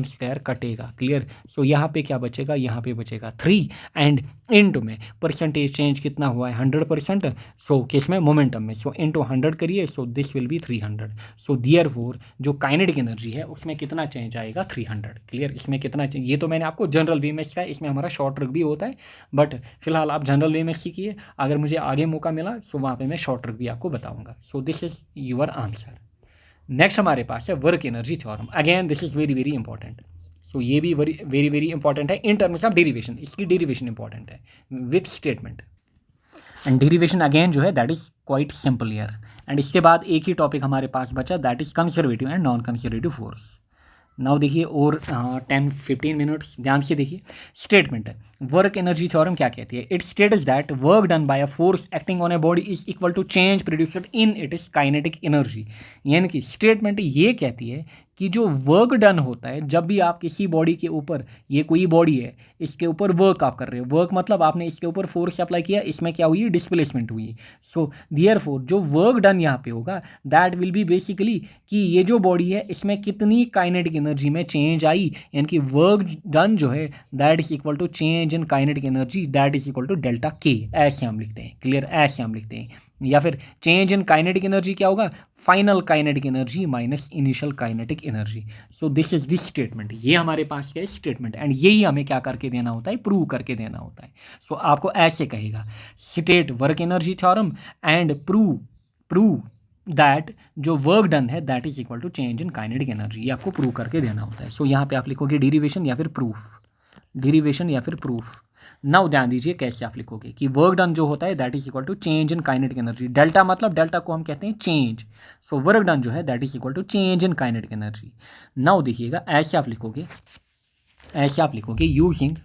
square कटेगा, क्लियर। सो यहाँ पे क्या बचेगा, यहाँ पे बचेगा 3, एंड इंटू में परसेंटेज चेंज कितना हुआ है, 100%, सो किस में, मोमेंटम में, सो इंटू 100 करिए, सो this will B 300। So therefore जो काइनेटिक एनर्जी है उसमें कितना चेंज आएगा, 300, क्लियर। इसमें कितना चेंज, ये तो मैंने आपको जनरल वे में सिखाया, इसमें हमारा शॉर्ट ट्रिक भी होता है, बट फिलहाल आप जनरल वे में सीखिए, अगर मुझे आगे मौका मिला सो वहाँ पे मैं शॉर्ट ट्रिक भी आपको बताऊंगा। So this is your answer. Next हमारे पास है work energy theorem, again this is very very important. So ये भी वेरी वेरी इंपॉर्टेंट है इन टर्म्स ऑफ डेरिवेशन, इसकी डेरिवेशन इंपॉर्टेंट है with statement, and derivation again जो है that is quite simple here. And इसके बाद एक ही टॉपिक हमारे पास बचा, that is conservative and non conservative force. Now देखिए और 10-15 मिनट्स ध्यान से देखिए। स्टेटमेंट है, वर्क एनर्जी थ्योरम क्या कहती है, it states that work done by a force acting on a body is equal to change produced in it is kinetic energy. यानी कि स्टेटमेंट ये कहती है कि जो वर्क डन होता है जब भी आप किसी बॉडी के ऊपर, ये कोई बॉडी है इसके ऊपर वर्क आप कर रहे हो, वर्क मतलब आपने इसके ऊपर फोर्स अप्लाई किया, इसमें क्या हुई, डिस्प्लेसमेंट हुई। सो देयरफॉर जो वर्क डन यहाँ पे होगा दैट विल बी बेसिकली कि ये जो बॉडी है इसमें कितनी काइनेटिक एनर्जी में चेंज आई, यानी कि वर्क डन जो है that is equal to change in kinetic energy that is equal to delta K, ऐसे हम लिखते हैं, क्लियर, ऐसे हम लिखते हैं। या फिर चेंज इन काइनेटिक एनर्जी क्या होगा, final kinetic energy minus initial kinetic energy. So this is this statement, ये हमारे पास क्या है, स्टेटमेंट, एंड यही हमें क्या करके देना होता है, प्रूव करके देना होता है। सो आपको ऐसे कहेगा, state work energy theorem and prove that जो वर्क डन है that is equal to change in kinetic energy, ये आपको प्रूव करके देना होता है। सो यहाँ पे आप लिखोगे डेरिवेशन या फिर प्रूफ, डेरिवेशन या फिर प्रूफ। नाउ ध्यान दीजिए कैसे आप लिखोगे कि वर्क डन जो होता है that is equal to change in kinetic energy, delta मतलब डेल्टा को हम कहते हैं चेंज। सो वर्क डन जो है that is equal to change in kinetic energy. Now देखिएगा ऐसे आप लिखोगे, ऐसे आप लिखोगे using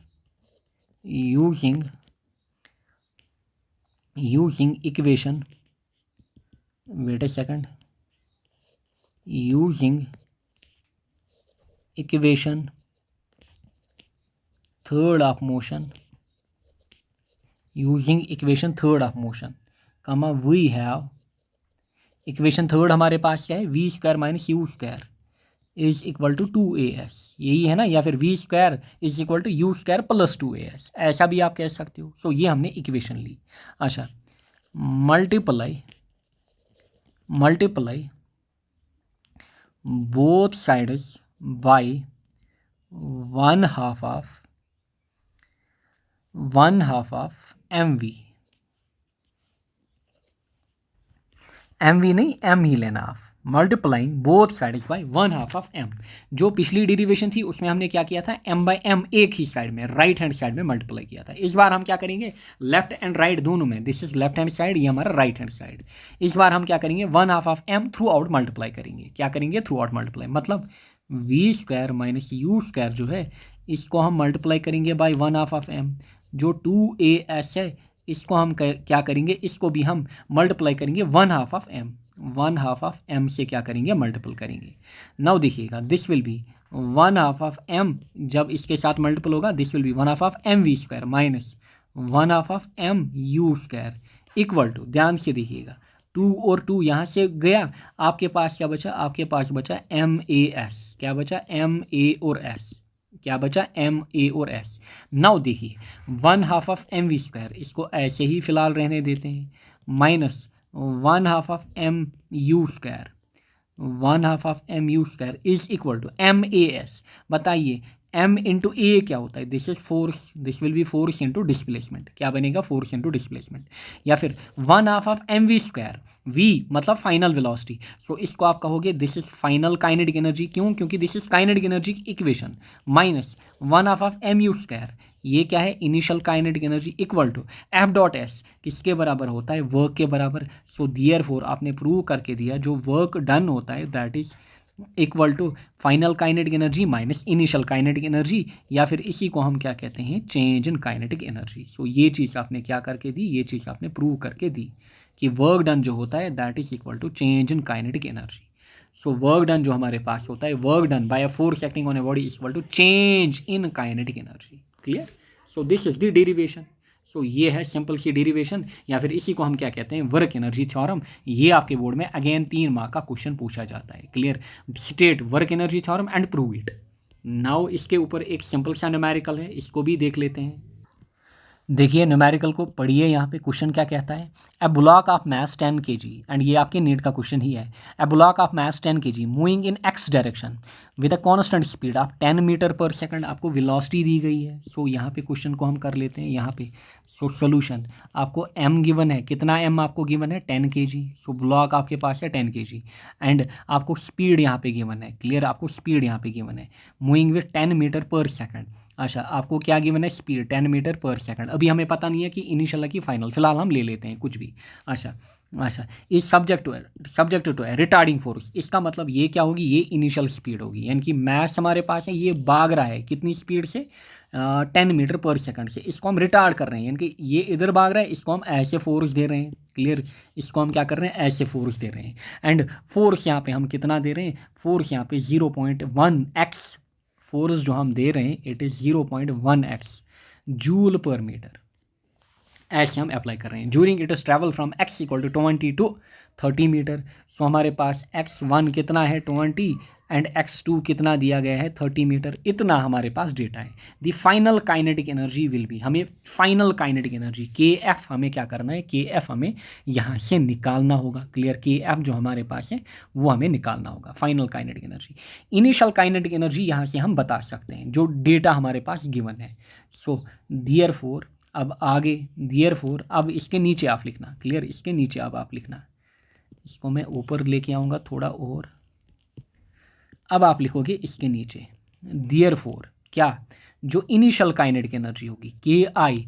equation, wait a second, using equation third of motion, using equation third of motion, comma we have, equation third हमारे पास क्या है, v square minus u square is equal to 2as, यही है ना, या फिर v square is equal to u square plus 2as, ऐसा भी आप कह सकते हो। सो ये हमने इक्वेशन ली। अच्छा, multiply both sides by 1/2 of M v नहीं, एम ही लेना आप, multiplying both sides by 1/2 of m। जो पिछली डेरिवेशन थी उसमें हमने क्या किया था, m बाय m एक ही साइड में राइट हैंड साइड में मल्टीप्लाई किया था। इस बार हम क्या करेंगे, लेफ्ट एंड राइट दोनों में, this is left hand side, ये हमारा राइट हैंड साइड। इस बार हम क्या करेंगे, 1/2 of m through out multiply करेंगे। क्या करेंगे, थ्रू आउट मल्टीप्लाई, मतलब v square minus u square जो है इसको हम मल्टीप्लाई करेंगे बाय 1/2 ऑफ m। जो 2as है इसको हम क्या करेंगे, इसको भी हम मल्टीप्लाई करेंगे 1/2 ऑफ m, 1/2 ऑफ m से क्या करेंगे, मल्टीपल करेंगे। नाउ देखिएगा, this will be 1/2 of m, जब इसके साथ मल्टीपल होगा this will be 1/2 of mv square minus 1/2 of mu square equal to, ध्यान से देखिएगा, 2 और 2 यहाँ से गया, आपके पास क्या बचा, आपके पास बचा MAS, क्या बचा, MA और S, क्या बचा, MA और S। नाउ देखिए 1/2 ऑफ mv स्क्वायर, इसको ऐसे ही फिलहाल रहने देते हैं, minus 1/2 of mu square, 1/2 of mu square is equal to MAS। बताइए m इंटू ए क्या होता है, this is force, this will be force into displacement, क्या बनेगा, फोर्स इंटू डिस्प्लेसमेंट। या फिर 1/2 ऑफ mv स्क्वायर, v मतलब फाइनल वेलोसिटी, सो इसको आप कहोगे this is final kinetic energy, क्यों, क्योंकि this is kinetic energy equation, minus 1/2 of mu square, ये क्या है, initial kinetic energy equal to F dot S, किसके बराबर होता है, वर्क के बराबर। सो देयरफॉर आपने प्रूव करके दिया जो वर्क डन होता है that is equal to final kinetic energy minus initial kinetic energy, या फिर इसी को हम क्या कहते हैं, change in kinetic energy. So ये चीज़ आपने क्या करके दी, ये चीज़ आपने प्रूव करके दी कि वर्क डन जो होता है that is equal to change in kinetic energy. So work done जो हमारे पास होता है, work done by a force acting on a body equal to change in kinetic energy. Clear, so this is the derivation. So ये है simple सी derivation, या फिर इसी को हम क्या कहते हैं, वर्क एनर्जी थ्योरम। ये आपके बोर्ड में अगेन 3 मार्क का क्वेश्चन पूछा जाता है। Clear, state work energy theorem and prove it. Now इसके ऊपर एक सिंपल सा न्यूमेरिकल है, इसको भी देख लेते हैं। देखिए न्यूमेरिकल को पढ़िए, यहाँ पे क्वेश्चन क्या कहता है, a block of mass 10 kg, and ये आपके नीट का क्वेश्चन ही है। A block of mass 10 kg moving in X direction with a constant speed of 10 meter per second, आपको वेलोसिटी दी गई है। सो यहाँ पे क्वेश्चन को हम कर लेते हैं यहाँ पे। सो सोल्यूशन, आपको m गिवन है, कितना m आपको गिवन है, 10 kg। सो ब्लॉक आपके पास है 10 kg, एंड आपको स्पीड यहाँ पे गिवन है। क्लियर, आपको स्पीड यहाँ पे गिवन है, moving with 10 meter per second. अच्छा, आपको क्या गिवन है, स्पीड 10 मीटर पर सेकंड। अभी हमें पता नहीं है कि इनिशियल की फाइनल, फिलहाल हम ले लेते हैं कुछ भी। अच्छा, इस सब्जेक्ट टू है रिटार्डिंग फोर्स, इसका मतलब ये क्या होगी, ये इनिशियल स्पीड होगी, यानी कि मैस हमारे पास है, ये भाग रहा है कितनी स्पीड से, 10 मीटर पर सेकंड से। इसको हम रिटार्ड कर रहे हैं, यानी कि ये इधर भाग रहा है, इसको हम ऐसे फोर्स दे रहे हैं। क्लियर, इसको हम क्या कर रहे हैं, ऐसे फोर्स दे रहे हैं। एंड फोर्स यहाँ पे हम कितना दे रहे हैं, फोर्स यहाँ पे 0.1x फोर्स जो हम दे रहे हैं it is 0.1x joule per meter, ऐसे हम अप्लाई कर रहे हैं। During it is travel from x equal to 20 to 30 meter. So हमारे पास x1 कितना है 20 एंड x2 कितना दिया गया है 30 मीटर, इतना हमारे पास डेटा है। The final kinetic energy will be, हमें फाइनल काइनेटिक एनर्जी kf हमें क्या करना है, kf हमें यहाँ से निकालना होगा। क्लियर, kf जो हमारे पास है वो हमें निकालना होगा, final kinetic energy. Initial kinetic energy यहाँ से हम बता सकते हैं जो डेटा हमारे पास गिवन है। सो देयरफॉर अब आगे, देयरफॉर अब इसके नीचे आप लिखना। क्लियर, इसके नीचे अब आप लिखना, इसको मैं ऊपर लेके आऊँगा थोड़ा और, अब आप लिखोगे इसके नीचे देयरफॉर क्या, जो इनिशियल काइनेटिक एनर्जी होगी के आई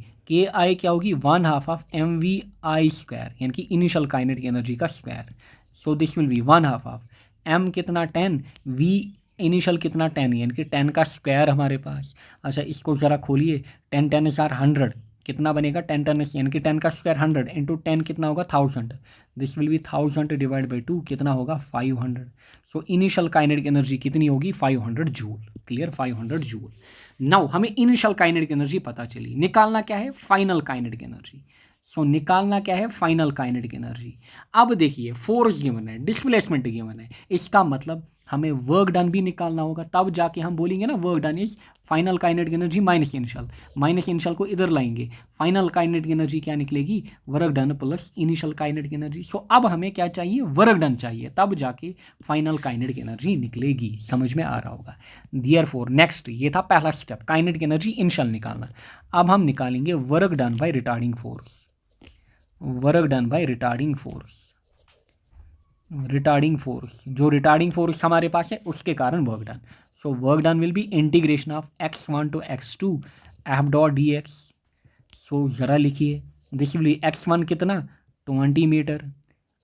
क्या होगी, 1/2 ऑफ mvi स्क्वायर, यानी कि इनिशियल काइनेटिक एनर्जी का square. So this will be 1/2 of m कितना 10, v इनिशियल कितना 10, यानी कि 10 का स्क्वायर हमारे पास। अच्छा, इसको ज़रा खोलिए, 10 10 इज़ 100, कितना बनेगा 10 10 यानी कि 10 का स्क्वायर 100 इंटू 10 कितना होगा 1000, this will B 1000 divide by 2 कितना होगा 500। सो इनिशियल काइनेटिक एनर्जी कितनी होगी 500 जूल। Clear, 500 joule. नाउ हमें इनिशियल काइनेटिक एनर्जी पता चली, निकालना क्या है फाइनल काइनेटिक एनर्जी। सो निकालना क्या है फाइनल काइनेटिक एनर्जी। अब देखिए फोर्स गिवन है, डिस्प्लेसमेंट गिवन है, इसका मतलब हमें वर्क डन भी निकालना होगा, तब जाके हम बोलेंगे ना work done is final kinetic energy minus initial को इधर लाएंगे, फाइनल काइनेटिक एनर्जी क्या निकलेगी, work done plus initial kinetic energy. So अब हमें क्या चाहिए, वर्क डन चाहिए, तब जाके फाइनल काइनेटिक एनर्जी निकलेगी। समझ में आ रहा होगा। देयरफॉर नेक्स्ट, ये था पहला स्टेप, काइनेटिक एनर्जी इनिशियल निकालना। अब हम निकालेंगे work done by retarding force, work done by retarding force. Retarding force, जो रिटार्डिंग फोर्स हमारे पास है उसके कारण work done. So work done will be integration of x1 to x2 F dot d x. So ज़रा लिखिए, this will B x1 कितना 20 metre.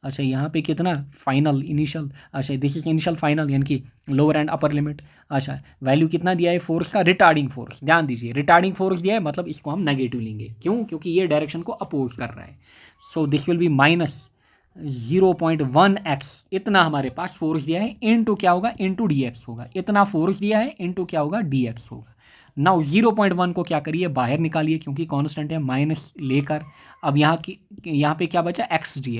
अच्छा यहाँ पे कितना फाइनल इनिशियल, अच्छा दिस इज इनिशियल फाइनल यानी कि लोअर एंड अपर लिमिट। अच्छा वैल्यू कितना दिया है फोर्स का, रिटार्डिंग फोर्स, ध्यान दीजिए रिटार्डिंग फोर्स दिया है मतलब इसको हम नेगेटिव लेंगे, क्यों, क्योंकि ये डायरेक्शन को अपोज कर रहा है। So this will be minus 0.1x, इतना हमारे पास फोर्स दिया है, इनटू क्या होगा, इनटू डी एक्स होगा, इतना फोर्स दिया है इनटू क्या होगा, डी एक्स होगा। नाउ 0.1 को क्या करिए, बाहर निकालिए क्योंकि कांस्टेंट है, माइनस लेकर अब यहाँ पे क्या बचा, एक्स डी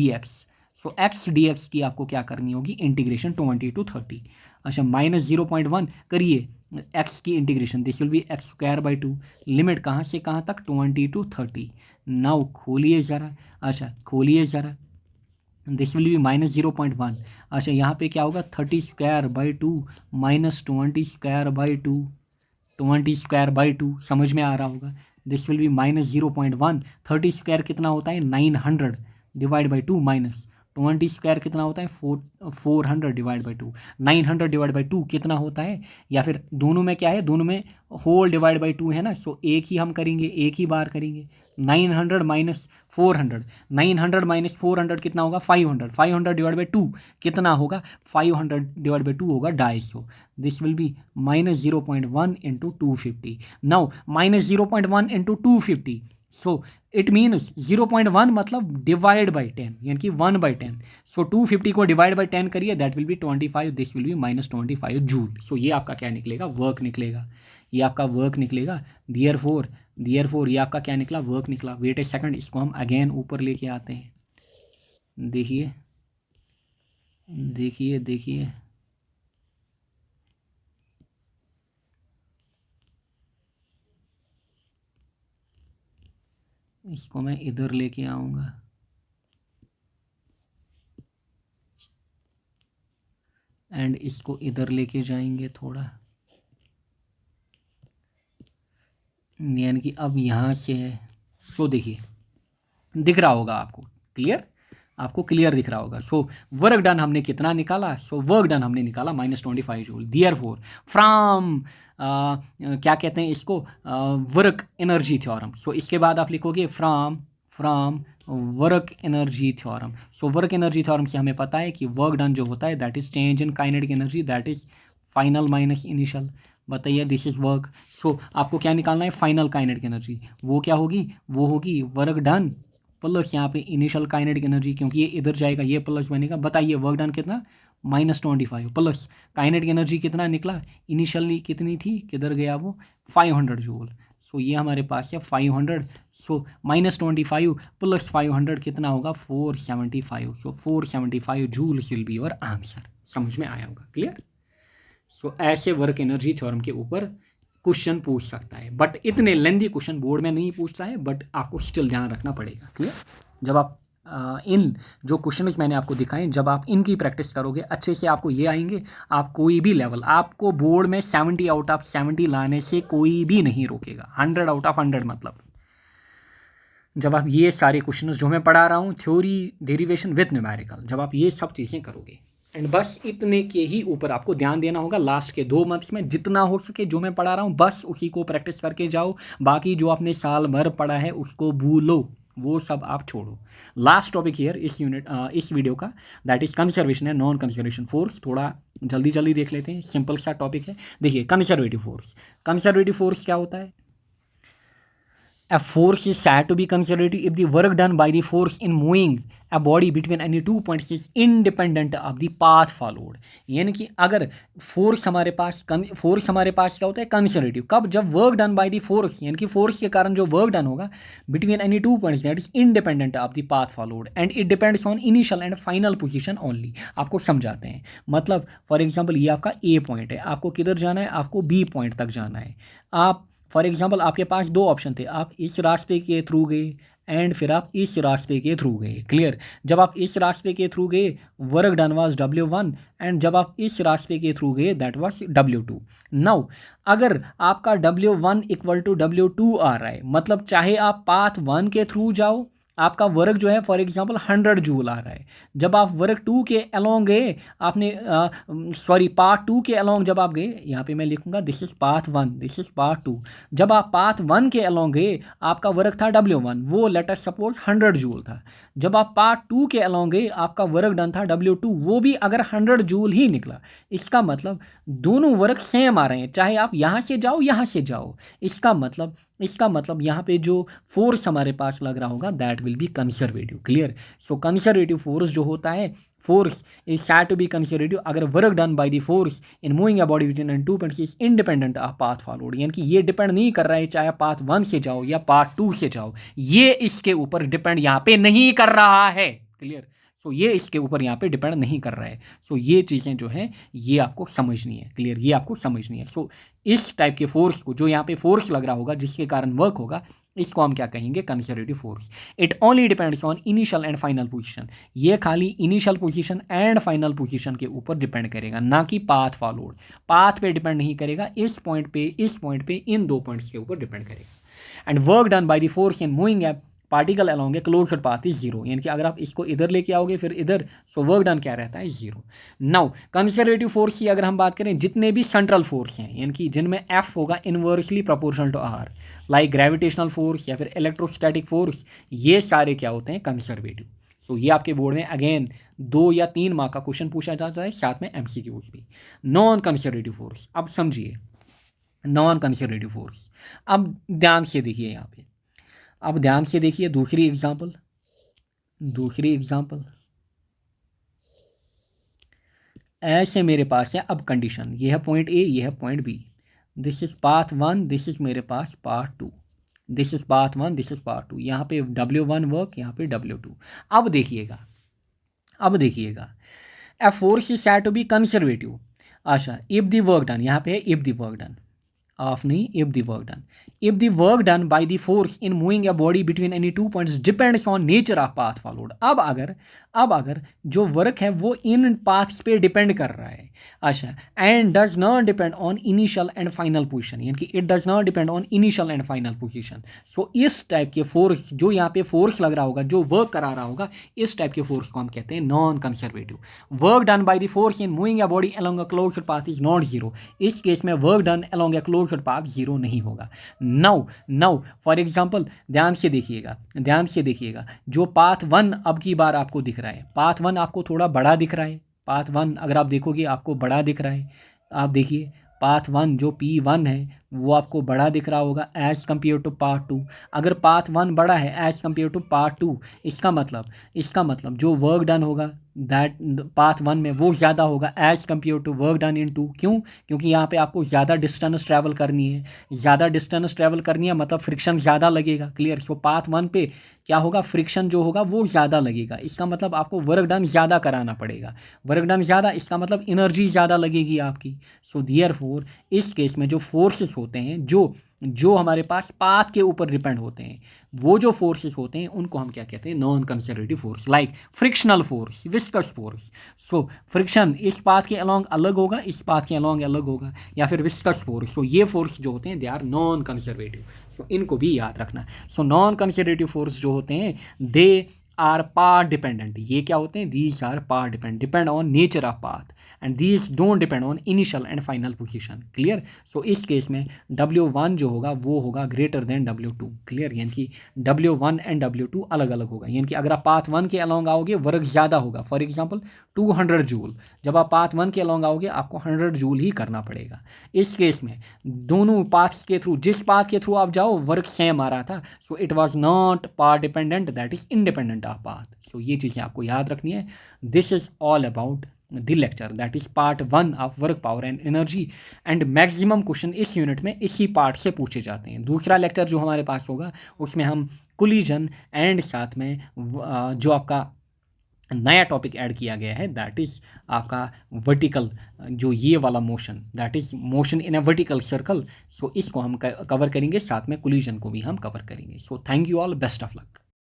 एक्स। सो एक्स डी एक्स की आपको क्या करनी होगी, इंटीग्रेशन 20 to 30। अच्छा माइनस 0.1 करिए एक्स की integration, this will B x square by 2, limit कहाँ से कहाँ तक 20 to 30। नाउ खोलिए ज़रा, अच्छा खोलिए ज़रा, दिस विल बी माइनस 0.1। अच्छा यहाँ पे क्या होगा 30 square by 2 minus 20 square by 2, 20 square by 2 समझ में आ रहा होगा। This will be minus 0.1, 30 square कितना होता है 900 डिवाइड बाई 2 माइनस 20 स्क्वायर कितना होता है 400 डिवाइड बाई 2, 900 डिवाइड बाई 2 कितना होता है, या फिर दोनों में क्या है, दोनों में होल डिवाइड बाई 2 है ना, सो एक ही हम करेंगे, एक ही बार करेंगे। 900 माइनस 400, 900 माइनस 400 कितना होगा 500, 500 डिवाइड बाई 2 कितना होगा, 500 डिवाइड बाई 2 होगा 250। This will be minus 0.1 into 250। Now minus 0.1 into 250, so it means 0.1 मतलब डिवाइड बाई 10 यानी कि 1/10। सो 250 को डिवाइड बाई 10 करिए, that will be 25, this will be minus 25 joule. So ये आपका क्या निकलेगा, वर्क निकलेगा, ये आपका वर्क निकलेगा। दियर फोर ये आपका क्या निकला, वर्क निकला। वेट ए सेकंड, इसको हम अगेन ऊपर लेके आते हैं, देखिए देखिए देखिए, इसको मैं इधर लेके आऊँगा, एंड इसको इधर लेके जाएंगे थोड़ा, यानी कि अब यहाँ से है। सो देखिए दिख रहा होगा आपको क्लियर, आपको क्लियर दिख रहा होगा। सो वर्क डन हमने कितना निकाला, सो वर्क डन हमने निकाला माइनस 25 जूल। दियरफॉर फ्रॉम क्या कहते हैं इसको, वर्क एनर्जी थ्योरम। सो इसके बाद आप लिखोगे from work energy theorem. So work energy theorem से हमें पता है कि वर्क डन जो होता है that is change in kinetic energy, that is final minus initial. बताइए दिस इज वर्क। सो आपको क्या निकालना है, फाइनल काइनेटिक एनर्जी, वो क्या होगी, वो होगी वर्क डन प्लस यहाँ पे इनिशियल काइनेटिक एनर्जी, क्योंकि ये इधर जाएगा ये प्लस बनेगा। बताइए वर्क डन कितना, माइनस 25 प्लस काइनेटिक एनर्जी कितना निकला, इनिशियली कितनी थी, किधर गया वो 500 जूल। सो ये हमारे पास है 500। सो माइनस 25 प्लस 500 कितना होगा 475। सो 475 joule will be your answer. समझ में आया होगा, क्लियर। सो ऐसे वर्क एनर्जी थ्योरम के ऊपर क्वेश्चन पूछ सकता है, बट इतने लेंदी क्वेश्चन बोर्ड में नहीं पूछता है, बट आपको स्टिल ध्यान रखना पड़ेगा, क्लियर। जब आप इन जो क्वेश्चन मैंने आपको दिखाए, जब आप इनकी प्रैक्टिस करोगे अच्छे से, आपको ये आएंगे, आप कोई भी लेवल, आपको बोर्ड में 70 आउट ऑफ 70 लाने से कोई भी नहीं रोकेगा। 100 आउट ऑफ 100 मतलब जब आप ये सारे क्वेश्चन जो मैं पढ़ा रहा हूँ, थ्योरी, डेरिवेशन विथ न्यूमेरिकल, जब आप ये सब चीज़ें करोगे, एंड बस इतने के ही ऊपर आपको ध्यान देना होगा। लास्ट के 2 मंथ्स में जितना हो सके जो मैं पढ़ा रहा हूँ बस उसी को प्रैक्टिस करके जाओ। बाकी जो आपने साल भर पढ़ा है उसको भूलो, वो सब आप छोड़ो। लास्ट टॉपिक हियर इस इस वीडियो का, दैट इज कंजर्वेशन है, नॉन कंजर्वेशन फोर्स। थोड़ा जल्दी जल्दी देख लेते हैं, सिंपल सा टॉपिक है। देखिए कंजर्वेटिव फोर्स, कंजर्वेटिव फोर्स क्या होता है। A force is said to be conservative if the work done by the force in moving a body between any two points is independent of the path followed। यानी कि अगर force हमारे पास क्या होता है कंजर्वेटिव, कब, जब work done by the force, यानी कि फोर्स के कारण जो वर्क डन होगा between any two points that is independent of the path followed and it depends on initial and final position only. आपको समझाते हैं, मतलब फॉर एग्जांपल ये आपका ए पॉइंट है, आपको किधर जाना है, आपको बी पॉइंट तक जाना है। आप फॉर एग्जाम्पल आपके पास 2 ऑप्शन थे, आप इस रास्ते के थ्रू गए एंड फिर आप इस रास्ते के थ्रू गए, क्लियर। जब आप इस रास्ते के थ्रू गए work done was W1 and जब आप इस रास्ते के थ्रू गए दैट वाज W2। नाउ अगर आपका W1 इक्वल टू W2 आ रहा है, मतलब चाहे आप पाथ 1 के थ्रू जाओ, आपका वर्क जो है फॉर एग्जांपल 100 जूल आ रहा है। जब आप वर्क 2 के अलोंग गए, आपने पार्ट 2 के अलोंग जब आप गए, यहाँ पे मैं लिखूंगा this is part 1, this is part 2। जब आप पार्ट 1 के अलोंग गए, आपका वर्क था W1, वो लेट अस सपोज 100 जूल था। जब आप पार्ट 2 के अलोंग गए, आपका वर्क डन था W2, वो भी अगर 100 जूल ही निकला। इसका मतलब दोनों वर्क सेम आ रहे हैं, चाहे आप यहाँ से जाओ यहाँ से जाओ। इसका मतलब यहाँ पे जो फोर्स हमारे पास लग रहा होगा that will be conservative. Clear. So conservative force जो होता है, force is said to be conservative अगर work done by the force in moving a body between and 2 points is independent of path followed. यानी कि ये depend नहीं कर रहा है चाहे पाथ 1 से जाओ या पाथ 2 से जाओ, ये इसके ऊपर डिपेंड यहाँ पे नहीं कर रहा है। क्लियर। सो ये इसके ऊपर यहाँ पे डिपेंड नहीं कर रहा है। सो ये चीज़ें जो हैं ये आपको समझनी है। क्लियर, ये आपको समझनी है। सो इस टाइप के फोर्स को, जो यहाँ पे फोर्स लग रहा होगा जिसके कारण वर्क होगा, इसको हम क्या कहेंगे, conservative force. It only depends on initial and final position. ये खाली initial position and final position के ऊपर डिपेंड करेगा, ना कि पाथ फॉलोड। पाथ पे डिपेंड नहीं करेगा, इस पॉइंट पे इन 2 पॉइंट्स के ऊपर डिपेंड करेगा। And work done by the force in moving A particle along a closed path is 0। यानी कि अगर आप इसको इधर लेके आओगे फिर इधर, सो वर्क डन क्या रहता है, 0। नाउ कंजर्वेटिव फोर्स की अगर हम बात करें, जितने भी सेंट्रल फोर्स हैं, यानी कि जिनमें F होगा inversely proportional to R, like gravitational force या फिर इलेक्ट्रोस्टैटिक फोर्स, ये सारे क्या होते हैं, कंजर्वेटिव। सो ये आपके बोर्ड में अगेन 2 या 3 मार्क का क्वेश्चन पूछा जाता है, साथ में MCQs भी। नॉन कंजर्वेटिव फोर्स, अब समझिए नॉन कंजर्वेटिव फोर्स। अब ध्यान से देखिए यहाँ पे, अब ध्यान से देखिए दूसरी एग्जांपल। ऐसे मेरे पास है अब कंडीशन, ये है पॉइंट ए, ये है point B. This is path 1, this is मेरे पास path 2, this is path 1, this is path 2। यहाँ पे W1 वर्क, यहाँ पे W2। अब देखिएगा a force is said to be conservative. अच्छा, इफ द वर्क डन, यहाँ पे है if the work done, of नहीं, if the work done. If the work done by the force in moving a body between any 2 points depends on nature of path followed. अब अगर जो work है वो इन paths पे depend कर रहा है, अच्छा, and does not depend on initial and final position, यानी कि it does not depend on initial and final position. So इस टाइप के फोर्स, जो यहाँ पे फोर्स लग रहा होगा, जो वर्क करा रहा होगा, इस टाइप के फोर्स को हम कहते हैं non conservative. Work done by the force in moving a body along a closed path is not 0। इस केस में work done along a closed path 0 नहीं होगा। नाउ फॉर एग्जांपल ध्यान से देखिएगा, जो पाथ 1 अब की बार आपको दिख रहा है, पाथ 1 आपको थोड़ा बड़ा दिख रहा है। पाथ 1 अगर आप देखोगे आपको बड़ा दिख रहा है। आप देखिए पाथ 1 जो P1 है वो आपको बड़ा दिख रहा होगा एज़ कम्पेयर टू पार्ट 2। अगर पाथ 1 बड़ा है एज़ कम्पेयर टू पार्ट 2, इसका मतलब जो वर्क डन होगा दैट पाथ 1 में वो ज़्यादा होगा as compare to work done in 2। क्यों? क्योंकि यहाँ पे आपको ज़्यादा डिस्टेंस ट्रैवल करनी है, मतलब फ्रिक्शन ज़्यादा लगेगा। क्लियर। सो पाथ 1 पे क्या होगा, फ्रिक्शन जो होगा वो ज़्यादा लगेगा। इसका मतलब आपको वर्क डन ज़्यादा कराना पड़ेगा। वर्क डन ज़्यादा, इसका मतलब एनर्जी ज़्यादा लगेगी आपकी। सो देयरफॉर इस केस में जो फोर्सेस होते हैं, जो हमारे पास पाथ के ऊपर डिपेंड होते हैं, वो जो फोर्सेस होते हैं उनको हम क्या कहते हैं, non conservative force. Like frictional force, viscous force. So friction इस पाथ के अलोंग अलग होगा, इस पाथ के अलोंग अलग होगा, या फिर विस्कस फोर्स। सो ये फोर्स जो होते हैं दे आर नॉन कंजर्वेटिव। सो इनको भी याद रखना। सो नॉन कंजर्वेटिव फोर्स जो होते हैं दे आर पाथ डिपेंडेंट। ये क्या होते हैं, these are path depend on nature of path, and these don't depend on initial and final position. Clear. So इस केस में W1 जो होगा वो होगा ग्रेटर देन W2। क्लियर। यानी कि W1 एंड W2 अलग अलग होगा। यानी कि अगर आप पाथ 1 के अलोंग आओगे वर्क ज़्यादा होगा, फॉर एग्जाम्पल 200 जूल। जब आप पाथ 1 के अलोंग आओगे आपको 100 जूल ही करना पड़ेगा। इस केस में दोनों पाथ्स के थ्रू, जिस पाथ के थ्रू आप जाओ वर्क सेम आ रहा था, so it was not path dependent, that is independent of path. So ये चीज़ें आपको याद रखनी है। This is all about the lecture, that is part 1 of work, power and energy. And maximum question इस यूनिट में इसी पार्ट से पूछे जाते हैं। दूसरा लेक्चर जो हमारे पास होगा उसमें हम कोलिजन एंड साथ में जो आपका नया टॉपिक ऐड किया गया है दैट इज़ आपका वर्टिकल, जो ये वाला motion, that is motion in a vertical circle. So इसको हम कवर करेंगे, साथ में कोलिजन को भी हम कवर करेंगे। So thank you all, best of luck.